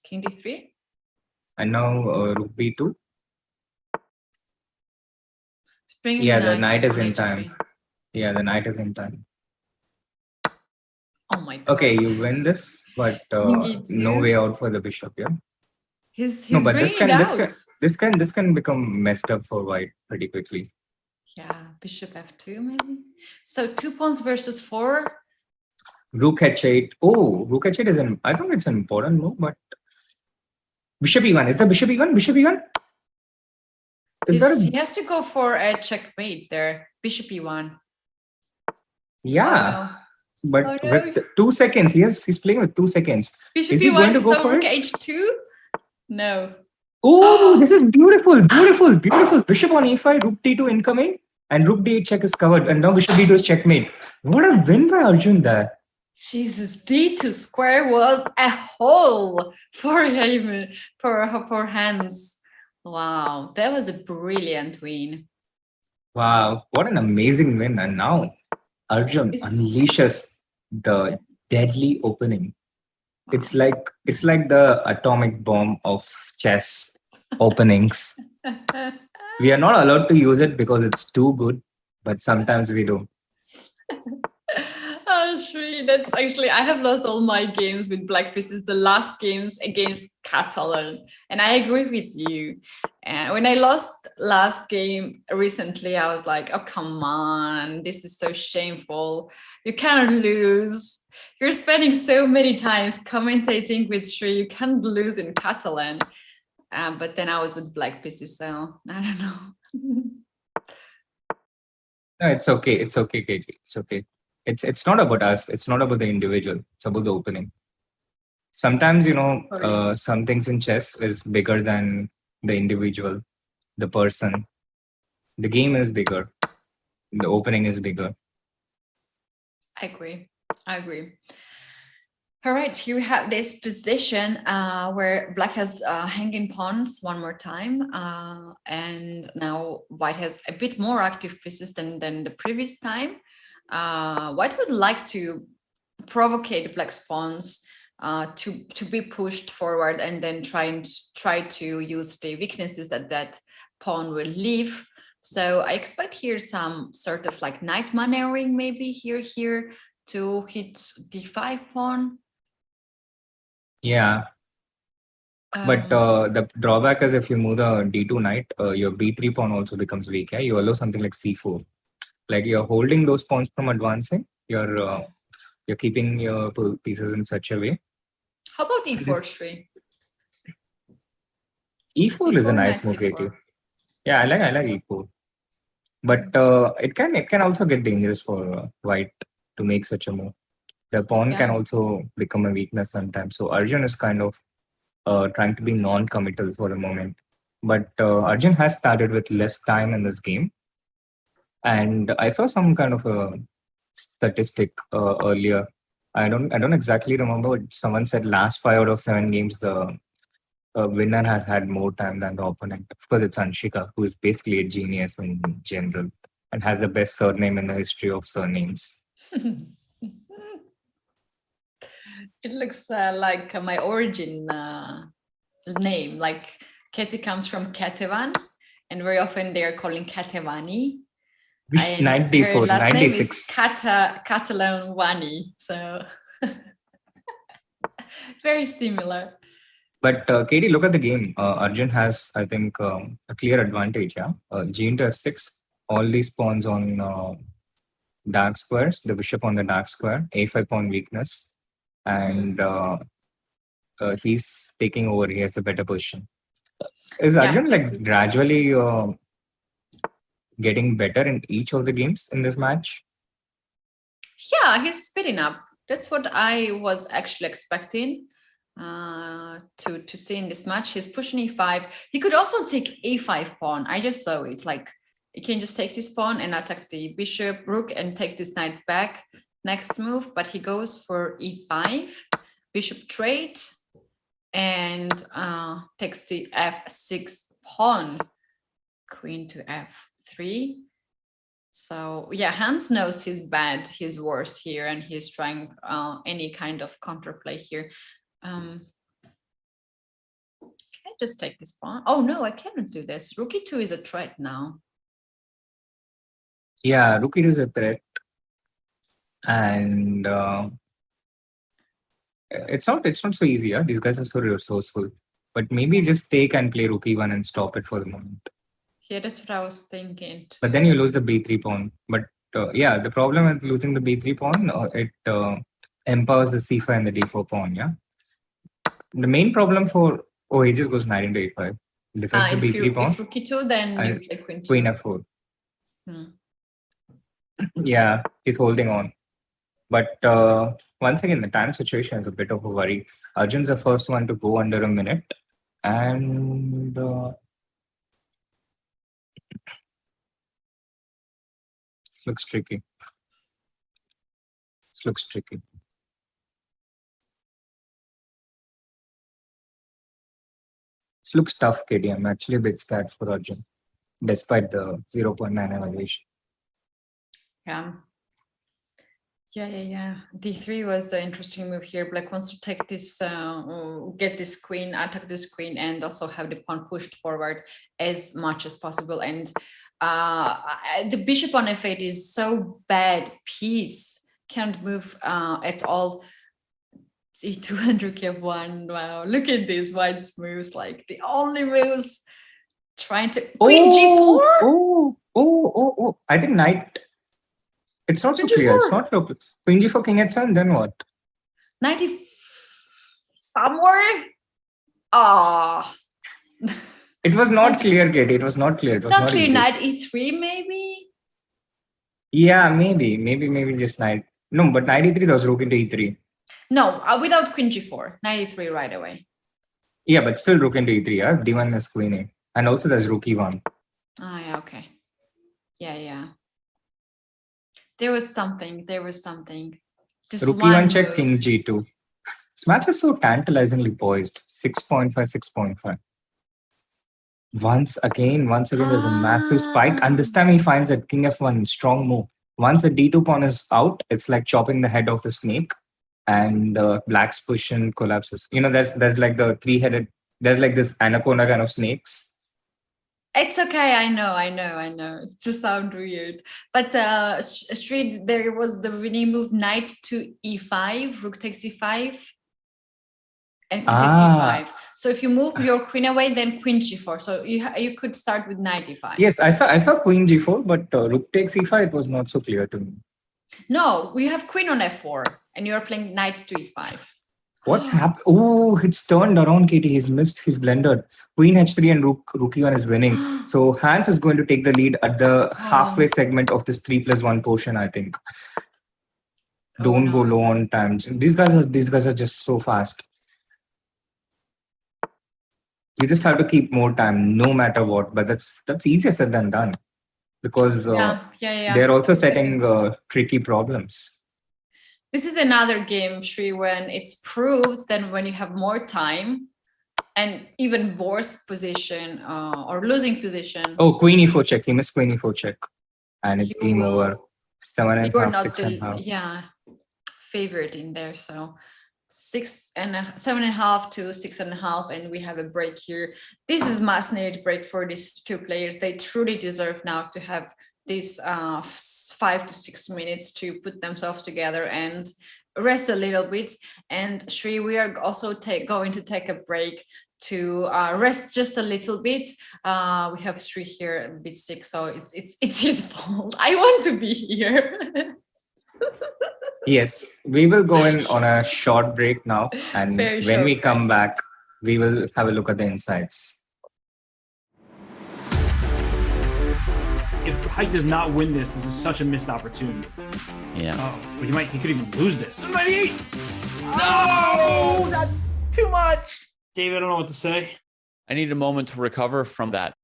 King d3. And now rook b2. Yeah, the knight is in time. Yeah, the knight is in time. Oh my god. Okay, you win this, but no way out for the bishop, yeah. He's no, but this can become messed up for White pretty quickly. Yeah, bishop f2 maybe. So 2 pawns versus 4. Rook h8. Oh, rook h8 is I think it's an important move, but bishop e1. Is the bishop e1? Bishop e1? He has to go for a checkmate there. Bishop e1. Yeah. Oh, no. But with 2 seconds, he's playing with 2 seconds. Bishop is he e1, going to go so for rook it? h2? No. Oh, this is beautiful, beautiful, beautiful. Bishop on e5, rook d2 incoming, and rook d8 check is covered, and now bishop d2 is checkmate. What a win by Arjun there. Jesus, d2 square was a hole for him, for HANS. Wow, that was a brilliant win. Wow, what an amazing win. And now Arjun Is- unleashes the deadly opening. It's like the atomic bomb of chess openings. We are not allowed to use it because it's too good, but sometimes we do. Oh, Shri, that's actually, I have lost all my games with black pieces, the last games against Catalan. And I agree with you. And when I lost last game recently, I was like, oh, come on, this is so shameful. You cannot lose. You're spending so many times commentating with Shri, you can't lose in Catalan. But then I was with black pieces, so I don't know. No, it's okay. It's okay, Keti. It's okay. It's not about us. It's not about the individual. It's about the opening. Sometimes, some things in chess is bigger than the individual, the person. The game is bigger. The opening is bigger. I agree. All right, here we have this position where black has hanging pawns one more time. And now white has a bit more active pieces than the previous time. White would like to provocate black's pawns to be pushed forward and then try to use the weaknesses that pawn will leave. So I expect here some sort of like knight maneuvering maybe here to hit d5 pawn. Yeah. But the drawback is if you move the d2 knight, your b3 pawn also becomes weak. Yeah, you allow something like c4. Like you're holding those pawns from advancing. You're keeping your pieces in such a way. How about e4, Shri? E4 is a E4 nice knight move, Keti. c4. Yeah, I like e4. But it can also get dangerous for white to make such a move. The pawn can also become a weakness sometimes. So Arjun is kind of trying to be non-committal for the moment. But Arjun has started with less time in this game. And I saw some kind of a statistic earlier. I don't exactly remember, but someone said last 5 out of 7 games, the winner has had more time than the opponent. Of course, it's Anshika, who is basically a genius in general and has the best surname in the history of surnames. It looks like my origin name, like Keti comes from Ketevan, and very often they are calling Ketevani. 94, last 96. name is Catalan-Wani, so very similar. But Katie, look at the game. Arjun has, I think, a clear advantage. Yeah, G into f6. All these pawns on dark squares. The bishop on the dark square. A5 pawn weakness, and he's taking over. He has the better position. Is Arjun gradually getting better in each of the games in this match? Yeah, he's speeding up. That's what I was actually expecting to see in this match. He's pushing e5. He could also take a5 pawn. I just saw it. Like, you can just take this pawn and attack the bishop, rook, and take this knight back. Next move, but he goes for e5, bishop trade, and takes the f6 pawn, queen to f3. So yeah, Hans knows he's bad, he's worse here, and he's trying any kind of counterplay here. Can I just take this pawn? Oh no, I cannot do this. Rook e2 is a threat now. Yeah, rook e2 is a threat, and it's not so easy. Yeah? These guys are so resourceful. But maybe just take and play rook e1 and stop it for the moment. Yeah, that's what I was thinking. But then you lose the b3 pawn. But yeah, the problem with losing the b3 pawn, it empowers the c5 and the d4 pawn. Yeah. The main problem for he just goes knight into a5. Defends the b3 pawn. If rook e2, then you play queen 2. Queen f4. Yeah, he's holding on. But once again, the time situation is a bit of a worry. Arjun's the first one to go under a minute. And this looks tricky. This looks tricky. This looks tough, Keti. I'm actually a bit scared for Arjun. despite the 0.9 elevation. Yeah. Yeah. D3 was an interesting move here. Black wants to take this, get this queen, attack this queen, and also have the pawn pushed forward as much as possible. And the bishop on f8 is so bad piece, can't move at all. C2 rook f1. Wow, look at these white's moves, like the only moves trying to queen g4. Oh! I think knight. It's not so Queen clear. G4. It's not so. Queen g4, king h7. Then what? 90 somewhere. Ah. It was not clear, Keti. It was not clear. It was Not not clear. easy. Knight e3 maybe. Yeah, maybe just knight. No, but knight e3 was rook into e3. No, without queen g4. Knight e3 right away. Yeah, but still rook into e3. Yeah, d1 is queen a, and also there's rook e1. Ah, yeah, okay. Yeah. There was something. This Rook one e1 check, move. king g2. This match is so tantalizingly poised. 6.5, 6.5. Once again, there's a massive spike, and this time he finds that king f1 strong move. Once the d2 pawn is out, it's like chopping the head off the snake, and the black's position collapses. You know, there's like the three-headed. There's like this anaconda kind of snakes. It's okay. I know. It just sounds weird. But Sri, there was the winning move, knight to e5, rook takes e5, and queen takes e5. So if you move your queen away, then queen g4. So you could start with knight e5. Yes, I saw queen g4, but rook takes e5. It was not so clear to me. No, we have queen on f4, and you're playing knight to e5. What's happened? Oh, it's turned around, Keti. He's missed his blender. Queen h3 and rook e1 is winning. So Hans is going to take the lead at the halfway segment of this 3+1 portion, I think. Don't go low on times. These guys are just so fast. You just have to keep more time, no matter what. But that's easier said than done, because they're also setting tricky problems. This is another game, Shri, when it's proved that when you have more time and even worse position or losing position. Oh, queen e4 check. He missed queen e4 check. And it's game over. 7.5, You're not 6.5. favorite in there. So 7.5 to 6.5, and we have a break here. This is much needed break for these two players. They truly deserve now to have these 5 to 6 minutes to put themselves together and rest a little bit. And Shri, we are also going to take a break to rest just a little bit. We have Shri here a bit sick, so it's his fault. I want to be here. Yes, we will go in on a short break now, and Very when short we come back, we will have a look at the insights. If Height does not win this is such a missed opportunity. Yeah. But he could even lose this. 98! No! That's too much! David, I don't know what to say. I need a moment to recover from that.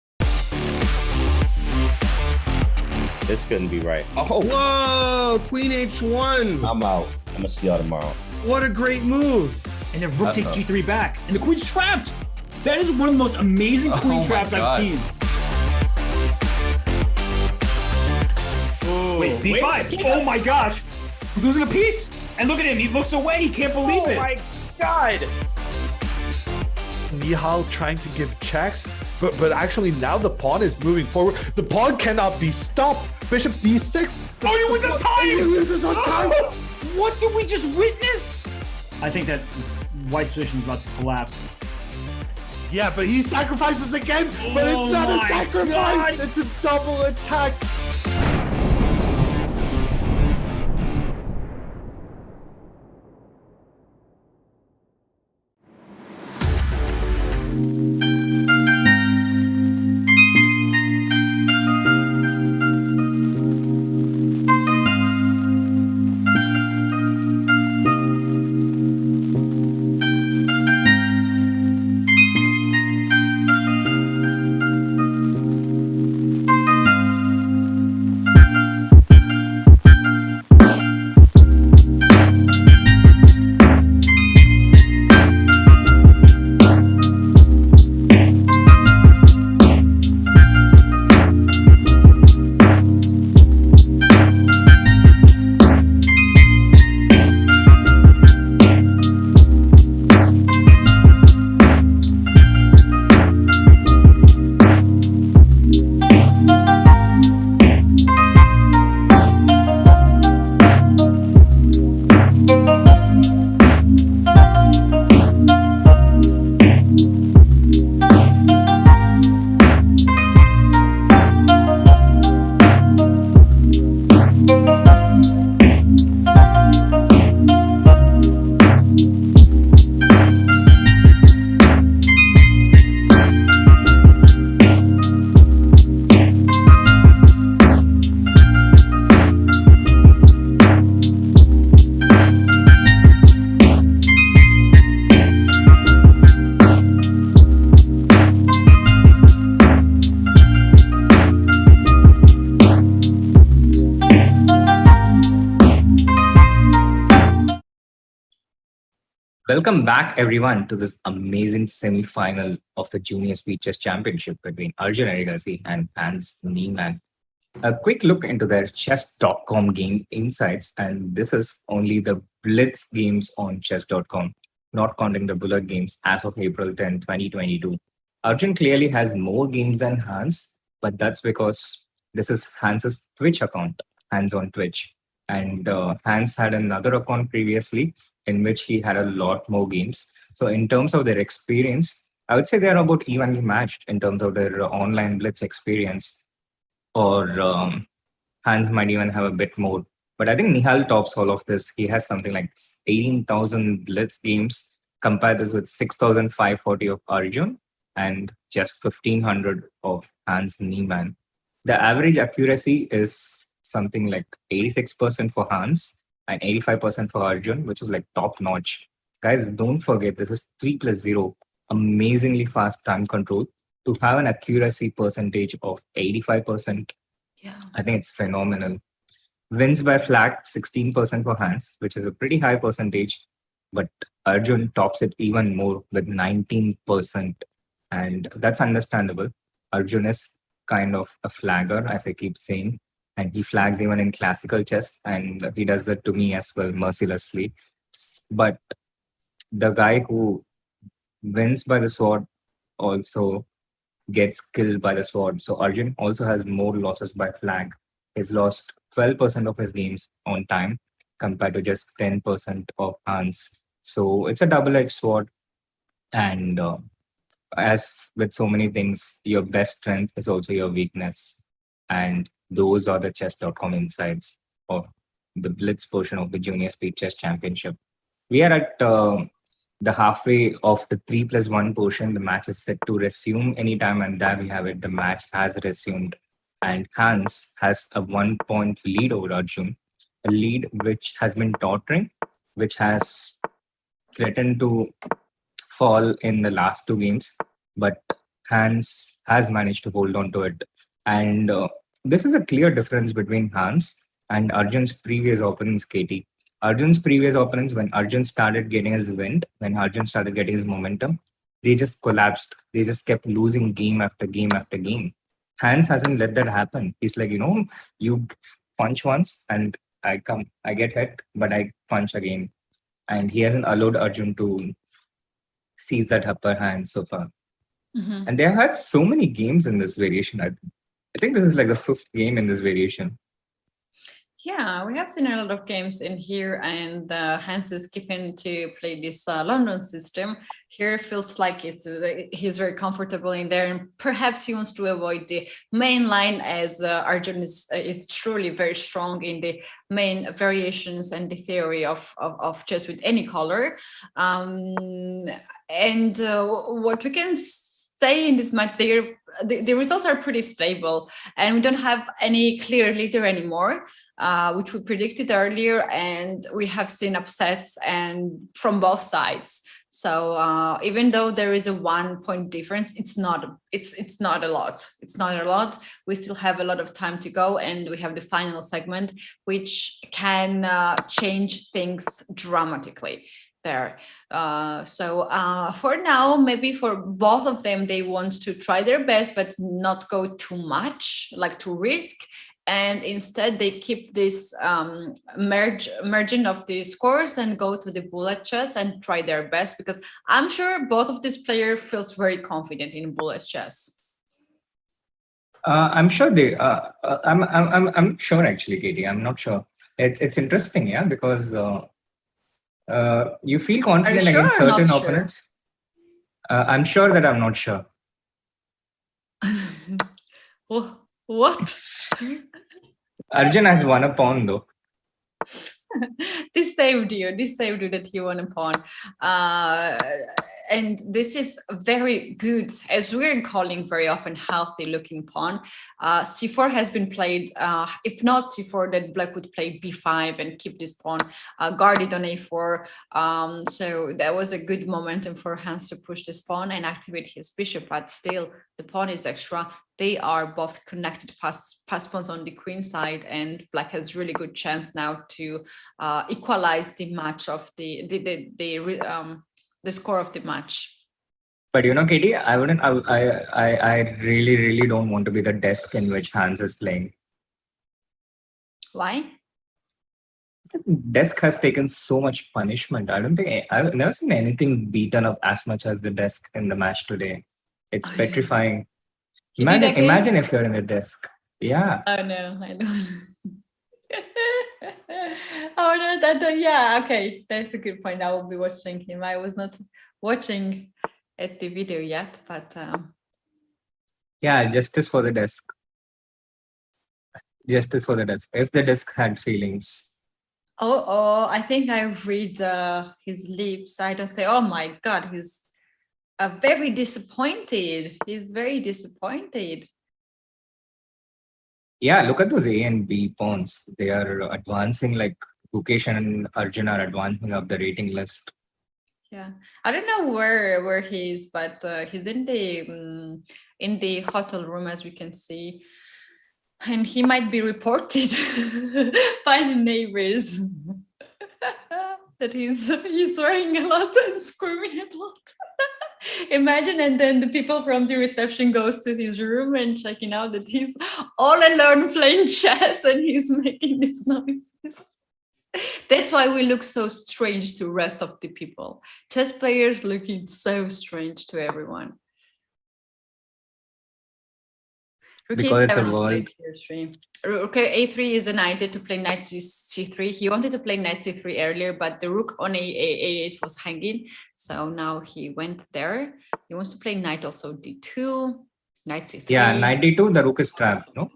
This couldn't be right. Oh, Whoa! Queen h1. I'm out. I'm gonna see y'all tomorrow. What a great move. And then rook takes g3 back, and the queen's trapped! That is one of the most amazing queen my traps I've God. seen. Wait, b5. Oh my gosh. He's losing a piece. And look at him. He looks away. He can't believe it. Oh my God. Nihal trying to give checks, but actually now the pawn is moving forward. The pawn cannot be stopped. Bishop d6. Oh, you win the time. This is on time. What did we just witness? I think that white's position is about to collapse. Yeah, but he sacrifices again, but Oh it's not a my sacrifice. God. It's a double attack. Welcome back, everyone, to this amazing semi-final of the Junior Speed Chess Championship between Arjun Erigasi and HANS Niemann. A quick look into their chess.com game insights, and this is only the Blitz games on chess.com, not counting the Bullet games as of April 10, 2022. Arjun clearly has more games than HANS, but that's because this is HANS's Twitch account, HANS on Twitch. And HANS had another account previously in which he had a lot more games. So in terms of their experience, I would say they're about evenly matched in terms of their online Blitz experience. Or HANS might even have a bit more. But I think Nihal tops all of this. He has something like 18,000 Blitz games. Compare this with 6,540 of Arjun and just 1,500 of HANS Niemann. The average accuracy is something like 86% for HANS and 85% for Arjun, which is like top notch. Guys, don't forget, this is 3+0, amazingly fast time control. To have an accuracy percentage of 85%, Yeah. I think it's phenomenal. Wins by flag, 16% for HANS, which is a pretty high percentage, but Arjun tops it even more with 19%. And that's understandable. Arjun is kind of a flagger, as I keep saying, and he flags even in classical chess, and he does that to me as well, mercilessly. But the guy who wins by the sword also gets killed by the sword. So Arjun also has more losses by flag. He's lost 12% of his games on time compared to just 10% of HANS. So it's a double-edged sword. And as with so many things, your best strength is also your weakness. And those are the chess.com insights of the Blitz portion of the Junior Speed Chess Championship. We are at the halfway of the 3+1 portion. The match is set to resume anytime, and there we have it. The match has resumed, and HANS has a 1-point lead over Arjun, a lead which has been tottering, which has threatened to fall in the last two games, but HANS has managed to hold on to it. And this is a clear difference between HANS and Arjun's previous opponents, Keti. Arjun's previous opponents, when Arjun started getting his wind, when Arjun started getting his momentum, they just collapsed. They just kept losing game after game after game. HANS hasn't let that happen. He's like, you punch once and I get hit, but I punch again. And he hasn't allowed Arjun to seize that upper hand so far. Mhm. And they have had so many games in this variation. I think this is like the 5th game in this variation. Yeah, we have seen a lot of games in here, and HANS is keeping to play this London system. Here feels like he's very comfortable in there, and perhaps he wants to avoid the main line, as Arjun is truly very strong in the main variations and the theory of chess with any color. And what we can say in this match, the results are pretty stable, and we don't have any clear leader anymore, which we predicted earlier, and we have seen upsets and from both sides. So even though there is a 1-point difference, it's not a lot. It's not a lot. We still have a lot of time to go, and we have the final segment, which can change things dramatically there. So for now, maybe for both of them, they want to try their best, but not go too much, like to risk. And instead, they keep this merging of the scores and go to the bullet chess and try their best, because I'm sure both of these players feels very confident in bullet chess. I'm sure they. I'm sure actually, Katie. I'm not sure. It's interesting, yeah, because you feel confident sure against or not certain sure? opponents. I'm sure that I'm not sure. What? Arjun has won a pawn though. This saved you that he won a pawn. And this is very good, as we're calling very often, healthy looking pawn. C4 has been played. If not C4, then black would play B5 and keep this pawn guarded on A4. So that was a good momentum for HANS to push this pawn and activate his bishop, but still the the pawn is extra. They are both connected pass pawns on the queen side, and black has really good chance now to equalize the match of the score of the match. But Katie, I really don't want to be the desk in which Hans is playing. Why? Desk has taken so much punishment. I've never seen anything beaten up as much as the desk in the match today. It's petrifying. Imagine if you're in the desk. Yeah. Oh no, I don't. Oh no, yeah, okay. That's a good point. I will be watching him. I was not watching at the video yet, but yeah, justice for the desk. Justice for the desk. If the desk had feelings. Oh, I think I read his lips. I don't say, oh my God, he's very disappointed. He's very disappointed. Yeah, look at those A and B pawns. They are advancing, like Mukesh and Arjun are advancing up the rating list. Yeah, I don't know where he is, but he's in the hotel room, as we can see. And he might be reported by the neighbors that he's swearing a lot and screaming a lot. Imagine, and then the people from the reception goes to his room and checking out that he's all alone playing chess and he's making these noises. That's why we look so strange to the rest of the people. Chess players looking so strange to everyone. Because it's a world. Okay, A3 is a knight to play knight C3. He wanted to play knight C3 earlier, but the rook on A8 was hanging. So now he went there. He wants to play knight also D2, knight C3. Yeah, knight D2, the rook is trapped, no?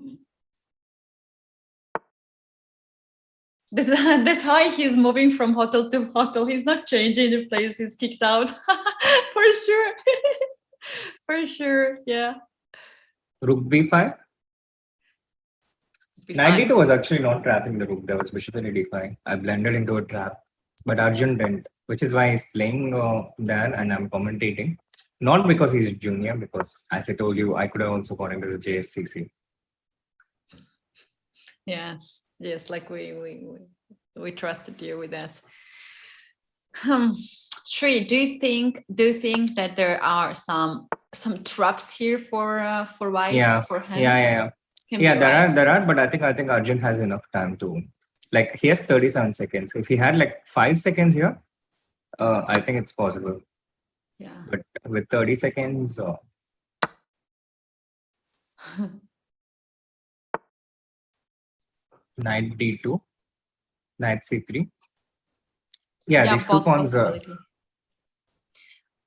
That's why he's moving from hotel to hotel. He's not changing the place. He's kicked out. For sure. For sure, yeah. Rook B5? Knight D2 was actually not trapping the rook. There was bishop in D5. I blended into a trap, but Arjun didn't, which is why he's playing there and I'm commentating. Not because he's junior, because as I told you, I could have also got into the JSCC. Yes, like we trusted you with that. Sri, do you think that there are some traps here for white? Yeah, for hands? Yeah, there are, but I think Arjun has enough time to, like, he has 37 seconds. If he had like 5 seconds here, I think it's possible. Yeah. But with 30 seconds, knight D2, knight C3. Yeah, these two pawns are.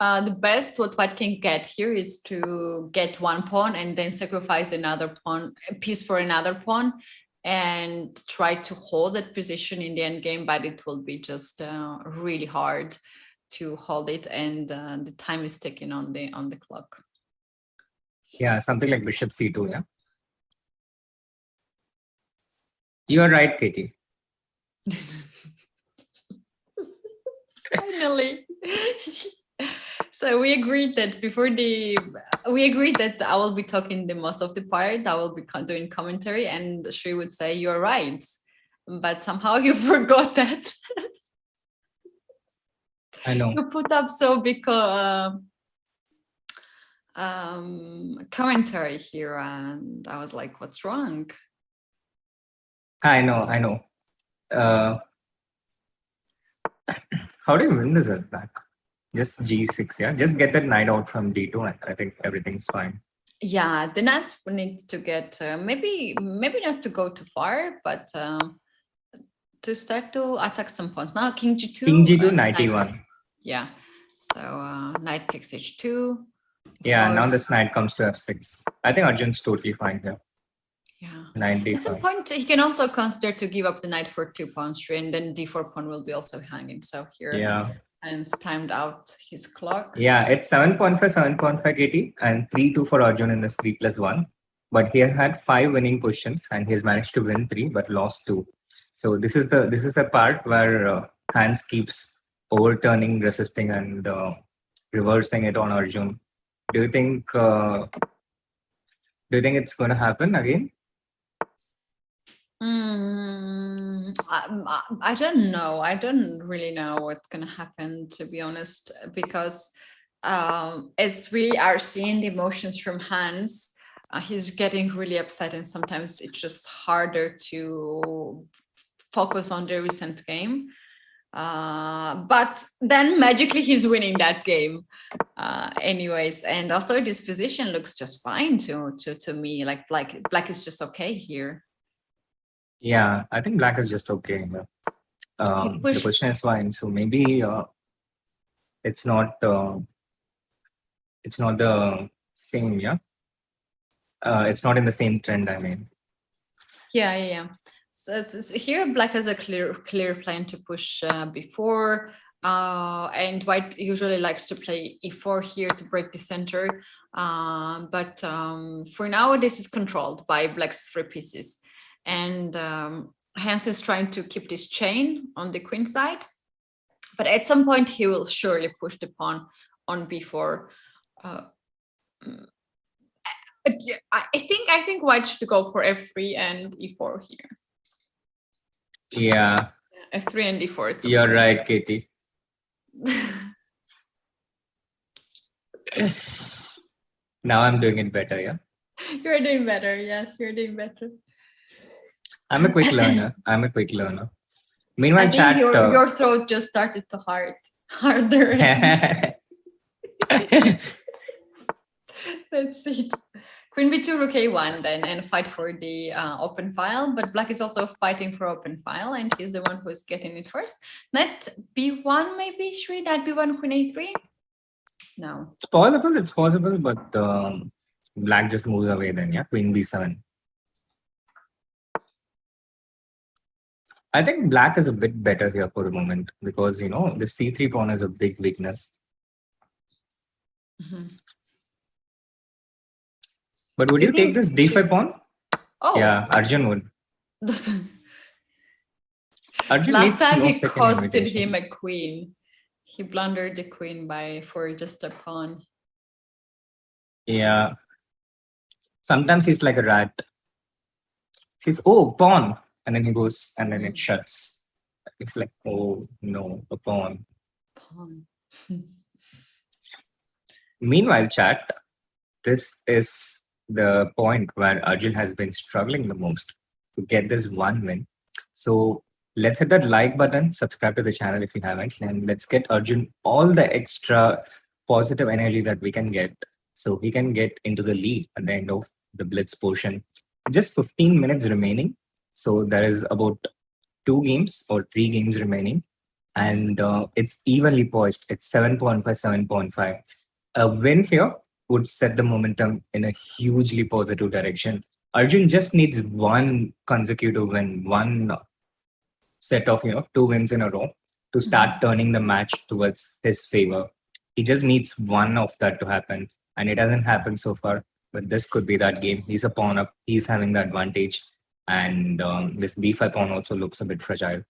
The best what white can get here is to get one pawn and then sacrifice another pawn, a piece for another pawn, and try to hold that position in the end game. But it will be just really hard to hold it, and the time is ticking on the clock. Yeah, something like bishop C2. Yeah, you are right, Keti. Finally. So we agreed that I will be talking the most of the part. I will be doing commentary, and Sri would say you're right, but somehow you forgot that. I know. You put up so big commentary here, and I was like, "What's wrong?" I know. How do you win this at back? Just G6, yeah? Just get that knight out from D2 and I think everything's fine. Yeah, the knights we need to get, maybe not to go too far, but to start to attack some pawns. Now King G2. King G2, knight E1. Yeah, so knight takes H2. Yeah, now this knight comes to F6. I think Arjun's totally fine here. Yeah. Knight D5. At some point, he can also consider to give up the knight for 2 pawns, and then D4 pawn will be also hanging. So here, yeah, and timed out his clock. Yeah, it's 7.5, 7.5 Keti, and 3-2 for Arjun in this 3+1. But he has had 5 winning positions, and he has managed to win 3, but lost 2. So this is the part where Hans keeps overturning, resisting, and reversing it on Arjun. Do you think Do you think it's going to happen again? I don't know. I don't really know what's gonna happen, to be honest, because as we are seeing the emotions from Hans, he's getting really upset, and sometimes it's just harder to focus on the recent game. But then magically he's winning that game, anyways. And also this position looks just fine to me. Like black is just okay here. Yeah, I think black is just okay. The position is fine, so maybe it's not the same. Yeah, it's not in the same trend. I mean, yeah. So here black has a clear plan to push before, and white usually likes to play e4 here to break the center. But for now, this is controlled by black's 3 pieces. And Hans is trying to keep this chain on the queen side, but at some point he will surely push the pawn on b4. I think white should go for f3 and e4 here. Yeah, f3 and d4. You're right, Keti. Now I'm doing it better. Yeah, you're doing better. Yes, you're doing better. I'm a quick learner. Meanwhile, I think your throat just started to harder. Let's see. Queen b2, rook a1 then, and fight for the open file. But black is also fighting for open file, and he's the one who is getting it first. Knight b1 maybe, Sri? Knight b1, queen a3? No. It's possible, but black just moves away then, yeah? Queen b7. I think black is a bit better here for the moment because, the c3 pawn is a big weakness. Mm-hmm. But would you take this d5 pawn? Oh. Yeah, Arjun would. Arjun Last time no he second costed invitation. him a queen. He blundered the queen for just a pawn. Yeah. Sometimes he's like a rat. He's, oh, pawn. And then he goes and then it shuts. It's like, oh, no, a pawn. Meanwhile, chat, this is the point where Arjun has been struggling the most to get this one win. So let's hit that like button, subscribe to the channel if you haven't, and let's get Arjun all the extra positive energy that we can get so he can get into the lead at the end of the blitz portion. Just 15 minutes remaining. So there is about 2 games or 3 games remaining, and it's evenly poised. It's 7.5, 7.5. A win here would set the momentum in a hugely positive direction. Arjun just needs one consecutive win, one set of 2 wins in a row to start turning the match towards his favor. He just needs one of that to happen, and it hasn't happened so far. But this could be that game. He's a pawn up. He's having the advantage. And this b5 pawn also looks a bit fragile.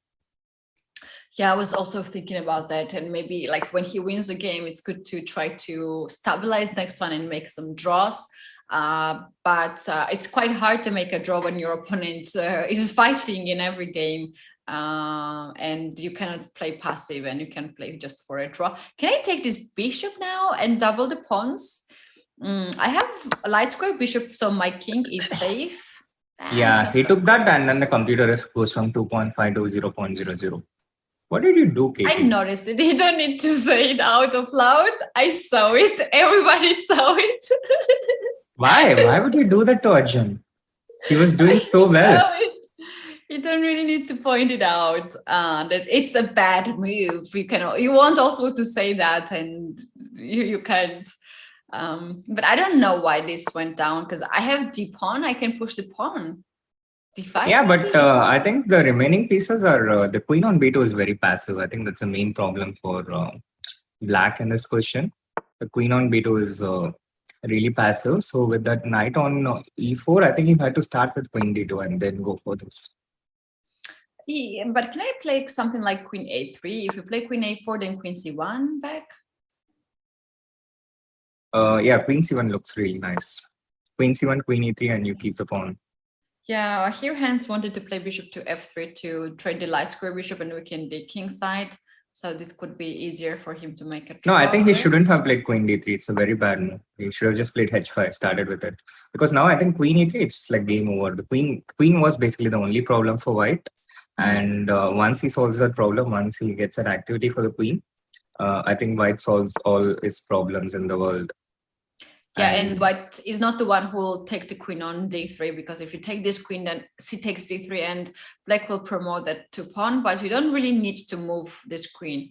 Yeah, I was also thinking about that. And maybe like when he wins the game, it's good to try to stabilize next one and make some draws. But it's quite hard to make a draw when your opponent is fighting in every game. And you cannot play passive and you can play just for a draw. Can I take this bishop now and double the pawns? I have a light square bishop, so my king is safe. Yeah, he took that and then the computer goes from 2.5 to 0.00. What did you do, Keti? I noticed it. You don't need to say it out of loud. I saw it. Everybody saw it. Why? Why would you do that to Arjun? He was doing so well. You don't really need to point it out that it's a bad move. You want also to say that, and you can't. But I don't know why this went down because I have d pawn. I can push the pawn. d5. Yeah, but I think the remaining pieces are the queen on b2 is very passive. I think that's the main problem for black in this position. The queen on b2 is really passive. So with that knight on e4, I think you had to start with queen d2 and then go for this. Yeah, but can I play something like queen a3? If you play queen a4, then queen c1 back? Yeah, queen c1 looks really nice. queen c1, queen e3, and you keep the pawn. Yeah, here Hans wanted to play bishop to f3 to trade the light square bishop and weaken the king side. So this could be easier for him to make a No, I think he draw. shouldn't have played queen d3. It's a very bad move. He should have just played h5, started with it. Because now I think queen e3, it's like game over. The queen was basically the only problem for white. And once he solves that problem, once he gets an activity for the queen, I think white solves all his problems in the world. Yeah, and white is not the one who will take the queen on d3, because if you take this queen, then c takes d3 and black will promote that to pawn, but you don't really need to move this queen,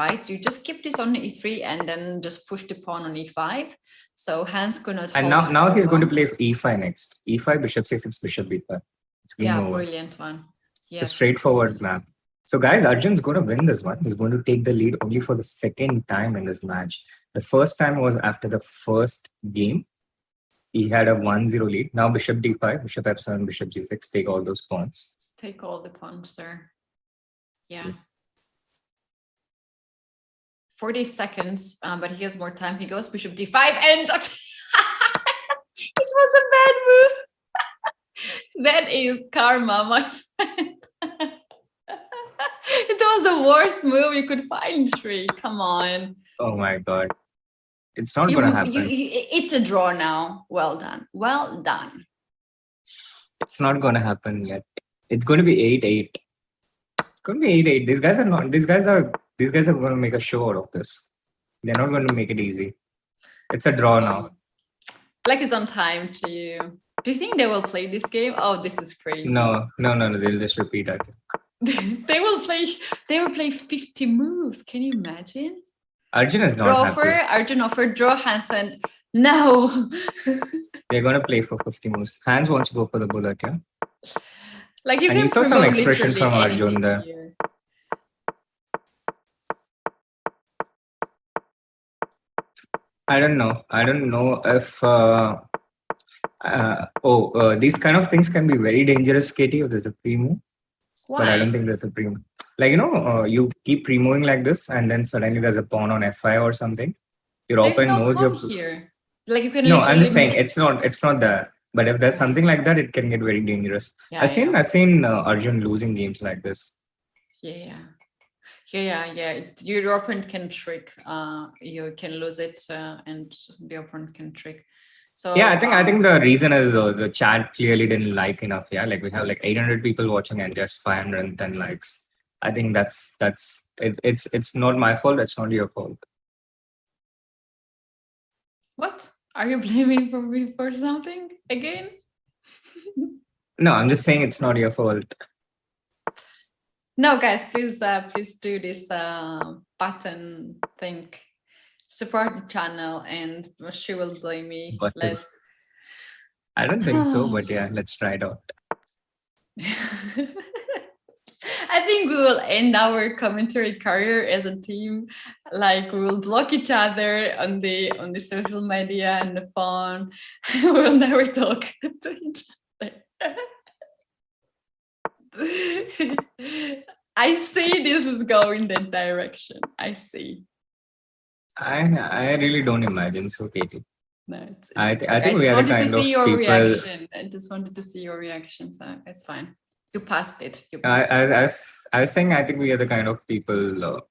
right? You just keep this on e3 and then just push the pawn on e5. So Hans could not. And now he's going to play e5 next. e5, bishop c6, bishop b5. It's game over. Brilliant one. Yes. It's a straightforward map. So guys, Arjun's going to win this one. He's going to take the lead only for the second time in this match. The first time was after the first game. He had a 1-0 lead. Now bishop d5, bishop f7, bishop g6. Take all those pawns. Take all the pawns there. Yeah. 40 seconds, but he has more time. He goes bishop d5 and it was a bad move. That is karma, my friend. It was the worst move you could find, Sri. Come on. Oh my God. It's not going to happen. It's a draw now. Well done. Well done. It's not going to happen yet. It's going to be 8-8. It's going to be 8-8. These guys are going to make a show out of this. They're not going to make it easy. It's a draw now. Black is on time to you. Do you think they will play this game? Oh, this is crazy. No. They'll just repeat, I think. They will play 50 moves. Can you imagine? Arjun is not happy. Arjun offered draw, Hans said no. They're going to play for 50 moves. Hans wants to go for the bullet, yeah? Like you and can you saw some promote expression literally from Arjun anything there. here. I don't know if these kind of things can be very dangerous, Keti, if there's a pre-move. Why? But I don't think there's a pre-move. Like, you keep pre-moving like this and then suddenly there's a pawn on f5 or something. Your There's opponent no knows pawn you're... here. Like you can No, I'm just saying make... it's not that. But if there's something like that, it can get very dangerous. Yeah, I've seen Arjun losing games like this. Yeah. Your opponent can trick. You can lose it, and the opponent can trick. So yeah, I think the reason is the chat clearly didn't like enough. Yeah, like we have like 800 people watching and just 510 likes. I think it's not my fault. It's not your fault. What? Are you blaming for me for something again? No, I'm just saying it's not your fault. No, guys, please do this button thing. Support the channel, and she will blame me less. I don't think so, but yeah, let's try it out. I think we will end our commentary career as a team. Like we will block each other on the social media and the phone. We will never talk to each other. I see this is going that direction. I see. I really don't imagine so, Keti. No, I think we are the kind of people. Reaction. I just wanted to see your reaction, so it's fine. You passed it. I was saying I think we are the kind of people.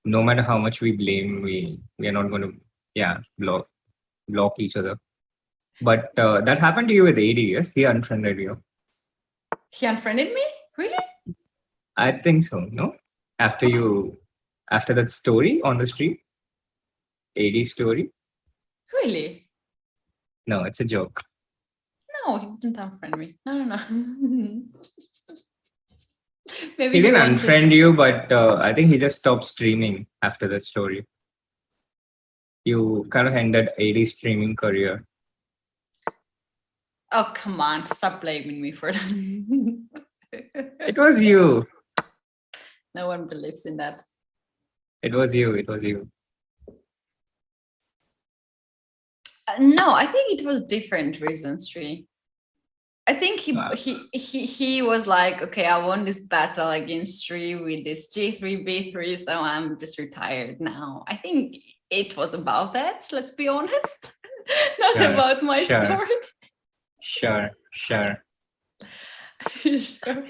No matter how much we blame, we are not going to block each other. But that happened to you with AD. Yes, he unfriended you. He unfriended me? Really? I think so. No, after that story on the street, AD story. Really? No, it's a joke. No, he didn't unfriend me. No. Maybe he didn't unfriend you, but I think he just stopped streaming after that story. You kind of ended AD's streaming career. Oh, come on. Stop blaming me for that. It was you. No one believes in that. It was you. No, I think it was different reasons, Sri. I think he was like, okay, I won this battle against Sri with this G3, B3, so I'm just retired now. I think it was about that, let's be honest. Not about my story. Sure. Sure. 94.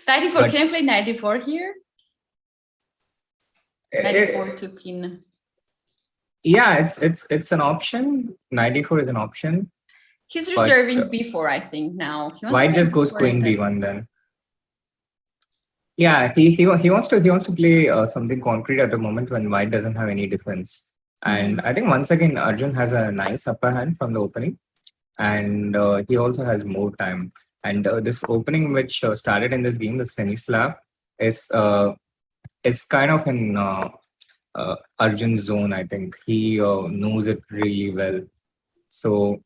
But- Can you play 94 here? 94 to pin. Yeah, it's an option. 94 is an option. He's But, reserving b4, I think, now. He wants White to just play goes b4 queen and then- b1 then. Yeah, he wants to play something concrete at the moment when white doesn't have any defense. And I think once again Arjun has a nice upper hand from the opening, and he also has more time. And this opening which started in this game, the semi-slab, is kind of in Arjun's zone. I think he knows it really well. So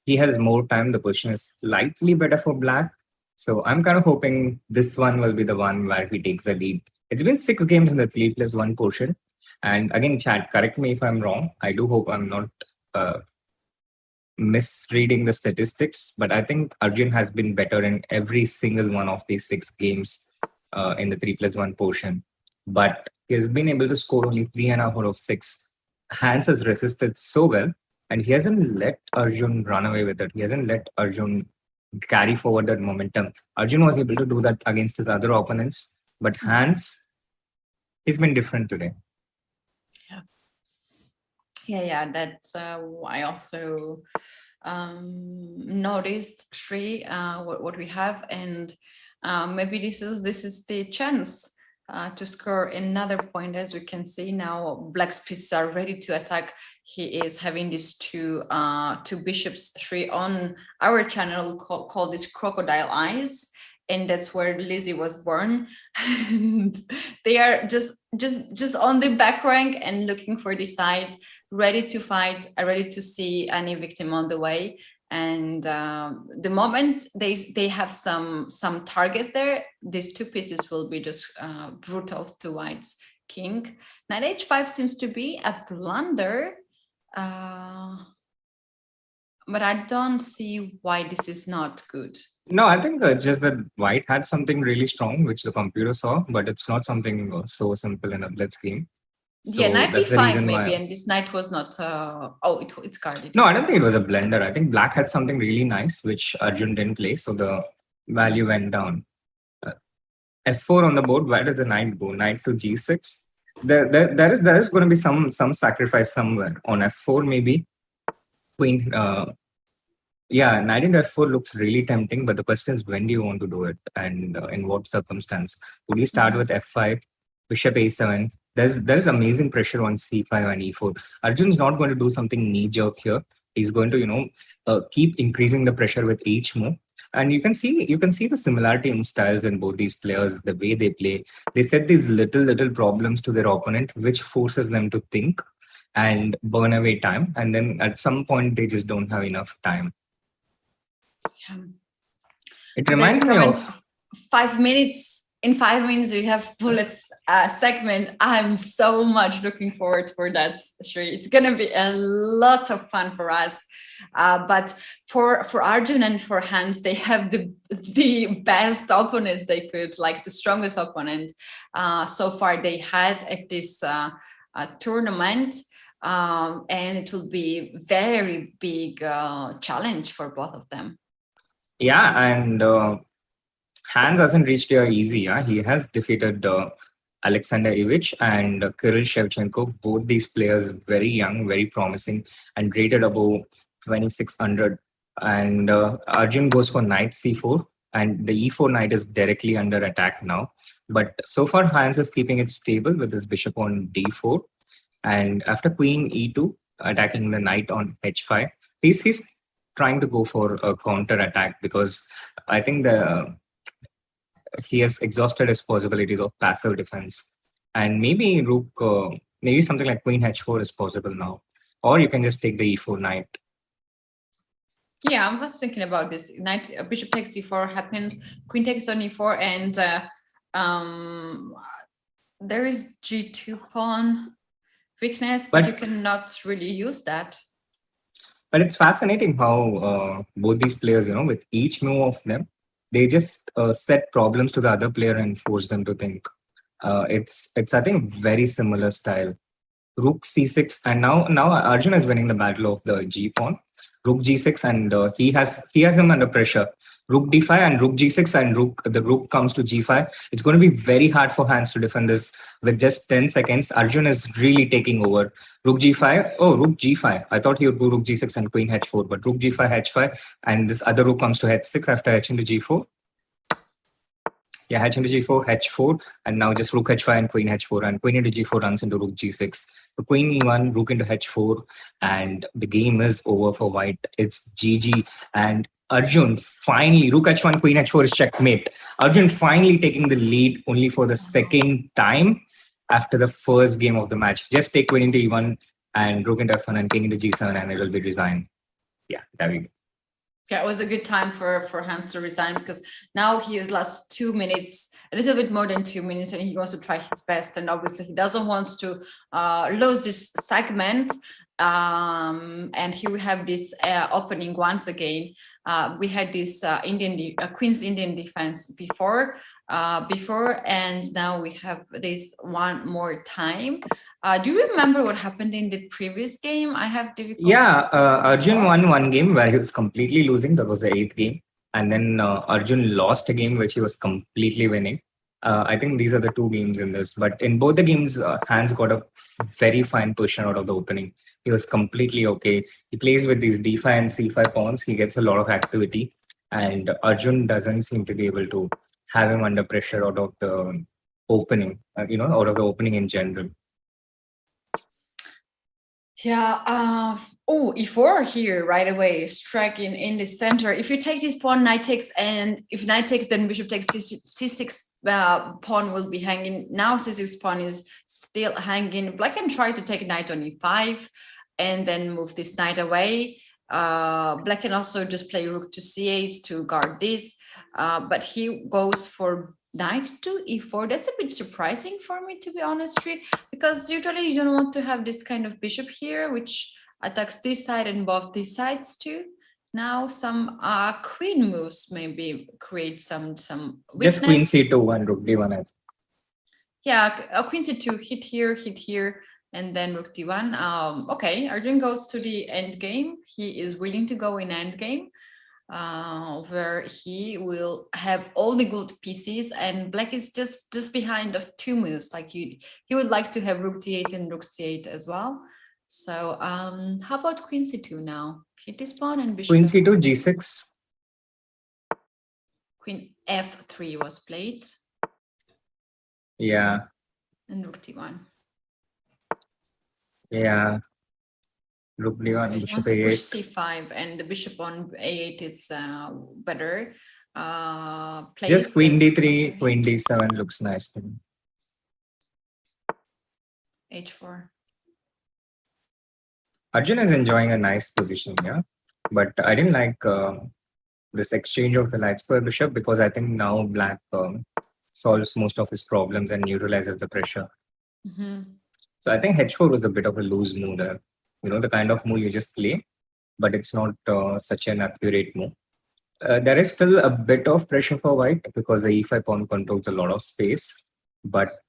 he has more time. The position is slightly better for black. So I'm kind of hoping this one will be the one where he takes the lead. It's been 6 games in the 3+1 portion. And again, chat, correct me if I'm wrong. I do hope I'm not misreading the statistics, but I think Arjun has been better in every single one of these 6 games in the 3+1 portion. But he has been able to score only 3.5 out of 6. Hans has resisted so well, and he hasn't let Arjun run away with it. He hasn't let Arjun carry forward that momentum. Arjun was able to do that against his other opponents, but Hans, he's been different today. Yeah, that's I also noticed what we have, and maybe this is the chance to score another point. As we can see now, black's pieces are ready to attack. He is having these two bishops tree on our channel called this crocodile eyes, and that's where Lizzie was born. And they are just on the back rank and looking for the sides, ready to fight, ready to see any victim on the way. And the moment they have some target there, these 2 pieces will be just brutal to white's king. Knight h5 seems to be a blunder, but I don't see why this is not good. No, I think just that white had something really strong, which the computer saw, but it's not something so simple in a blitz game. So yeah, knight that's the b5 reason maybe, why. and this knight was not. It's guarded. No, I don't think it was a blender. I think black had something really nice, which Arjun didn't play, so the value went down. F4 on the board. Where does the knight go? Knight to g6. There is going to be some sacrifice somewhere on f4 maybe. Queen. Yeah, knight into f4 looks really tempting, but the question is when do you want to do it, and in what circumstance? Would you start with f5, bishop a7? There's amazing pressure on c5 and e4. Arjun's not going to do something knee-jerk here. He's going to keep increasing the pressure with each move. And you can see the similarity in styles in both these players, the way they play. They set these little problems to their opponent, which forces them to think and burn away time. And then at some point, they just don't have enough time. Yeah. It reminds me of 5 minutes. In 5 minutes, we have bullets segment. I'm so much looking forward for that, Sri. It's gonna be a lot of fun for us. But for Arjun and for Hans, they have the best opponents they could, like the strongest opponent so far they had at this tournament. And it will be very big challenge for both of them. Yeah, and Hans hasn't reached here easy. Yeah? He has defeated Alexander Ivic and Kirill Shevchenko. Both these players very young, very promising, and rated above 2600. And Arjun goes for knight c4, and the e4 knight is directly under attack now. But so far, Hans is keeping it stable with his bishop on d4. And after queen e2, attacking the knight on h5, he's trying to go for a counter attack, because I think he has exhausted his possibilities of passive defense. And maybe rook, maybe something like queen h4 is possible now. Or you can just take the e4 knight. Yeah, I was thinking about this. Knight, bishop takes e4 happened, queen takes on e4, and there is g2 pawn weakness, but you cannot really use that. But it's fascinating how both these players, with each move of them, they just set problems to the other player and force them to think. It's I think very similar style. Rook c6, and now Arjun is winning the battle of the g pawn. rook g6, and he has him under pressure. Rook d5 and rook g6, and the rook comes to g5. It's going to be very hard for Hans to defend this with just 10 seconds. Arjun is really taking over. Rook g5. Oh, rook g5. I thought he would go rook g6 and queen h4, but rook g5, h5, and this other rook comes to h6 after h into g4. Yeah, h into g4, h4, and now just rook h5 and queen h4, and queen into g4 runs into rook g6. So queen e1, rook into h4, and the game is over for white. It's GG, and Arjun finally, rook h1, queen h4 is checkmate. Arjun finally taking the lead only for the second time after the first game of the match. Just take queen into e1 and rook into f1 and king into g7, and it will be resigned. Yeah, there we go. Yeah, it was a good time for Hans to resign, because now he has lost 2 minutes, a little bit more than 2 minutes, and he wants to try his best. And obviously, he doesn't want to lose this segment. And here we have this opening once again. We had this Queen's Indian defense before, and now we have this one more time. Do you remember what happened in the previous game? I have difficulty. Yeah, Arjun won one game where he was completely losing. That was the 8th game. And then Arjun lost a game which he was completely winning. I think these are the 2 games in this. But in both the games, Hans got a very fine position out of the opening. He was completely okay. He plays with these d5 and c5 pawns. He gets a lot of activity. And Arjun doesn't seem to be able to have him under pressure out of the opening, out of the opening in general. Yeah. Oh, e4 here right away, striking in the center. If you take this pawn, knight takes, and if knight takes, then bishop takes. C6 pawn will be hanging. Now C6 pawn is still hanging. Black can try to take knight on e5 and then move this knight away. Black can also just play rook to c8 to guard this, but he goes for knight to e4. That's a bit surprising for me, to be honest, because usually you don't want to have this kind of bishop here, which attacks this side and both these sides too. Now some queen moves maybe create some weakness. Just queen c2 and rook d1. Yeah, a queen c2, hit here, and then rook d1. Okay, Arjun goes to the end game. He is willing to go in end game, where he will have all the good pieces, and black is just behind of 2 moves. Like he would like to have rook d8 and rook c8 as well. So how about queen c2 now? Hit this pawn and bishop. Queen c2, g6. Queen f3 was played. Yeah. And rook d1. Yeah. Rook d1, Okay, bishop he wants a8. to push c5, and the bishop on a8 is better. Just queen d3, queen d7 looks nice to me. h4. Arjun is enjoying a nice position, yeah. But I didn't like this exchange of the light square bishop, because I think now black solves most of his problems and neutralizes the pressure. Mm-hmm. So I think h4 was a bit of a loose move there. The kind of move you just play, but it's not such an accurate move. There is still a bit of pressure for white, because the e5 pawn controls a lot of space, but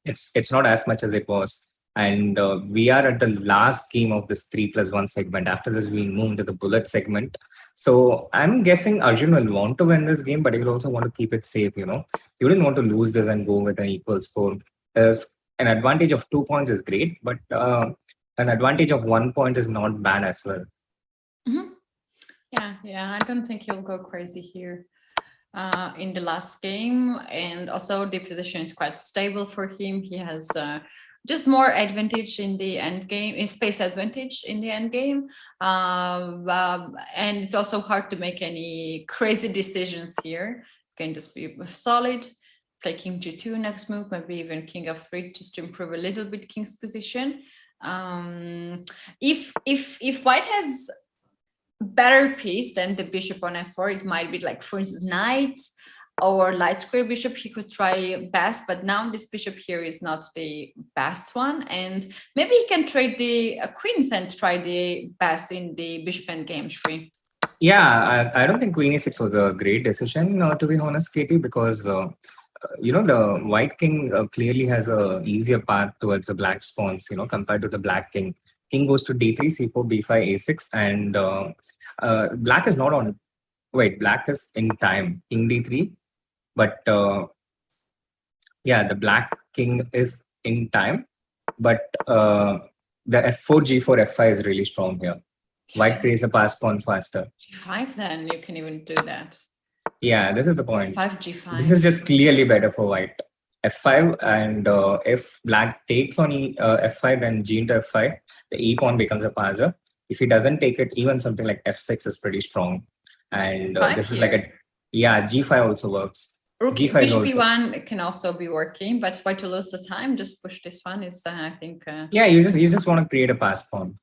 it's not as much as it was. And we are at the last game of this 3+1 segment. After this, we move to the bullet segment. So I'm guessing Arjun will want to win this game, but he will also want to keep it safe. He wouldn't want to lose this and go with an equal score. An advantage of 2 points is great, but an advantage of 1 point is not bad as well. Mm-hmm. Yeah, I don't think he'll go crazy here in the last game. And also the position is quite stable for him. He has just more advantage in the end game, in space advantage in the end game. And it's also hard to make any crazy decisions here. You can just be solid. Play king g2 next move, maybe even king f3, just to improve a little bit king's position. If white has better piece than the bishop on f4, it might be like, for instance, knight or light square bishop. He could try best, but now this bishop here is not the best one, and maybe he can trade the queens and try the best in the bishop endgame tree. Yeah, I don't think queen e6 was a great decision, to be honest, Keti, because the white king clearly has a easier path towards the black pawns, compared to the black king. king goes to d3, c4, b5, a6, and black is not on. Wait, black is in time. King d3, but yeah, the black king is in time, but the f4, g4, f5 is really strong here. White creates a pass pawn faster. G5, then you can even do that. Yeah, this is the point. 5 G5. This is just clearly better for white. F5, and if black takes on F5, then G into F5, the E pawn becomes a passer. If he doesn't take it, even something like F6 is pretty strong. And this is like a, yeah, G5 also works. Rook, G5 bishop also. B1 can also be working, but why to lose the time? Just push this one. Is I think. Yeah, you just want to create a pass pawn.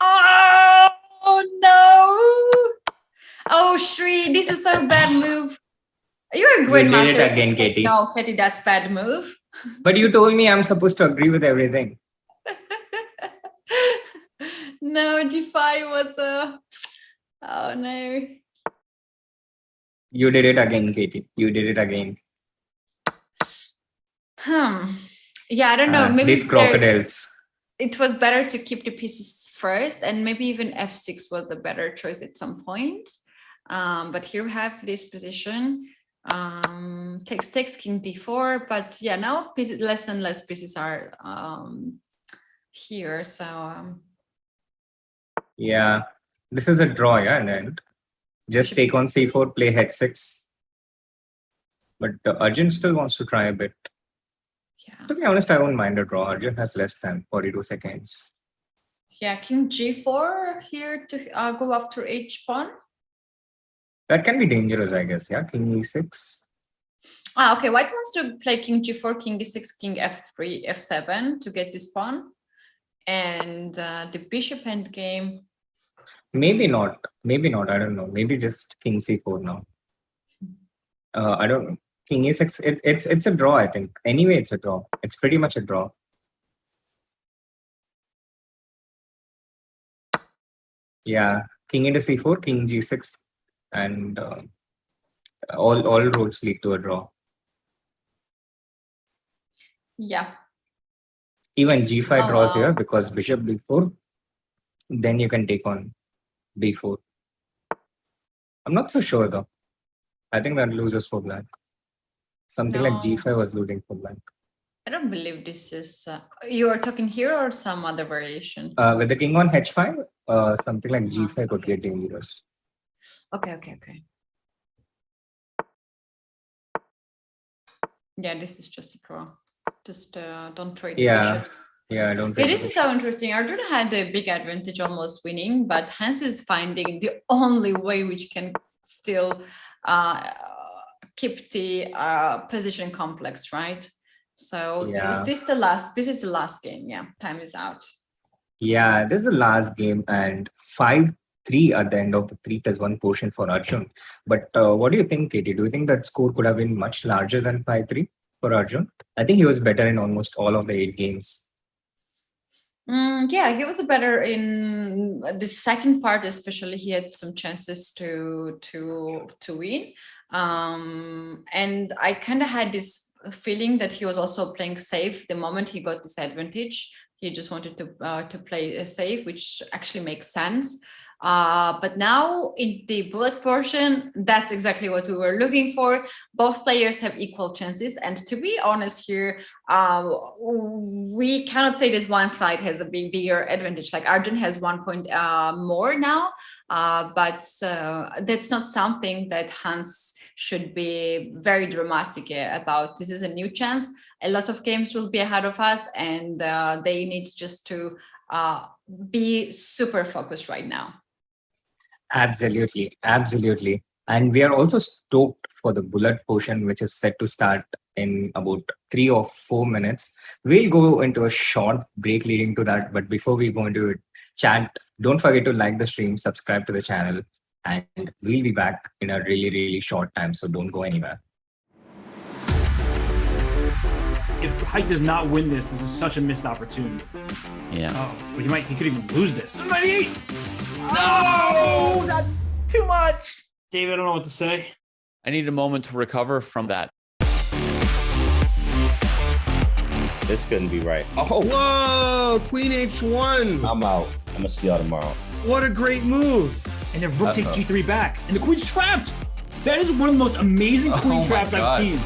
Oh no! Oh Shri, this is so bad move. You're a grandmaster. You did it again, Keti. No, Keti, that's bad move. But you told me I'm supposed to agree with everything. No, G5 was a. Oh no. You did it again, Keti. You did it again. Yeah, I don't know. Maybe these crocodiles. It was better to keep the pieces first, and maybe even F6 was a better choice at some point. But here we have this position. Takes king d4, but yeah, now pieces, less and less pieces are here. So yeah, this is a draw, yeah, and then just take on c4, play h6. But Arjun still wants to try a bit. yeah, To be honest, I won't mind a draw. Arjun has less than 42 seconds. yeah, king g4 here to go after h pawn. That can be dangerous, I guess. Yeah, king e6. Okay, white wants to play king g4, king d6, king f3, f7 to get this pawn, and the bishop endgame. Maybe not. Maybe not. I don't know. Maybe just king c4 now. I don't know. King e6. It's a draw, I think. Anyway, it's a draw. It's pretty much a draw. Yeah, king into c4, king g6, and all roads lead to a draw. Yeah. Even g5 draws wow. here because bishop b4. Then you can take on b4. I'm not so sure though. I think that loses for black. Something like g5 was losing for black. I don't believe this is. You are talking here or some other variation? With the king on h5, something like g5 could get dangerous. Okay. Yeah, this is just a draw. Just don't trade the bishops. Yeah, I don't. Yeah, this is so interesting. Arjun had a big advantage, almost winning, but Hans is finding the only way which can still keep the position complex, right? So Yeah. is this the last? This is the last game. Yeah, time is out. Yeah, this is the last game and 5-3 at the end of the 3+1 portion for Arjun. But what do you think, Katie? Do you think that score could have been much larger than 5-3 for Arjun? I think he was better in almost all of the 8 games. Yeah, he was better in the second part, especially. He had some chances to win, and I kind of had this feeling that he was also playing safe. The moment he got this advantage, he just wanted to play safe, which actually makes sense. But now in the bullet portion, that's exactly what we were looking for. Both players have equal chances, and to be honest here, we cannot say that one side has a bigger advantage. Like Arjun has 1 point more now, but that's not something that Hans should be very dramatic about. This is a new chance. A lot of games will be ahead of us, and they need just to be super focused right now. Absolutely. And we are also stoked for the bullet portion, which is set to start in about 3 or 4 minutes. We'll go into a short break leading to that. But before we go into it, chat, don't forget to like the stream, subscribe to the channel, and we'll be back in a really, really short time. So don't go anywhere. If White does not win this is such a missed opportunity. Yeah. Oh, but he could even lose this. 98! No! That's too much! David, I don't know what to say. I need a moment to recover from that. This couldn't be right. Oh, Whoa, Queen H1. I'm out. I'm gonna see y'all tomorrow. What a great move. And then rook takes g3 back. And the queen's trapped. That is one of the most amazing queen my traps I've God. seen.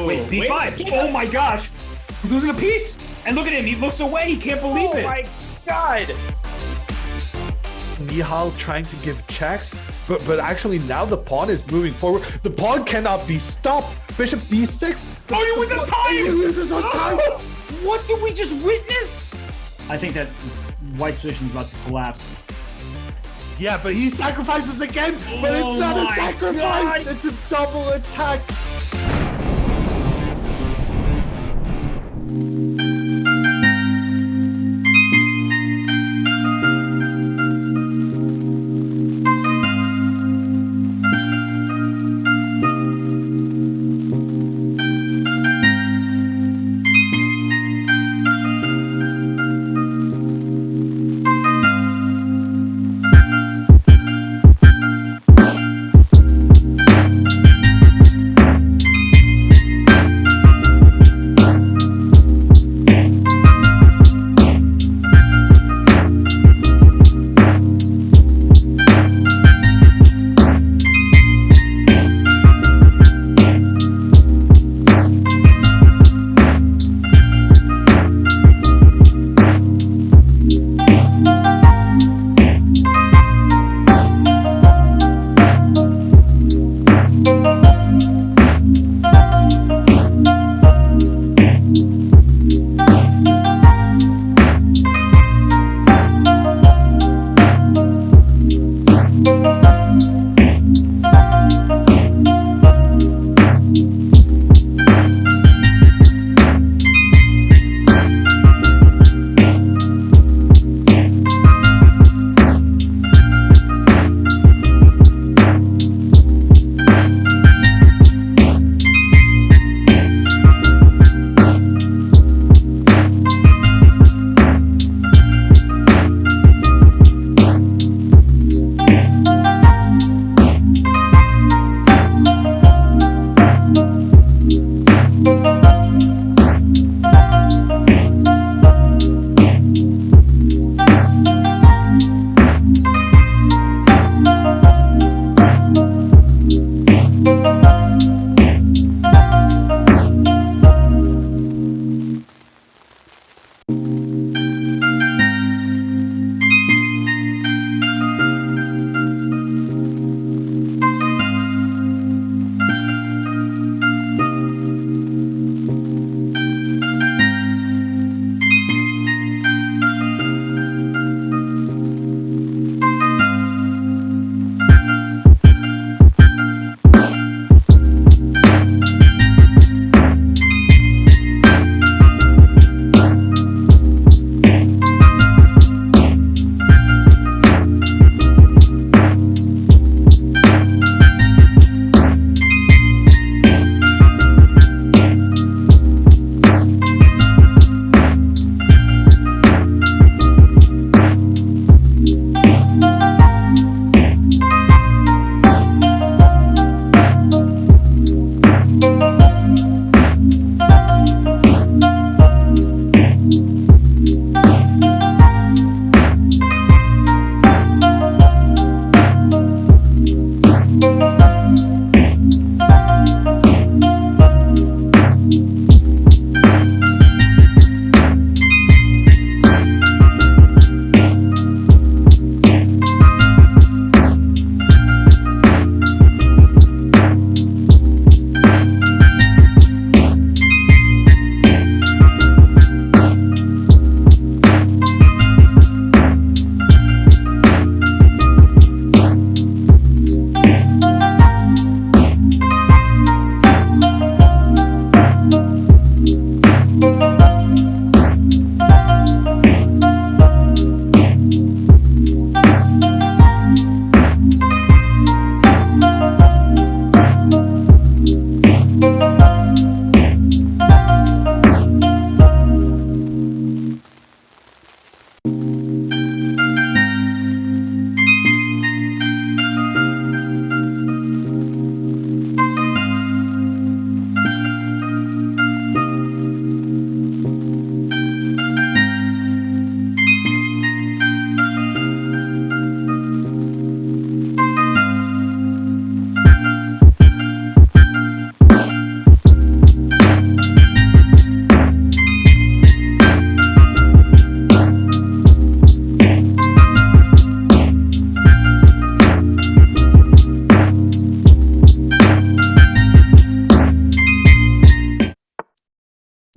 Wait, b5. Oh my gosh. He's losing a piece. And look at him. He looks away. He can't believe it. Oh my God. Nihal trying to give checks, but actually now the pawn is moving forward. The pawn cannot be stopped. Bishop d6. Oh, you win the time! He loses on time. What did we just witness? I think that white's position is about to collapse. Yeah, but he sacrifices again. But Oh it's not a my sacrifice. God. It's a double attack.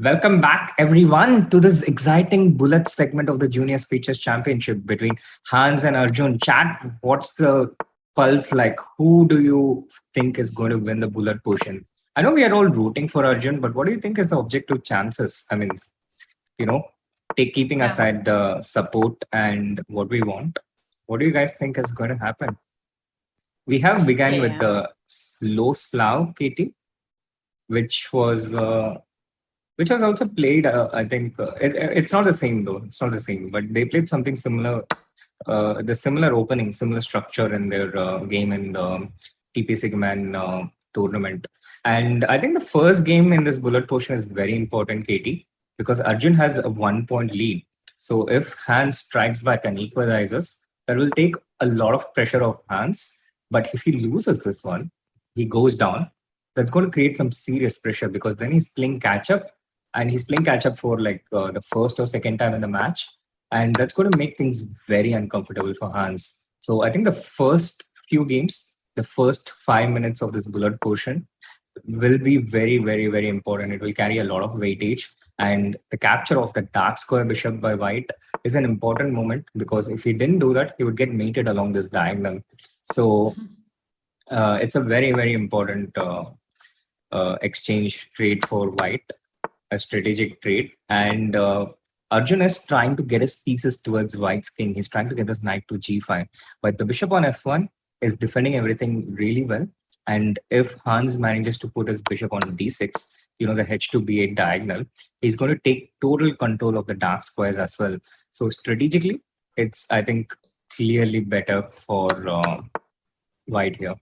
Welcome back, everyone, to this exciting bullet segment of the Junior Speeches Championship between Hans and Arjun. Chat, what's the pulse like? Who do you think is going to win the bullet portion? I know we are all rooting for Arjun, but what do you think is the objective chances? I mean, keeping aside the support and what we want, what do you guys think is going to happen? We have begun with the slow Slav, Keti, which was also played. I think it's not the same though. It's not the same, but they played something similar. The similar opening, similar structure in their game in the TP Sigman tournament. And I think the first game in this bullet portion is very important, Keti, because Arjun has a 1 point lead. So if Hans strikes back and equalizes, that will take a lot of pressure off Hans. But if he loses this one, he goes down. That's going to create some serious pressure because then he's playing catch up. And he's playing catch up for like the first or second time in the match. And that's going to make things very uncomfortable for Hans. So I think the first few games, the first 5 minutes of this bullet portion will be very, very, very important. It will carry a lot of weightage. And the capture of the dark square bishop by white is an important moment because if he didn't do that, he would get mated along this diagonal. So it's a very, very important exchange trade for white. A strategic trade, and Arjun is trying to get his pieces towards white's king. He's trying to get this knight to g5, but the bishop on f1 is defending everything really well. And if Hans manages to put his bishop on d6, the h to b8 diagonal, he's going to take total control of the dark squares as well. So strategically, it's, I think, clearly better for white here.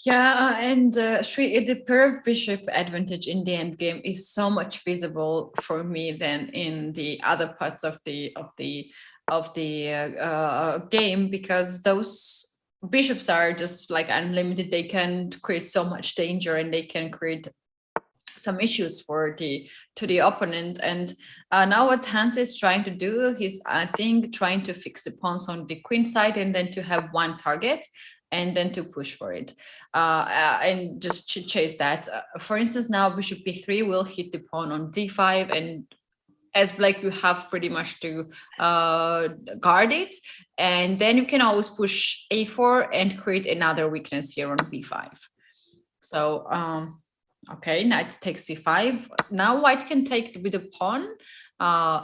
Yeah, and the pair of bishop advantage in the end game is so much visible for me than in the other parts of the game, because those bishops are just like unlimited. They can create so much danger and they can create some issues to the opponent. And now what Hans is trying to do, he's I think trying to fix the pawns on the queen side and then to have one target and then to push for it and just chase that. For instance, now bishop b3 will hit the pawn on d5, and as black you have pretty much to guard it, and then you can always push a4 and create another weakness here on b5. So okay, knight takes c5. Now white can take with a pawn,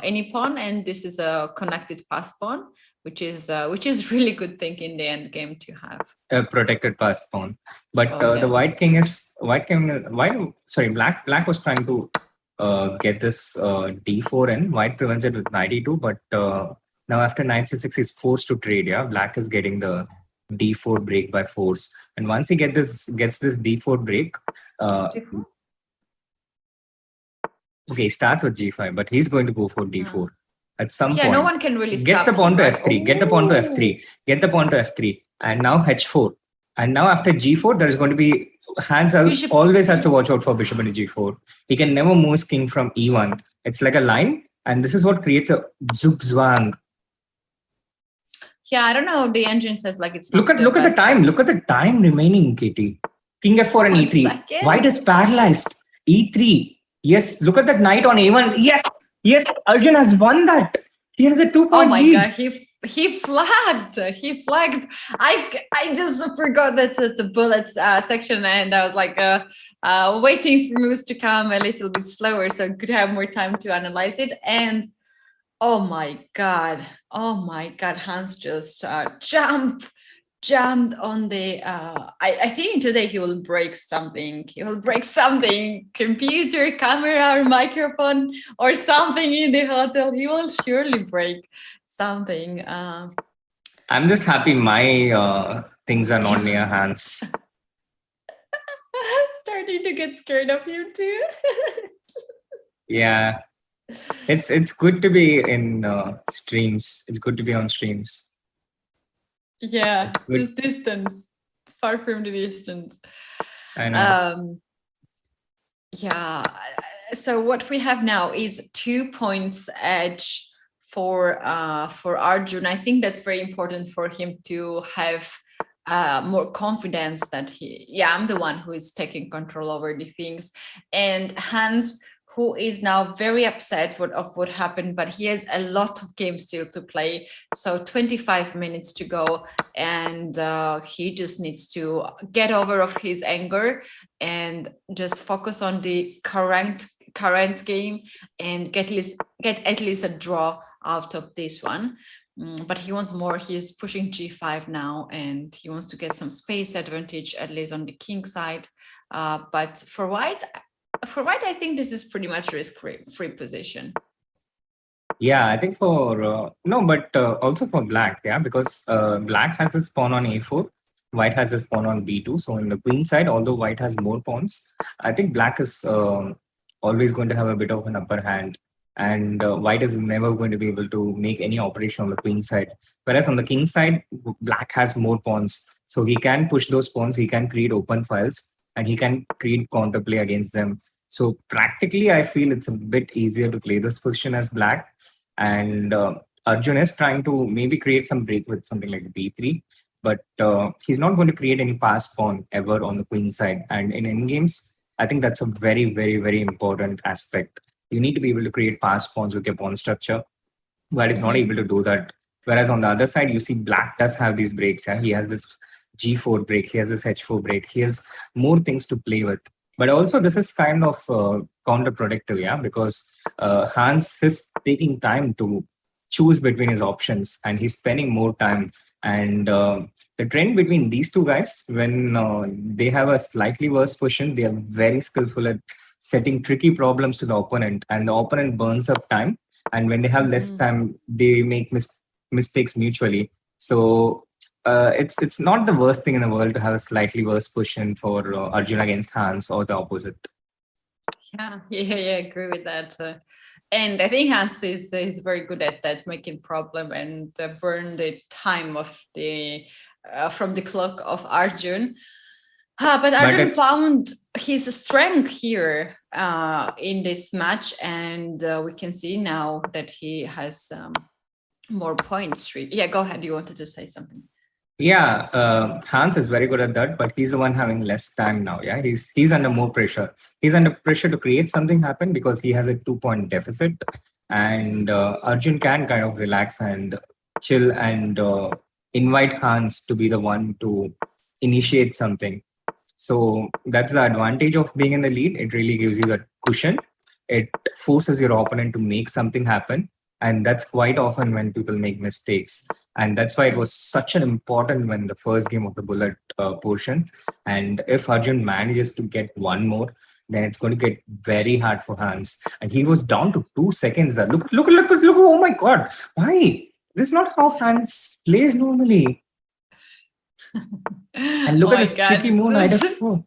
any pawn, and this is a connected pass pawn, which is really good thing in the end game to have a protected pass pawn. But the black was trying to get this d4 in. White prevents it with knight e2, but now after knight c6 he's forced to trade. Black is getting the d4 break by force, and once he gets this d4 break, okay, he starts with g5, but he's going to go for d4 at some point. No one can really gets stop the pawn him, to right? f3, get the pawn to f3, get the pawn to f3, and now h4. And now after g4, there is going to be Hans always has to watch out for bishop into g4. He can never move his king from e1. It's like a line, and this is what creates a zugzwang. Yeah, I don't know. The engine says like it's. Look at the time. Look at the time remaining, Keti. King f4 and e3. Second. White is paralyzed. e3. Yes. Look at that knight on a1. Yes. Yes. Arjun has won that. He has a 2-point Oh my lead. god, he flagged. He flagged. I just forgot that it's a bullets section, and I was like waiting for moves to come a little bit slower so I could have more time to analyze it. And oh my god, Hans just jumped on the I think today he will break something. Computer, camera, or microphone, or something in the hotel. He will surely break something. I'm just happy my things are not near Hans. Starting to get scared of you too. Yeah. It's good to be in streams. It's good to be on streams. Yeah, just distance. It's far from the distance. I know. Yeah. So what we have now is 2 points edge for Arjun. I think that's very important for him to have more confidence that I'm the one who is taking control over the things. And Hans, who is now very upset of what happened, but he has a lot of games still to play. So 25 minutes to go, and he just needs to get over of his anger and just focus on the current game and get at least a draw out of this one. But he wants more. He's pushing g5 now, and he wants to get some space advantage, at least on the king side. But for white, I think this is pretty much risk-free position. Yeah, I think for also for black, yeah, because black has his pawn on a4, white has his pawn on b2. So in the queen side, although white has more pawns, I think black is always going to have a bit of an upper hand, and white is never going to be able to make any operation on the queen side. Whereas on the king side, black has more pawns, so he can push those pawns, he can create open files, and he can create counterplay against them. So practically, I feel it's a bit easier to play this position as black. And Arjun is trying to maybe create some break with something like b3, but he's not going to create any passed pawn ever on the queen side. And in endgames, I think that's a very, very, very important aspect. You need to be able to create passed pawns with your pawn structure. White is not able to do that. Whereas on the other side, you see black does have these breaks. Yeah, he has this g4 break, he has this h4 break, he has more things to play with. But also this is kind of counterproductive, yeah, because Hans is taking time to choose between his options, and he's spending more time. And the trend between these two guys, when they have a slightly worse position, they are very skillful at setting tricky problems to the opponent, and the opponent burns up time. And when they have less time, they make mistakes mutually. So it's not the worst thing in the world to have a slightly worse position for Arjun against Hans, or the opposite. Yeah, I agree with that. And I think Hans is very good at that, making problem and burn the time of the from the clock of Arjun. But Arjun found his strength here in this match, and we can see now that he has more points. Yeah, go ahead. You wanted to say something? Yeah, Hans is very good at that, but he's the one having less time now. Yeah, he's under more pressure. He's under pressure to create something happen because he has a 2-point deficit, and Arjun can kind of relax and chill and invite Hans to be the one to initiate something. So that's the advantage of being in the lead. It really gives you that cushion. It forces your opponent to make something happen. And that's quite often when people make mistakes. And that's why it was such an important when the first game of the bullet portion. And if Arjun manages to get one more, then it's going to get very hard for Hans. And he was down to 2 seconds there. Look, oh my God. Why? This is not how Hans plays normally. And look at this tricky move, knight f4.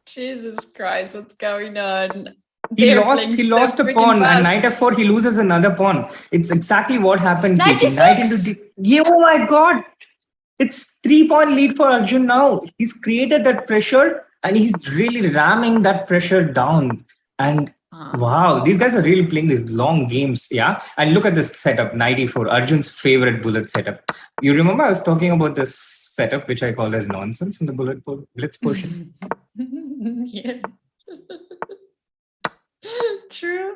Jesus Christ, what's going on? He lost a pawn, and knight f4, he loses another pawn. It's exactly what happened. Knight into yeah, oh my God. It's 3-point lead for Arjun now. He's created that pressure, and he's really ramming that pressure down. And wow, these guys are really playing these long games. Yeah. And look at this setup, knight e4, Arjun's favorite bullet setup. You remember I was talking about this setup, which I called as nonsense in the blitz portion? Yeah. True.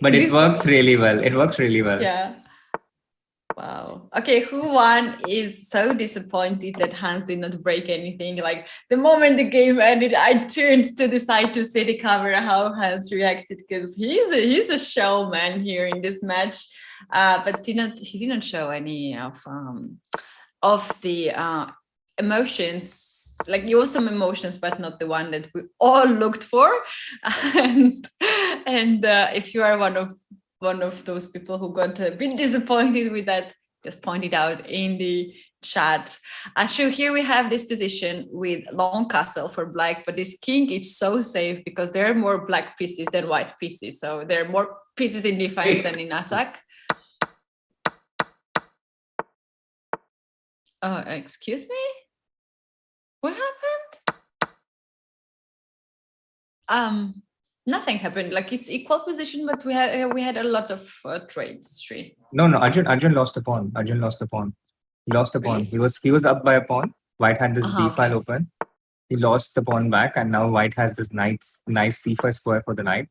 But it works really well. It works really well. Yeah. Wow. Okay, who won is so disappointed that Hans did not break anything. Like the moment the game ended, I turned to decide to see the camera how Hans reacted, because he's a showman here in this match. But he didn't show any of the emotions. Like you have some emotions, but not the one that we all looked for. And if you are one of those people who got a bit disappointed with that, just point it out in the chat. So here we have this position with long castle for black, but this king is so safe because there are more black pieces than white pieces. So there are more pieces in defense than in attack. Excuse me? What happened? Nothing happened. Like it's equal position, but we had a lot of trades. No. Arjun lost a pawn. He lost a pawn. He lost a pawn. He was up by a pawn. White had this b file open. He lost the pawn back, and now white has this nice c5 square for the knight.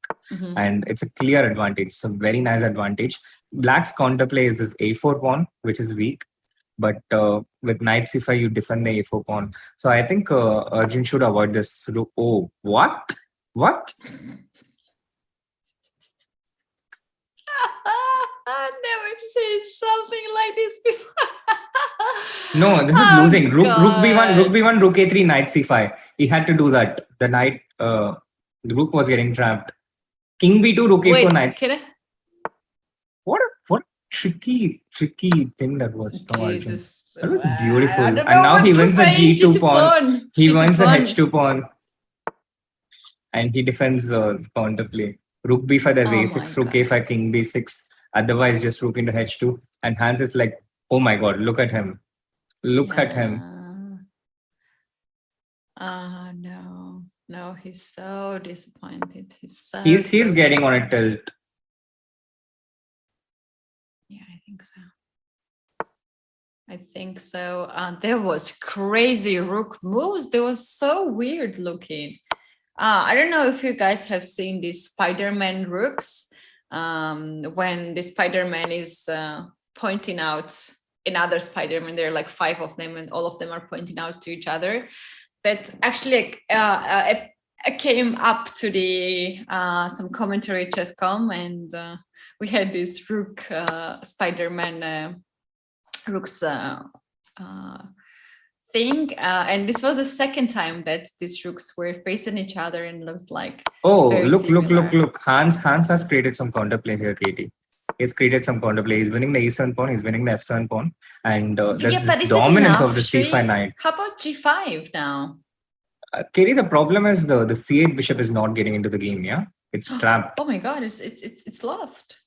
And it's a clear advantage. It's a very nice advantage. Black's counterplay is this a4 pawn, which is weak. But with knight c5, you defend the a4 pawn. So I think Arjun should avoid this. Oh, what? What? I've never seen something like this before. No, this is Oh, losing. Rook b1, rook God. b1, rook a3, knight c5. He had to do that. The knight, the rook was getting trapped. King b2, rook a4, Wait, knights. can I? What tricky thing that was from Arjun. Jesus. That was beautiful. I And don't know now what he to wins the say. g2 pawn. He G2 wins the pawn. h2 pawn. And he defends counterplay. Rook b5, there's Oh my a6, rook God. a5, king b6. Otherwise, just rook into h2. And Hans is like, oh my God, look at him. Look at him. No, he's so disappointed. He's He's so getting on a tilt. Yeah, I think so. There was crazy rook moves. They was so weird looking. I don't know if you guys have seen these Spider-Man rooks. When the Spider-Man is pointing out another Spider-Man, there are like 5 of them, and all of them are pointing out to each other. That actually came up to the some commentary chess.com, and we had this rook Spider-Man rooks thing, and this was the second time that these rooks were facing each other and looked like Oh, very look. similar. Hans has created some counterplay here, Keti. He's created some counterplay. He's winning the e7 pawn, he's winning the f7 pawn, and there's Yeah, but this is it dominance enough, of the Sri? c5 knight. How about g5 now? Keti, the problem is the c8 bishop is not getting into the game, yeah? It's trapped. Oh my God, it's lost.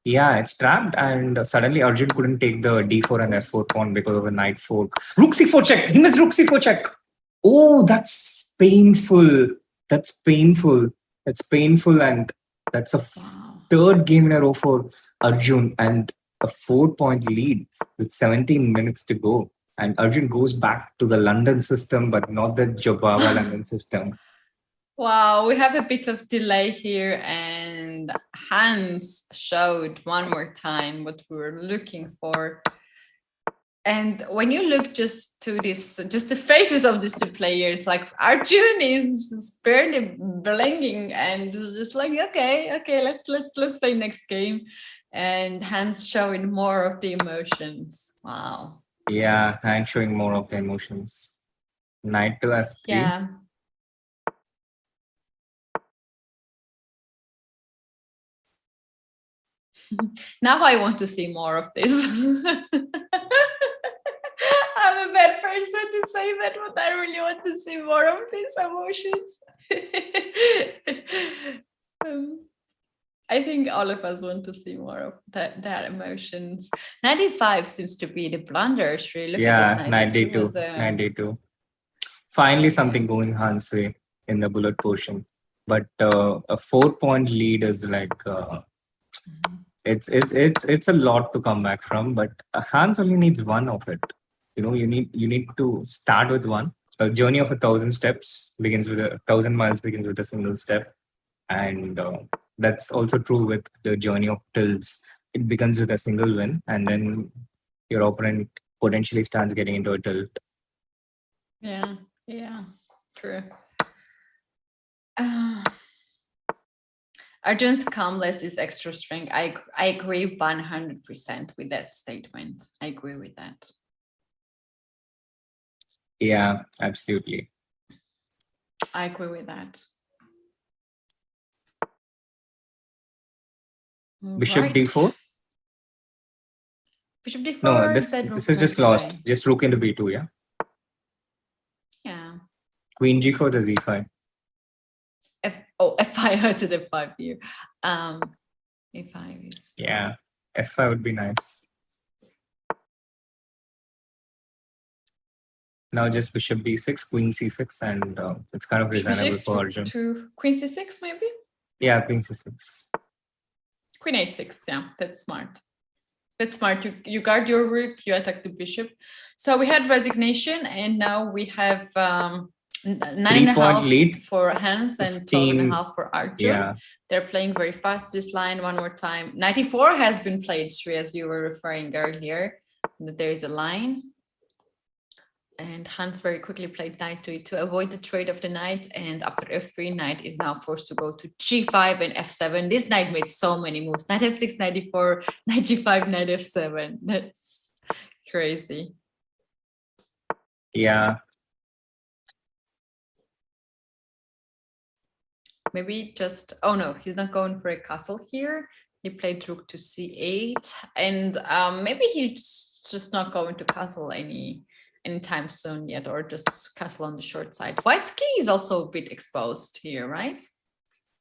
Yeah, it's trapped, and suddenly Arjun couldn't take the d4 and f4 pawn because of a knight fork. Rook c4 check. He missed rook c4 check. Oh, that's painful. That's painful. And that's a Wow. third game in a row for Arjun, and a 4-point lead with 17 minutes to go. And Arjun goes back to the London system, but not the Jobawa London system. Wow, we have a bit of delay here, and Hans showed one more time what we were looking for. And when you look just to this, just the faces of these two players, like Arjun is just barely blinking and just like, okay, let's play next game. And Hans showing more of the emotions. Wow. Yeah, and showing more of the emotions. Knight to f3. Yeah. Now I want to see more of this. I'm a bad person to say that, but I really want to see more of these emotions. I think all of us want to see more of that emotions. 95 seems to be the blunder. Really, look at this. 92. 92. Finally, something going Hans' way in the bullet portion, but a 4-point lead is like it's a lot to come back from. But Hans only needs one of it. You know, you need to start with one. A journey of 1,000 steps begins with 1,000 miles begins with a single step, and that's also true with the journey of tilts. It begins with a single win, and then your opponent potentially starts getting into a tilt. Yeah, true. Arjun's calmness is extra strength. I agree 100% with that statement. I agree with that. Yeah, absolutely. I agree with that. Bishop d4. Bishop d4. No, this is just lost. Just rook into b2. Yeah. Yeah. Queen g4 to z5. F5. I said f5 here. E5 is. Yeah, f5 would be nice. Now just bishop b6, queen c6, and it's kind of reasonable for Arjun. To queen c6 maybe? Yeah, queen c6. Queen a6, yeah, that's smart. That's smart. You guard your rook, you attack the bishop. So we had resignation, and now we have 9.5 3-point lead for HANS and 12.5 for Arjun. Yeah. They're playing very fast this line. One more time. 94 has been played, Sri, as you were referring earlier, that there is a line. And HANS very quickly played knight to avoid the trade of the knight. And after f3, knight is now forced to go to g5 and f7. This knight made so many moves. Knight f6, knight d4, knight g5, knight f7. That's crazy. Yeah. Maybe just, oh no, he's not going for a castle here. He played rook to c8. And maybe he's just not going to castle anytime soon yet, or just castle on the short side. White's king is also a bit exposed here, right?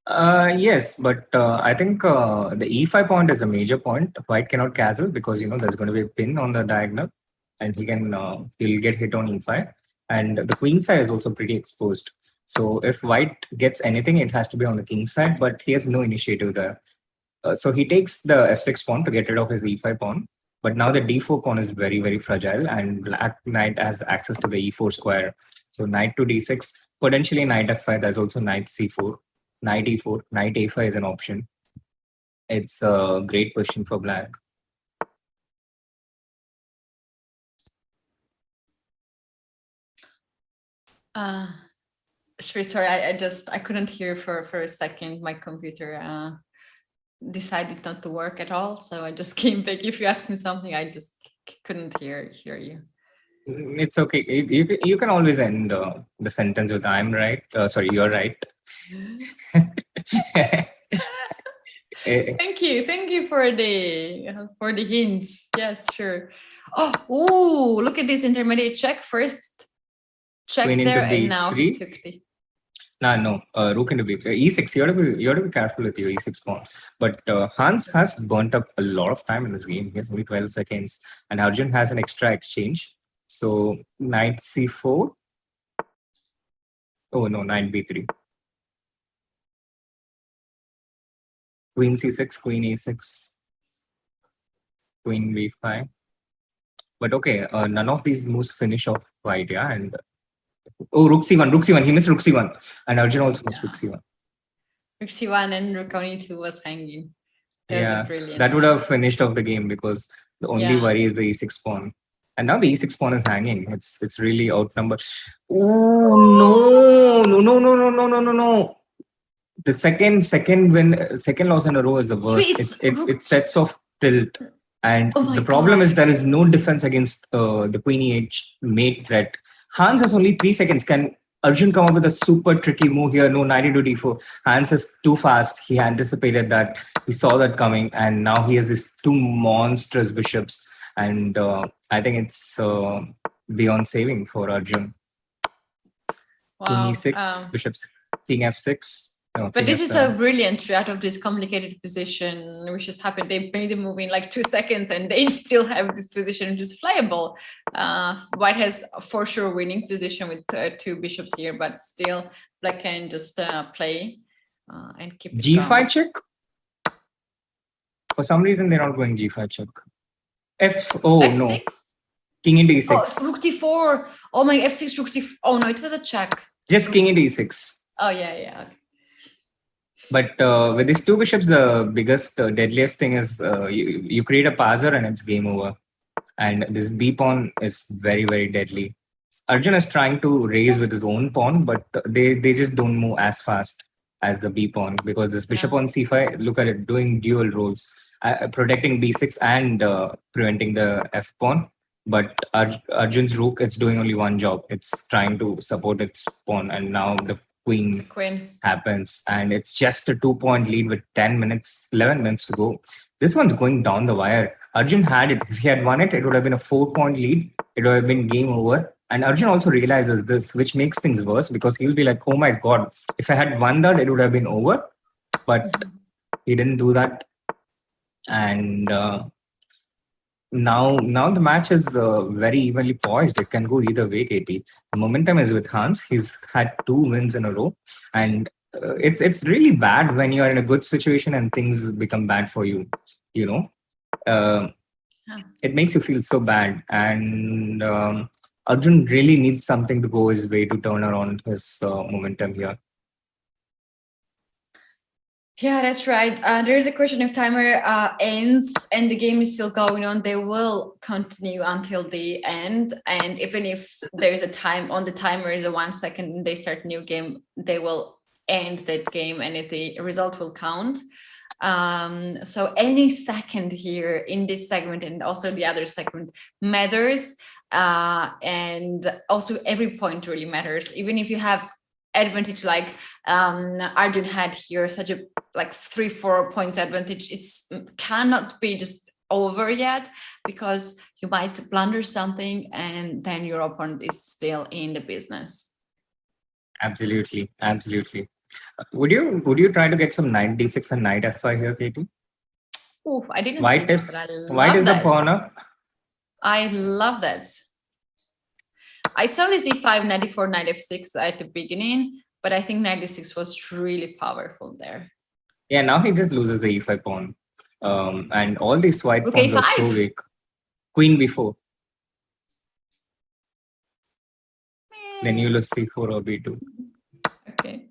Yes, but I think the e5 point is the major point. White cannot castle because, there's going to be a pin on the diagonal and he'll get hit on e5. And the queen side is also pretty exposed. So if white gets anything, it has to be on the king side, but he has no initiative there. So he takes the f6 pawn to get rid of his e5 pawn. But now the d4 pawn is very, very fragile, and black knight has access to the e4 square. So knight to d6, potentially knight f5, there's also knight c4, knight e4, knight a5 is an option. It's a great position for black. Sorry, I couldn't hear for a second. My computer decided not to work at all, so I just came back. If you ask me something, I just couldn't hear you. It's okay. You can always end the sentence with "I'm right." Sorry, you're right. Thank you for the hints. Yes, sure. Oh, look at this intermediate check. First check Queen there, into and now he b3. took the. No, rook into b3. E6. You have to be careful with your e6 pawn. But Hans has burnt up a lot of time in this game. He has only 12 seconds, and Arjun has an extra exchange. So knight c4. Oh no, knight b3. Queen c6, queen e6, queen b5. But okay, none of these moves finish off white, yeah. And rook c1. He missed rook c1, and Arjun also missed rook c1. Rook c1 and rook on e2 was hanging. That was brilliant. That would have finished off the game because the only worry is the e6 pawn, and now the e6 pawn is hanging. It's really outnumbered. Oh no! The second loss in a row is the worst. It sets off tilt. And the problem is there is no defense against the queen e8 mate threat. Hans has only 3 seconds. Can Arjun come up with a super tricky move here? No, knight into d4. Hans is too fast. He anticipated that. He saw that coming. And now he has these two monstrous bishops. And I think it's beyond saving for Arjun. Wow. King e6, bishops, king f6. But this is a brilliant out of this complicated position, which just happened. They made a move in like 2 seconds and they still have this position, which is playable. White has for sure winning position with 2 bishops here, but still black can just play and keep it g5 going. check. For some reason, they're not going g5 check. F6? No. King into e6. Oh, rook d4. Oh my, f6, rook d4. Oh no, it was a check. Just king into e6. Oh yeah. Okay. But with these 2 bishops, the biggest, deadliest thing is you create a passer and it's game over. And this b pawn is very, very deadly. Arjun is trying to raise with his own pawn, but they just don't move as fast as the b pawn because this bishop on c5, look at it, doing dual roles, protecting b6 and preventing the f pawn. But Arjun's rook, it's doing only one job. It's trying to support its pawn, and now the queen happens, and it's just a 2-point lead with 11 minutes to go. This one's going down the wire. Arjun had it. If he had won it, it would have been a 4-point lead. It would have been game over. And Arjun also realizes this, which makes things worse because he'll be like, oh my God, if I had won that, it would have been over. But he didn't do that. And now the match is very evenly poised. It can go either way, Keti. The momentum is with Hans. He's had 2 wins in a row. And it's really bad when you are in a good situation and things become bad for you, It makes you feel so bad. And Arjun really needs something to go his way to turn around his momentum here. Yeah, that's right. There's a question if timer ends and the game is still going on, they will continue until the end. And even if there's a time on the timer is a 1 second and they start a new game, they will end that game and the result will count. So any second here in this segment and also the other segment matters. And also every point really matters. Even if you have advantage like Arjun had here, such a like 3-4 points advantage, it's cannot be just over yet, because you might blunder something and then your opponent is still in the business. Absolutely. Would you try to get some knight d6 and knight f5 here, Katie? Oof, I didn't White see is that, but I white love is the that. pawn up. I love that. I saw this e5, knight e4, knight f6 at the beginning, but I think knight d6 was really powerful there. Yeah, now he just loses the e5 pawn. And all these white Rook pawns are a5. so weak. Queen b4. Then you lose c4 or b2. Okay.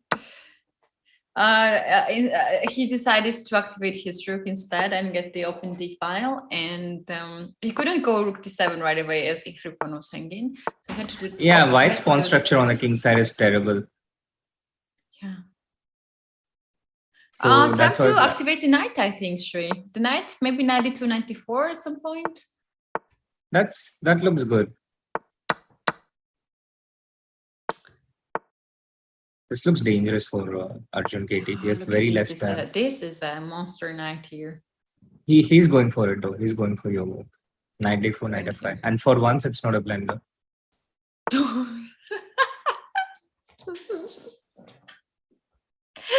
He decided to activate his rook instead and get the open d file, and he couldn't go rook d7 right away as e3 pawn was hanging. So he had to do. Yeah, white's pawn structure on the king side is terrible. Yeah. So Time that's to why activate the knight, I think, Shri. The knight, maybe 92, 94 at some point. that looks good. This looks dangerous for Arjun Katie. He has Look at very this. less time. This is a monster knight here. He's going for it though. He's going for your move. Knight d4, knight Okay. f5. And for once, it's not a blender.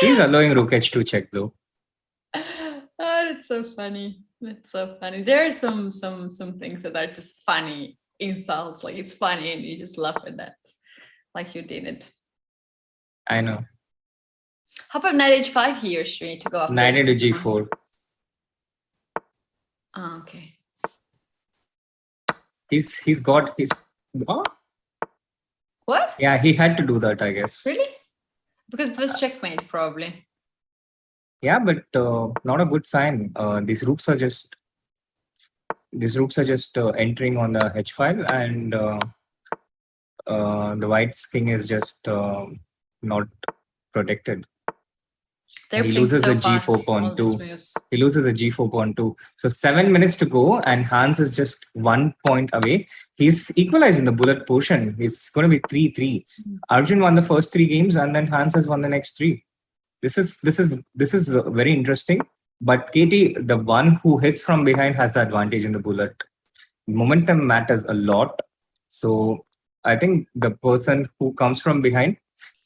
He's allowing rook h2 check though. Oh, that's so funny. That's so funny. There are some things that are just funny insults. Like it's funny and you just laugh at that. Like you did it. I know. How about knight h5 here, Shri, to go after Knight into this one? g4. Oh, okay. He's got his. Oh, What? yeah, he had to do that, I guess. Really? Because it was checkmate, probably. Yeah, but not a good sign. These rooks are just entering on the h file, and the white's king is just not protected. They're He playing loses so the fast, g4 pawn all these too. moves. He loses a g4 pawn too. So 7 minutes to go, and Hans is just 1 point away. He's equalizing the bullet portion. It's going to be 3-3. Arjun won the first 3 games, and then Hans has won the next 3. This is very interesting. But Katie, the one who hits from behind, has the advantage in the bullet. Momentum matters a lot. So I think the person who comes from behind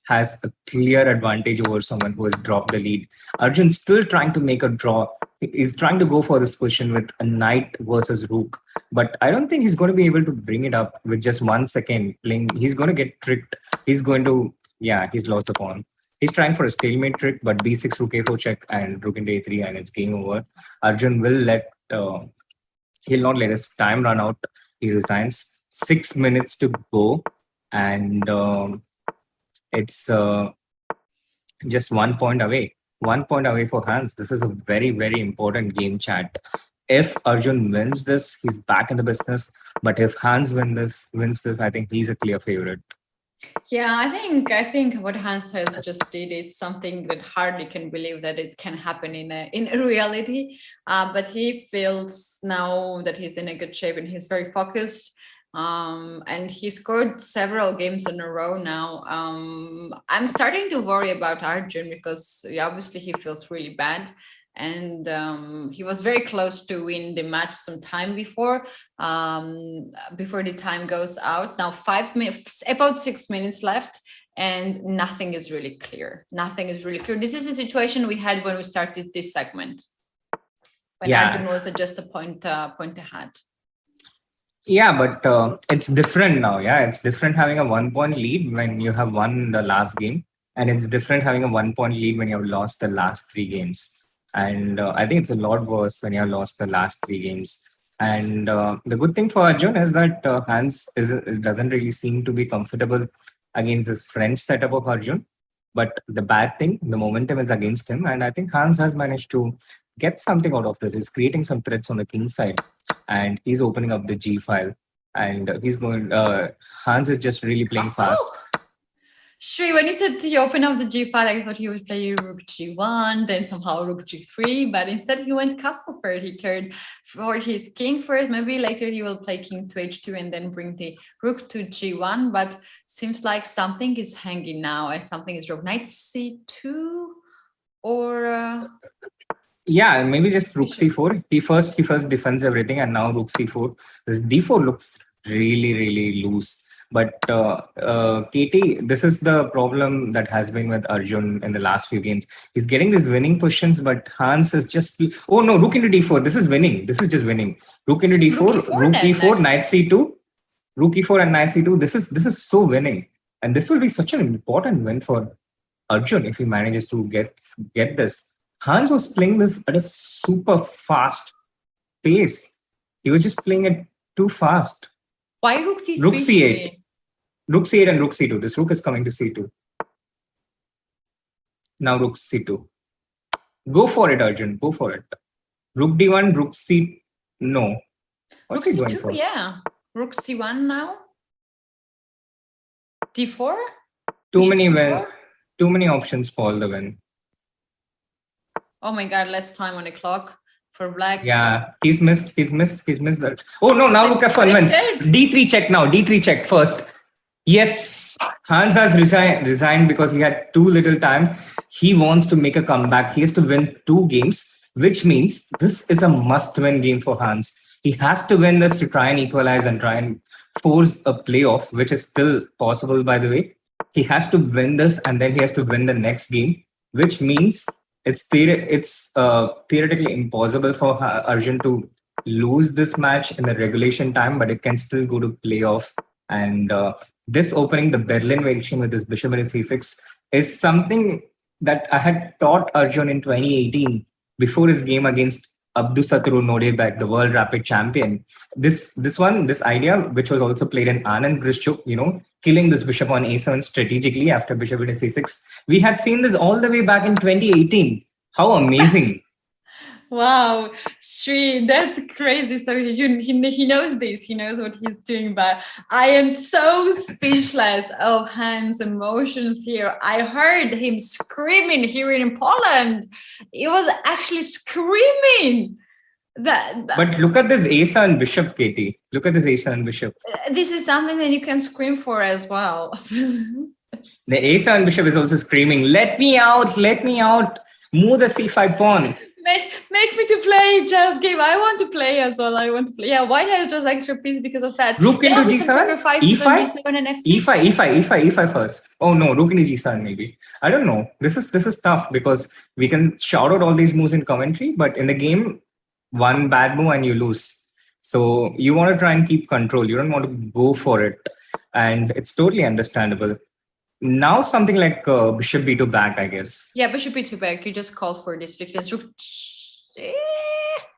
has a clear advantage over someone who has dropped the lead. Arjun's still trying to make a draw. He's trying to go for this position with a knight versus rook. But I don't think he's going to be able to bring it up with just 1 second playing. He's going to get tricked. He's lost the pawn. He's trying for a stalemate trick, but b6, rook a4 check, and rook into a3, and it's game over. Arjun will he'll not let his time run out. He resigns. 6 minutes to go, and it's just 1 point away. 1 point away for Hans. This is a very, very important game, chat. If Arjun wins this, he's back in the business. But if Hans wins this, I think he's a clear favorite. Yeah, I think what Hans has just did, it's something that hardly can believe that it can happen in reality. But he feels now that he's in a good shape and he's very focused. And he scored several games in a row now. I'm starting to worry about Arjun because obviously he feels really bad. And he was very close to win the match some time before the time goes out. Now 5 minutes, about 6 minutes left, and nothing is really clear. This is the situation we had when we started this segment, when Arjun was just a point ahead. Yeah, but it's different now. Yeah, it's different having a 1 point lead when you have won the last game, and it's different having a 1 point lead when you have lost the last 3 games. And I think it's a lot worse when you have lost the last 3 games. And the good thing for Arjun is that Hans doesn't really seem to be comfortable against this French setup of Arjun. But the bad thing, the momentum is against him. And I think Hans has managed to get something out of this. He's creating some threats on the king side. And he's opening up the G file. And he's going, Hans is just really playing fast. Shri, when you said he opened up the G file, I thought he would play Rook G1, then somehow Rook G3, but instead he went castle first. He cared for his king first. Maybe later he will play king to H2 and then bring the Rook to G1, but seems like something is hanging now and something is dropped. Knight C2 or... Yeah, maybe just Rook C4. He first defends everything and now Rook C4. This D4 looks really loose. But Keti, this is the problem that has been with Arjun in the last few games. He's getting these winning positions, but Hans is just... Oh no, Rook into D4. This is winning. This is just winning. Rook into D4, Rook E4, Knight C2, Rook E4 and Knight C2. This is so winning. And this will be such an important win for Arjun if he manages to get this. Hans was playing this at a super fast pace. He was just playing it too fast. Why Rook D3? Rook C8. Rook C8 and Rook C2. This Rook is coming to C2. Now Rook C2. Go for it, Arjun. Go for it. Rook D1, Rook C... No. What's Rook he going C2, for? yeah. Rook C1 now. D4? Too many options for the win. Oh my god, less time on the clock for black. Yeah, he's missed that. Oh no, now Rook F1 wins. D3 check now. D3 check first. Yes, Hans has resigned because he had too little time. He wants to make a comeback. He has to win 2 games, which means this is a must-win game for Hans. He has to win this to try and equalize and try and force a playoff, which is still possible, by the way. He has to win this and then he has to win the next game, which means it's theoretically impossible for Arjun to lose this match in the regulation time, but it can still go to playoff. And this opening the Berlin variation with this bishop in c6 is something that I had taught Arjun in 2018 before his game against Abdusatru Nodebek, the world rapid champion. This idea, which was also played in Anand Grishchuk, killing this bishop on a7 strategically after bishop into c6. We had seen this all the way back in 2018. How amazing. Wow, Sri, that's crazy. So he knows this, he knows what he's doing, but I am so speechless of Hans' emotions here. I heard him screaming here in Poland. He was actually screaming. But look at this A7 bishop, Keti. Look at this A7 bishop. This is something that you can scream for as well. The A7 bishop is also screaming, let me out, move the C5 pawn. Make me to play chess game. I want to play as well. I want to play. Yeah, white has just extra piece because of that. Rook into G7, E5, G7 and E5 first. Oh no, rook into G7 maybe. I don't know. This is tough because we can shout out all these moves in commentary, but in the game, one bad move and you lose. So you want to try and keep control. You don't want to go for it, and it's totally understandable. Now something like bishop b2 back, I guess. Yeah, bishop b2 back. You just called for this because rook.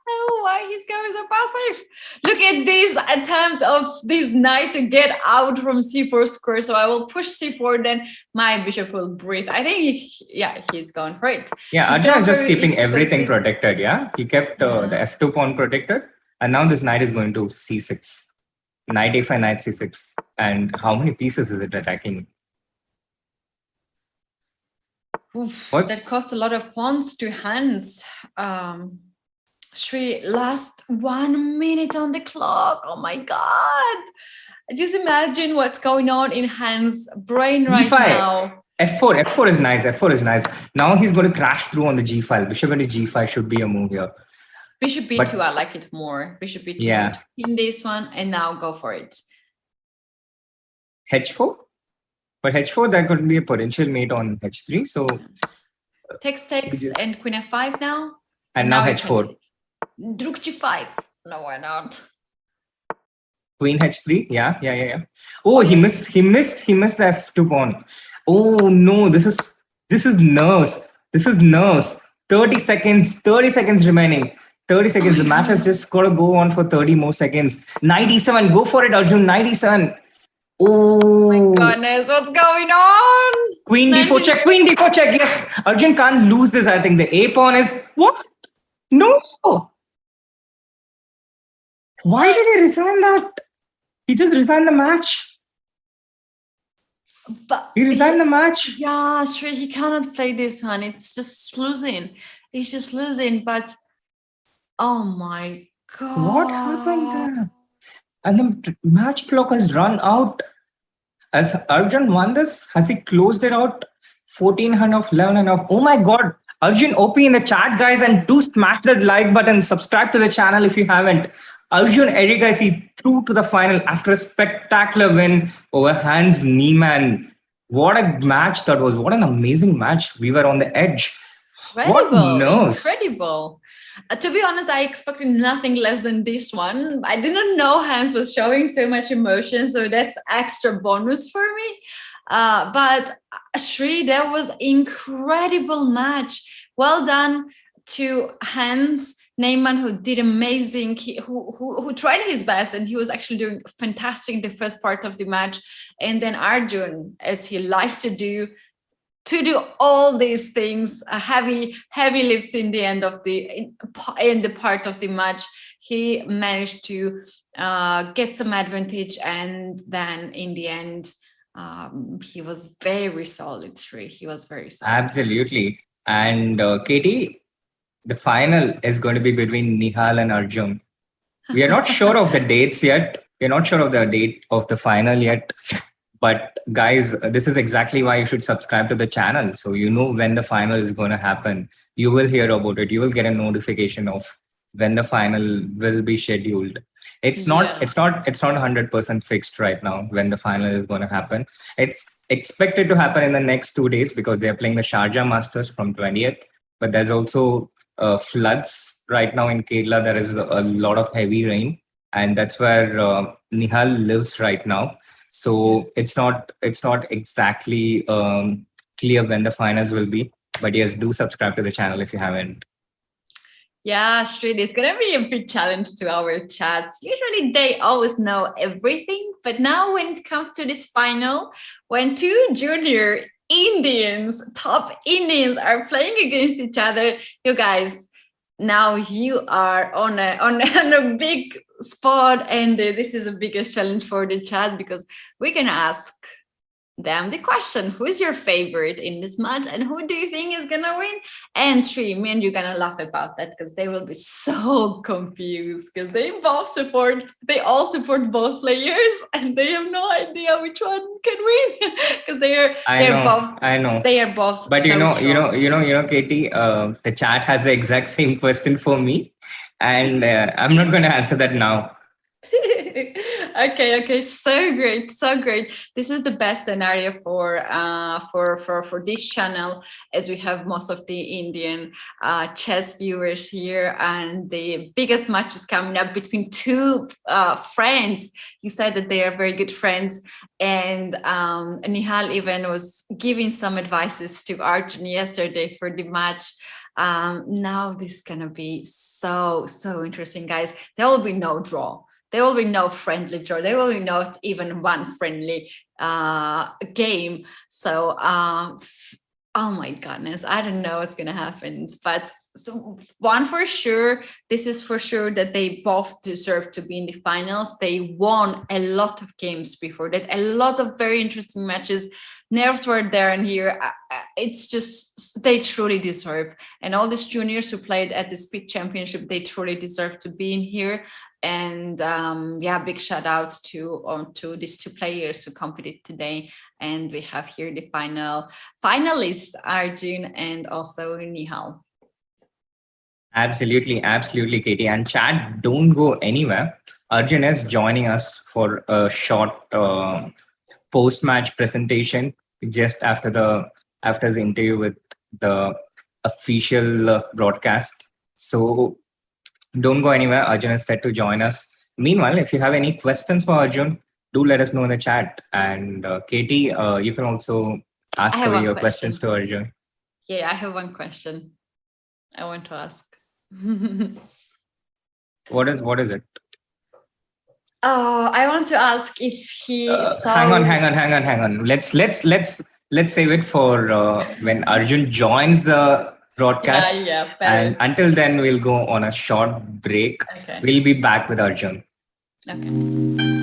Oh, why he's going so passive? Look at this attempt of this knight to get out from c4 square. So I will push c4, then my bishop will breathe. I think, he's going for it. Yeah, Arjun is just keeping everything protected. Yeah, he kept the f2 pawn protected, and now this knight is going to c6. Knight a5, knight c6. And how many pieces is it attacking? That cost a lot of pawns to Hans. Sri, last 1 minute on the clock. Oh my God. Just imagine what's going on in Hans' brain right now. F4 is nice. Now he's going to crash through on the G file. Bishop into G5 should be a move here. Bishop B2, I like it more. Bishop B2 in this one, and now go for it. H4? But H4, that could be a potential mate on H3. So takes and Queen F5 now. And now H4. Rook G5. No, why not? Queen H3. Yeah. Oh, he missed the F2 pawn. Oh no, this is nerves. 30 seconds remaining. 30 seconds. The match has just got to go on for 30 more seconds. 97. Go for it, Arjun. 97. Oh, Goodness, what's going on? Queen D4 check. Queen D4 check. Yes. Arjun can't lose this. I think the A pawn is what? No. Why did he resign that? He just resigned the match. But He resigned the match. yeah, sure, he cannot play this one. It's just losing. He's just losing. But oh my god, What happened there? And the match clock has run out. Has Arjun won this? Has he closed it out? 14 hand of 11 and off. Oh my god. Arjun OP in the chat, guys, and do smash that like button. Subscribe to the channel if you haven't. Arjun Erigaisi through to the final after a spectacular win over Hans Niemann. What a match that was. What an amazing match. We were on the edge. What incredible! nerves. Incredible. To be honest, I expected nothing less than this one. I didn't know Hans was showing so much emotion, so that's extra bonus for me. But Sri, that was incredible match. Well done to Hans Niemann, who did amazing, who tried his best, and he was actually doing fantastic in the first part of the match. And then Arjun, as he likes to do all these things, heavy lifts in the end of the part of the match. He managed to get some advantage, and then in the end, he was very solid. He was very solid. Absolutely. And Keti, the final is going to be between Nihal and Arjun. We are not sure of the dates yet. We're not sure of the date of the final yet. But guys, this is exactly why you should subscribe to the channel. So you know when the final is going to happen. You will hear about it. You will get a notification of when the final will be scheduled. It's not 100% fixed right now when the final is going to happen. It's expected to happen in the next 2 days because they're playing the Sharjah Masters from 20th. But there's also floods right now in Kerala. There is a lot of heavy rain, and that's where Nihal lives right now. So it's not exactly clear when the finals will be. But yes, do subscribe to the channel if you haven't. Yeah, Sri, it's going to be a big challenge to our chats. Usually they always know everything. But now when it comes to this final, when two junior Indians, top Indians are playing against each other, you guys, now you are on a big spot, and this is the biggest challenge for the chat because we can ask them the question: who is your favorite in this match, and who do you think is gonna win? And Sri, me and you're gonna laugh about that because they will be so confused because they all support both players, and they have no idea which one can win because they are both. But so you know, strong. Katie, the chat has the exact same question for me, and I'm not going to answer that now. Okay, so great. This is the best scenario for this channel, as we have most of the Indian chess viewers here, and the biggest match is coming up between two friends. You said that they are very good friends, and Nihal even was giving some advices to Arjun yesterday for the match. Now this is gonna be so interesting, guys. There will be no draw. There will be no friendly draw. There will be not even one friendly game. So, oh my goodness, I don't know what's gonna happen. But so one for sure, this is for sure that they both deserve to be in the finals. They won a lot of games before that, a lot of very interesting matches. Nerves were there and here. It's just, they truly deserve. And all these juniors who played at the Speed Championship, they truly deserve to be in here. And yeah, big shout out to these two players who competed today. And we have here the finalists, Arjun and also Nihal. Absolutely, Katie. And chat, don't go anywhere. Arjun is joining us for a short post-match presentation just after the interview with the official broadcast. So don't go anywhere. Arjun is set to join us. Meanwhile, if you have any questions for Arjun, do let us know in the chat. And Katie, you can also ask your questions to Arjun. Yeah, I have one question I want to ask. What is it? I want to ask if he saw. Hang on. Let's save it for when Arjun joins the broadcast. Yeah, fair. And until then, we'll go on a short break. Okay. We'll be back with Arjun. Okay.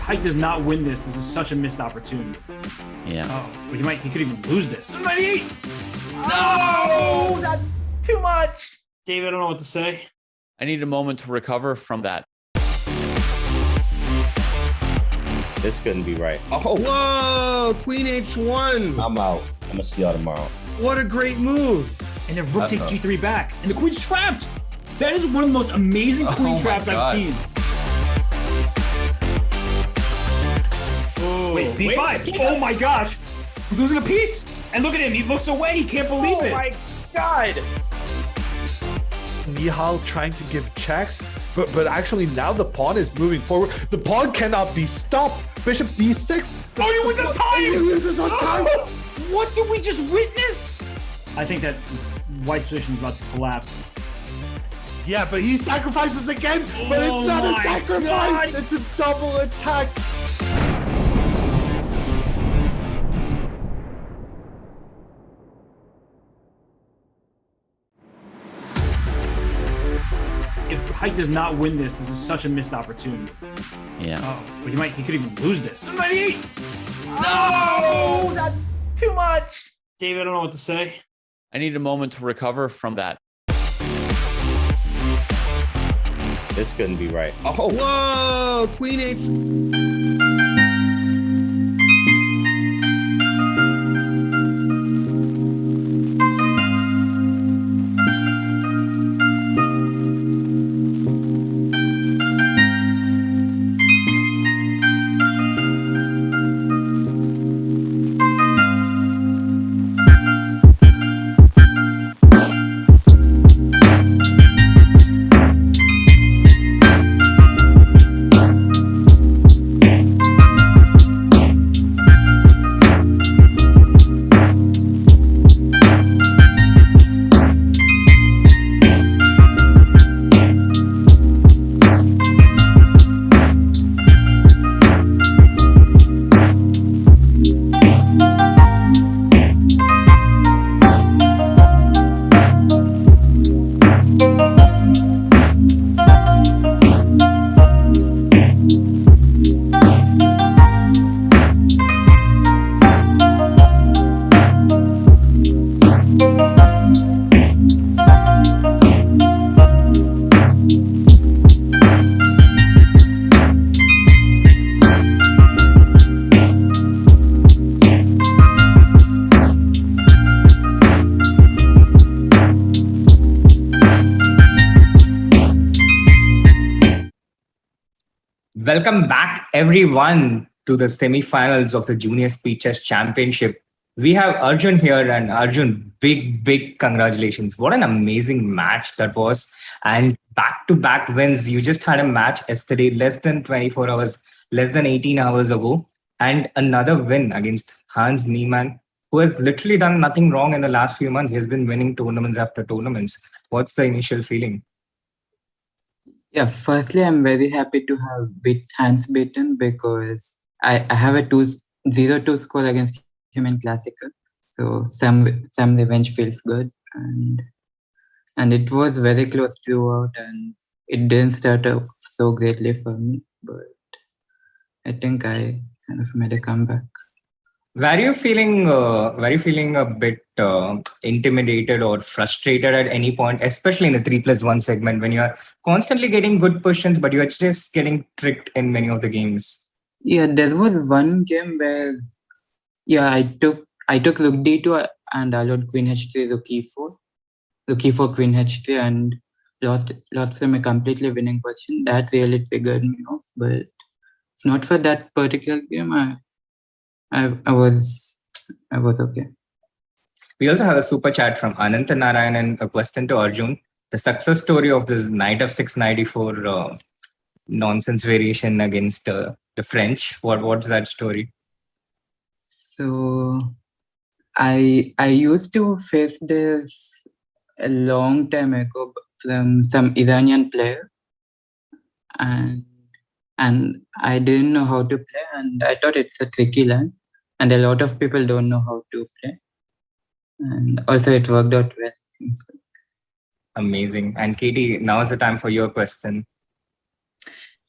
Height does not win this. This is such a missed opportunity. Yeah. Oh, but he could even lose this. 98! No! That's too much! David, I don't know what to say. I need a moment to recover from that. This couldn't be right. Oh, Whoa, Queen H1. I'm out. I'm gonna see y'all tomorrow. What a great move. And then Rook takes G3 back. And the queen's trapped! That is one of the most amazing queen my traps God. I've seen. Wait, B5. Oh my gosh. He's losing a piece. And look at him. He looks away. He can't believe it. Oh my God. Nihal trying to give checks, but actually now the pawn is moving forward. The pawn cannot be stopped. Bishop D6. Oh, you win the time! He loses on time. What did we just witness? I think that White's position is about to collapse. Yeah, but he sacrifices again, but Oh it's not a my sacrifice. God. It's a double attack. does not win this is such a missed opportunity. Yeah. Oh, but he could even lose this. 98! No! That's too much! David, I don't know what to say. I need a moment to recover from that. This couldn't be right. Oh, Whoa, Queen H. Welcome back, everyone, to the semi-finals of the Junior Speed Chess Championship. We have Arjun here, and Arjun, big congratulations. What an amazing match that was. And back-to-back wins. You just had a match yesterday, less than 24 hours, less than 18 hours ago, and another win against HANS Niemann, who has literally done nothing wrong in the last few months. He has been winning tournaments after tournaments. What's the initial feeling? Yeah, firstly, I'm very happy to have Hans beaten because I have a 0-2 score against him in Classical. So some revenge feels good, and it was very close throughout, and it didn't start off so greatly for me, but I think I kind of made a comeback. Were you feeling a bit intimidated or frustrated at any point, especially in the 3+1 segment when you are constantly getting good positions, but you are just getting tricked in many of the games? Yeah, there was one game where I took rook d2 and allowed queen h3, rook e4, queen h3, and lost from a completely winning position. That really triggered me off. But if not for that particular game, I was okay. We also have a super chat from Anant Narayanan, a question to Arjun. The success story of this knight of 694 nonsense variation against the French. What's that story? So I used to face this a long time ago from some Iranian player, and I didn't know how to play, and I thought it's a tricky line, and a lot of people don't know how to play, and also it worked out well. Seems like. Amazing. And Keti, now is the time for your question.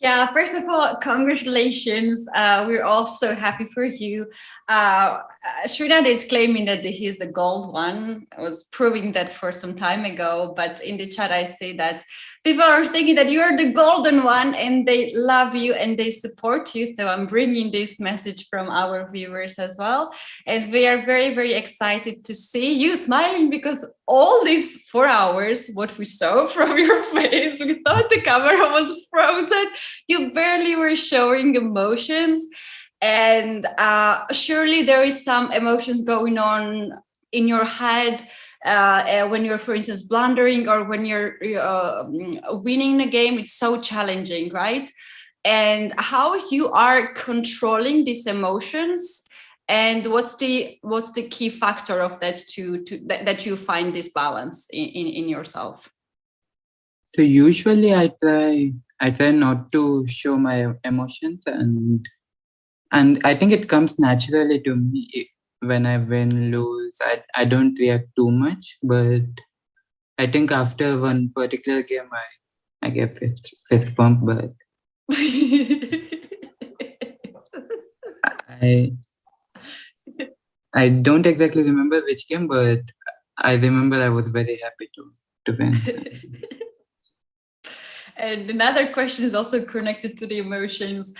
Yeah, first of all, congratulations. We're all so happy for you. Srinath is claiming that he's the gold one. I was proving that for some time ago, but in the chat I say that people are thinking that you're the golden one and they love you and they support you. So I'm bringing this message from our viewers as well. And we are very, very excited to see you smiling because all these 4 hours, what we saw from your face, we thought the camera was frozen. You barely were showing emotions. And surely there is some emotions going on in your head when you're, for instance, blundering or when you're winning a game. It's so challenging, right? And how you are controlling these emotions, and what's the key factor of that that you find this balance in yourself? So usually I try not to show my emotions, and I think it comes naturally to me. When I win, lose, I don't react too much. But I think after one particular game, I gave fist bump, but I don't exactly remember which game, but I remember I was very happy to win. And another question is also connected to the emotions.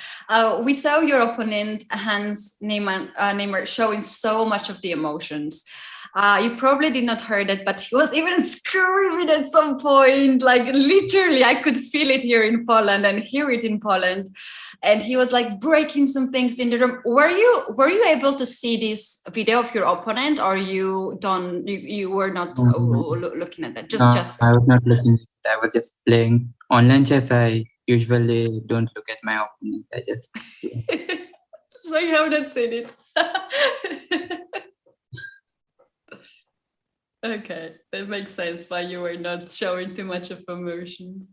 We saw your opponent, HANS Niemann, showing so much of the emotions. You probably did not hear that, but he was even screaming at some point. Like literally, I could feel it here in Poland and hear it in Poland. And he was like breaking some things in the room. Were you able to see this video of your opponent, or you were not looking at that? Just I was not looking. I was just playing online chess. I usually don't look at my opponent. I just. So you have not seen it. Okay, that makes sense why you were not showing too much of emotions.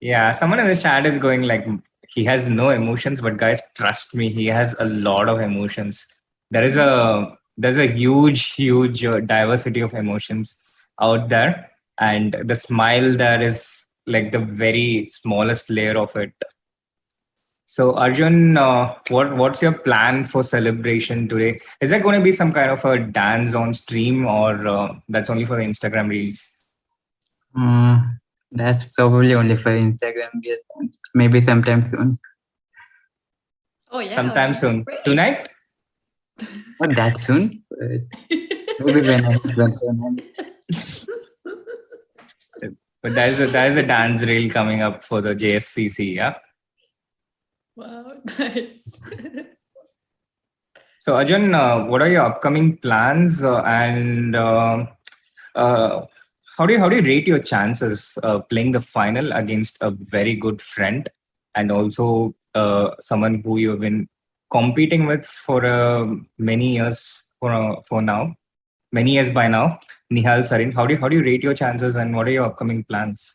Yeah, someone in the chat is going like, he has no emotions, but guys, trust me, he has a lot of emotions. There's a huge diversity of emotions out there, and the smile there is like the very smallest layer of it. So Arjun, what's your plan for celebration today? Is there going to be some kind of a dance on stream, or that's only for the Instagram reels? That's probably only for Instagram. Maybe sometime soon. Oh yeah. Sometime soon. Great. Tonight? Not that soon, but maybe when I tournament. But there is a dance reel coming up for the JSCC, yeah? Wow, nice. So Arjun, what are your upcoming plans, and how do you rate your chances playing the final against a very good friend, and also someone who you've been competing with for many years many years by now, Nihal Sarin? How do you rate your chances, and what are your upcoming plans?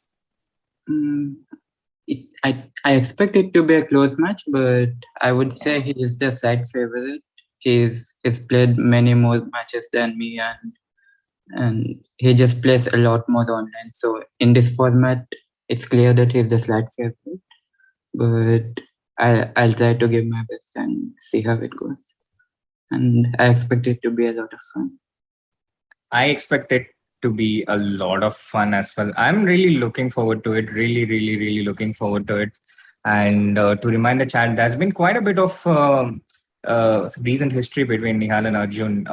I expect it to be a close match, but I would say he is the slight favorite. He's played many more matches than me, and he just plays a lot more online. So in this format, it's clear that he's the slight favorite. But I'll try to give my best and see how it goes. And I expect it to be a lot of fun. I expect it to be a lot of fun as well. I'm really looking forward to it. Really looking forward to it. And to remind the chat, there's been quite a bit of recent history between Nihal and Arjun.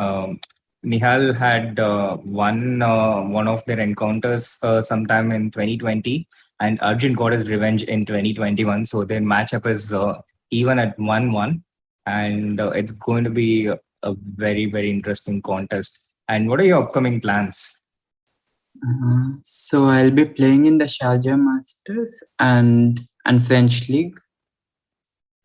Nihal had won one of their encounters sometime in 2020, and Arjun got his revenge in 2021. So their matchup is even at 1-1, and it's going to be a very interesting contest. And what are your upcoming plans? So I'll be playing in the Sharjah Masters and French League,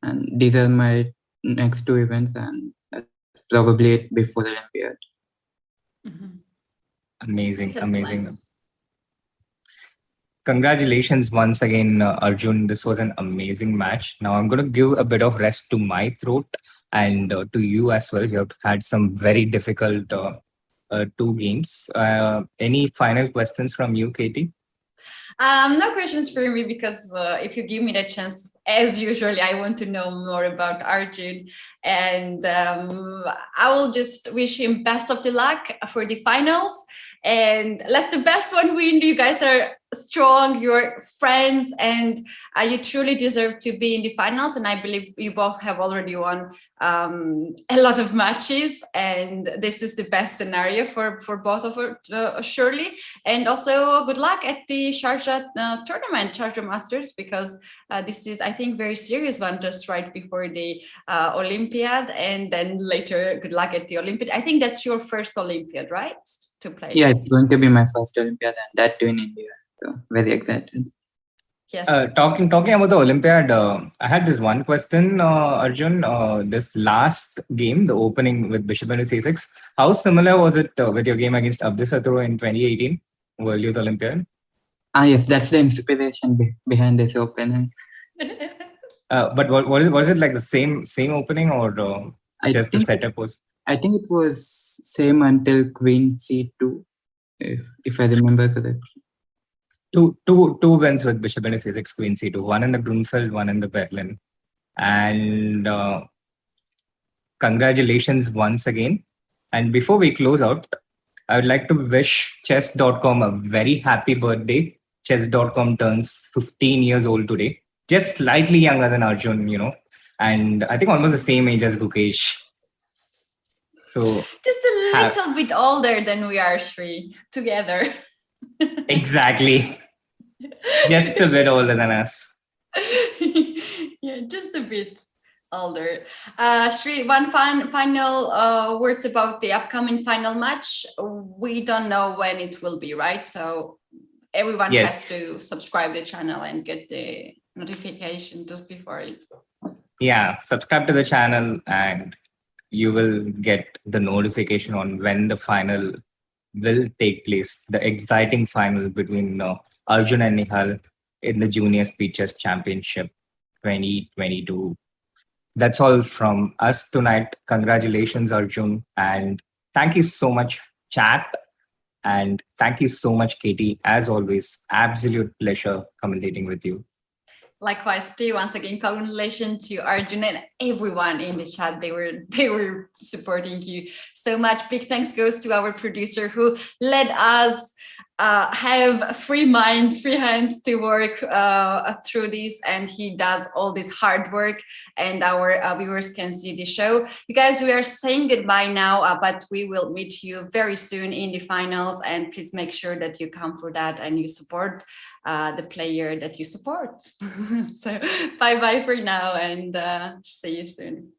and these are my next two events, and that's probably it before the Olympiad. Amazing. Congratulations once again, Arjun. This was an amazing match. Now I'm going to give a bit of rest to my throat and to you as well. You have had some very difficult two games. Any final questions from you, Keti? No questions for me, because if you give me the chance, as usually, I want to know more about Arjun, and I will just wish him best of the luck for the finals, and let the best one win. You guys are strong, you're friends, and you truly deserve to be in the finals, and I believe you both have already won a lot of matches, and this is the best scenario for both of us, surely. And also good luck at the Sharjah tournament, Sharjah Masters, because this is, I think, very serious one just right before the Olympiad, and then later good luck at the Olympiad. I think that's your first Olympiad, right, to play? Yeah, it's going to be my first Olympiad, and that too in India. So very excited. Yes. Talking about the Olympiad, I had this one question, Arjun. This last game, the opening with Bishop into C6, how similar was it with your game against Abdusatru in 2018 World Youth Olympiad? Yes, that's the inspiration behind this opening. But was it like the same opening, or just the setup was? I think it was same until Queen C2, if I remember correctly. Two wins with Bishop and Ace Queen C2. One in the Grunfeld, one in the Berlin. And congratulations once again. And before we close out, I would like to wish chess.com a very happy birthday. Chess.com turns 15 years old today. Just slightly younger than Arjun, and I think almost the same age as Gukesh. So Just a little bit older than we are, Sri, together. exactly. Just a bit older than us. Yeah, just a bit older. Sri, one final words about the upcoming final match. We don't know when it will be, right? So everyone Yes. has to subscribe to the channel and get the notification just before it. Yeah, subscribe to the channel and you will get the notification on when the final will take place. The exciting final between Arjun and Nihal in the Junior Speed Chess Championship 2022. That's all from us tonight. Congratulations, Arjun. And thank you so much, chat. And thank you so much, Keti. As always, absolute pleasure commentating with you. Likewise, Steve, once again, congratulations to Arjun and everyone in the chat. They were supporting you so much. Big thanks goes to our producer who let us have free mind, free hands to work through this, and he does all this hard work, and our viewers can see the show. You guys, we are saying goodbye now, but we will meet you very soon in the finals, and please make sure that you come for that and you support the player that you support. So bye-bye for now, and see you soon.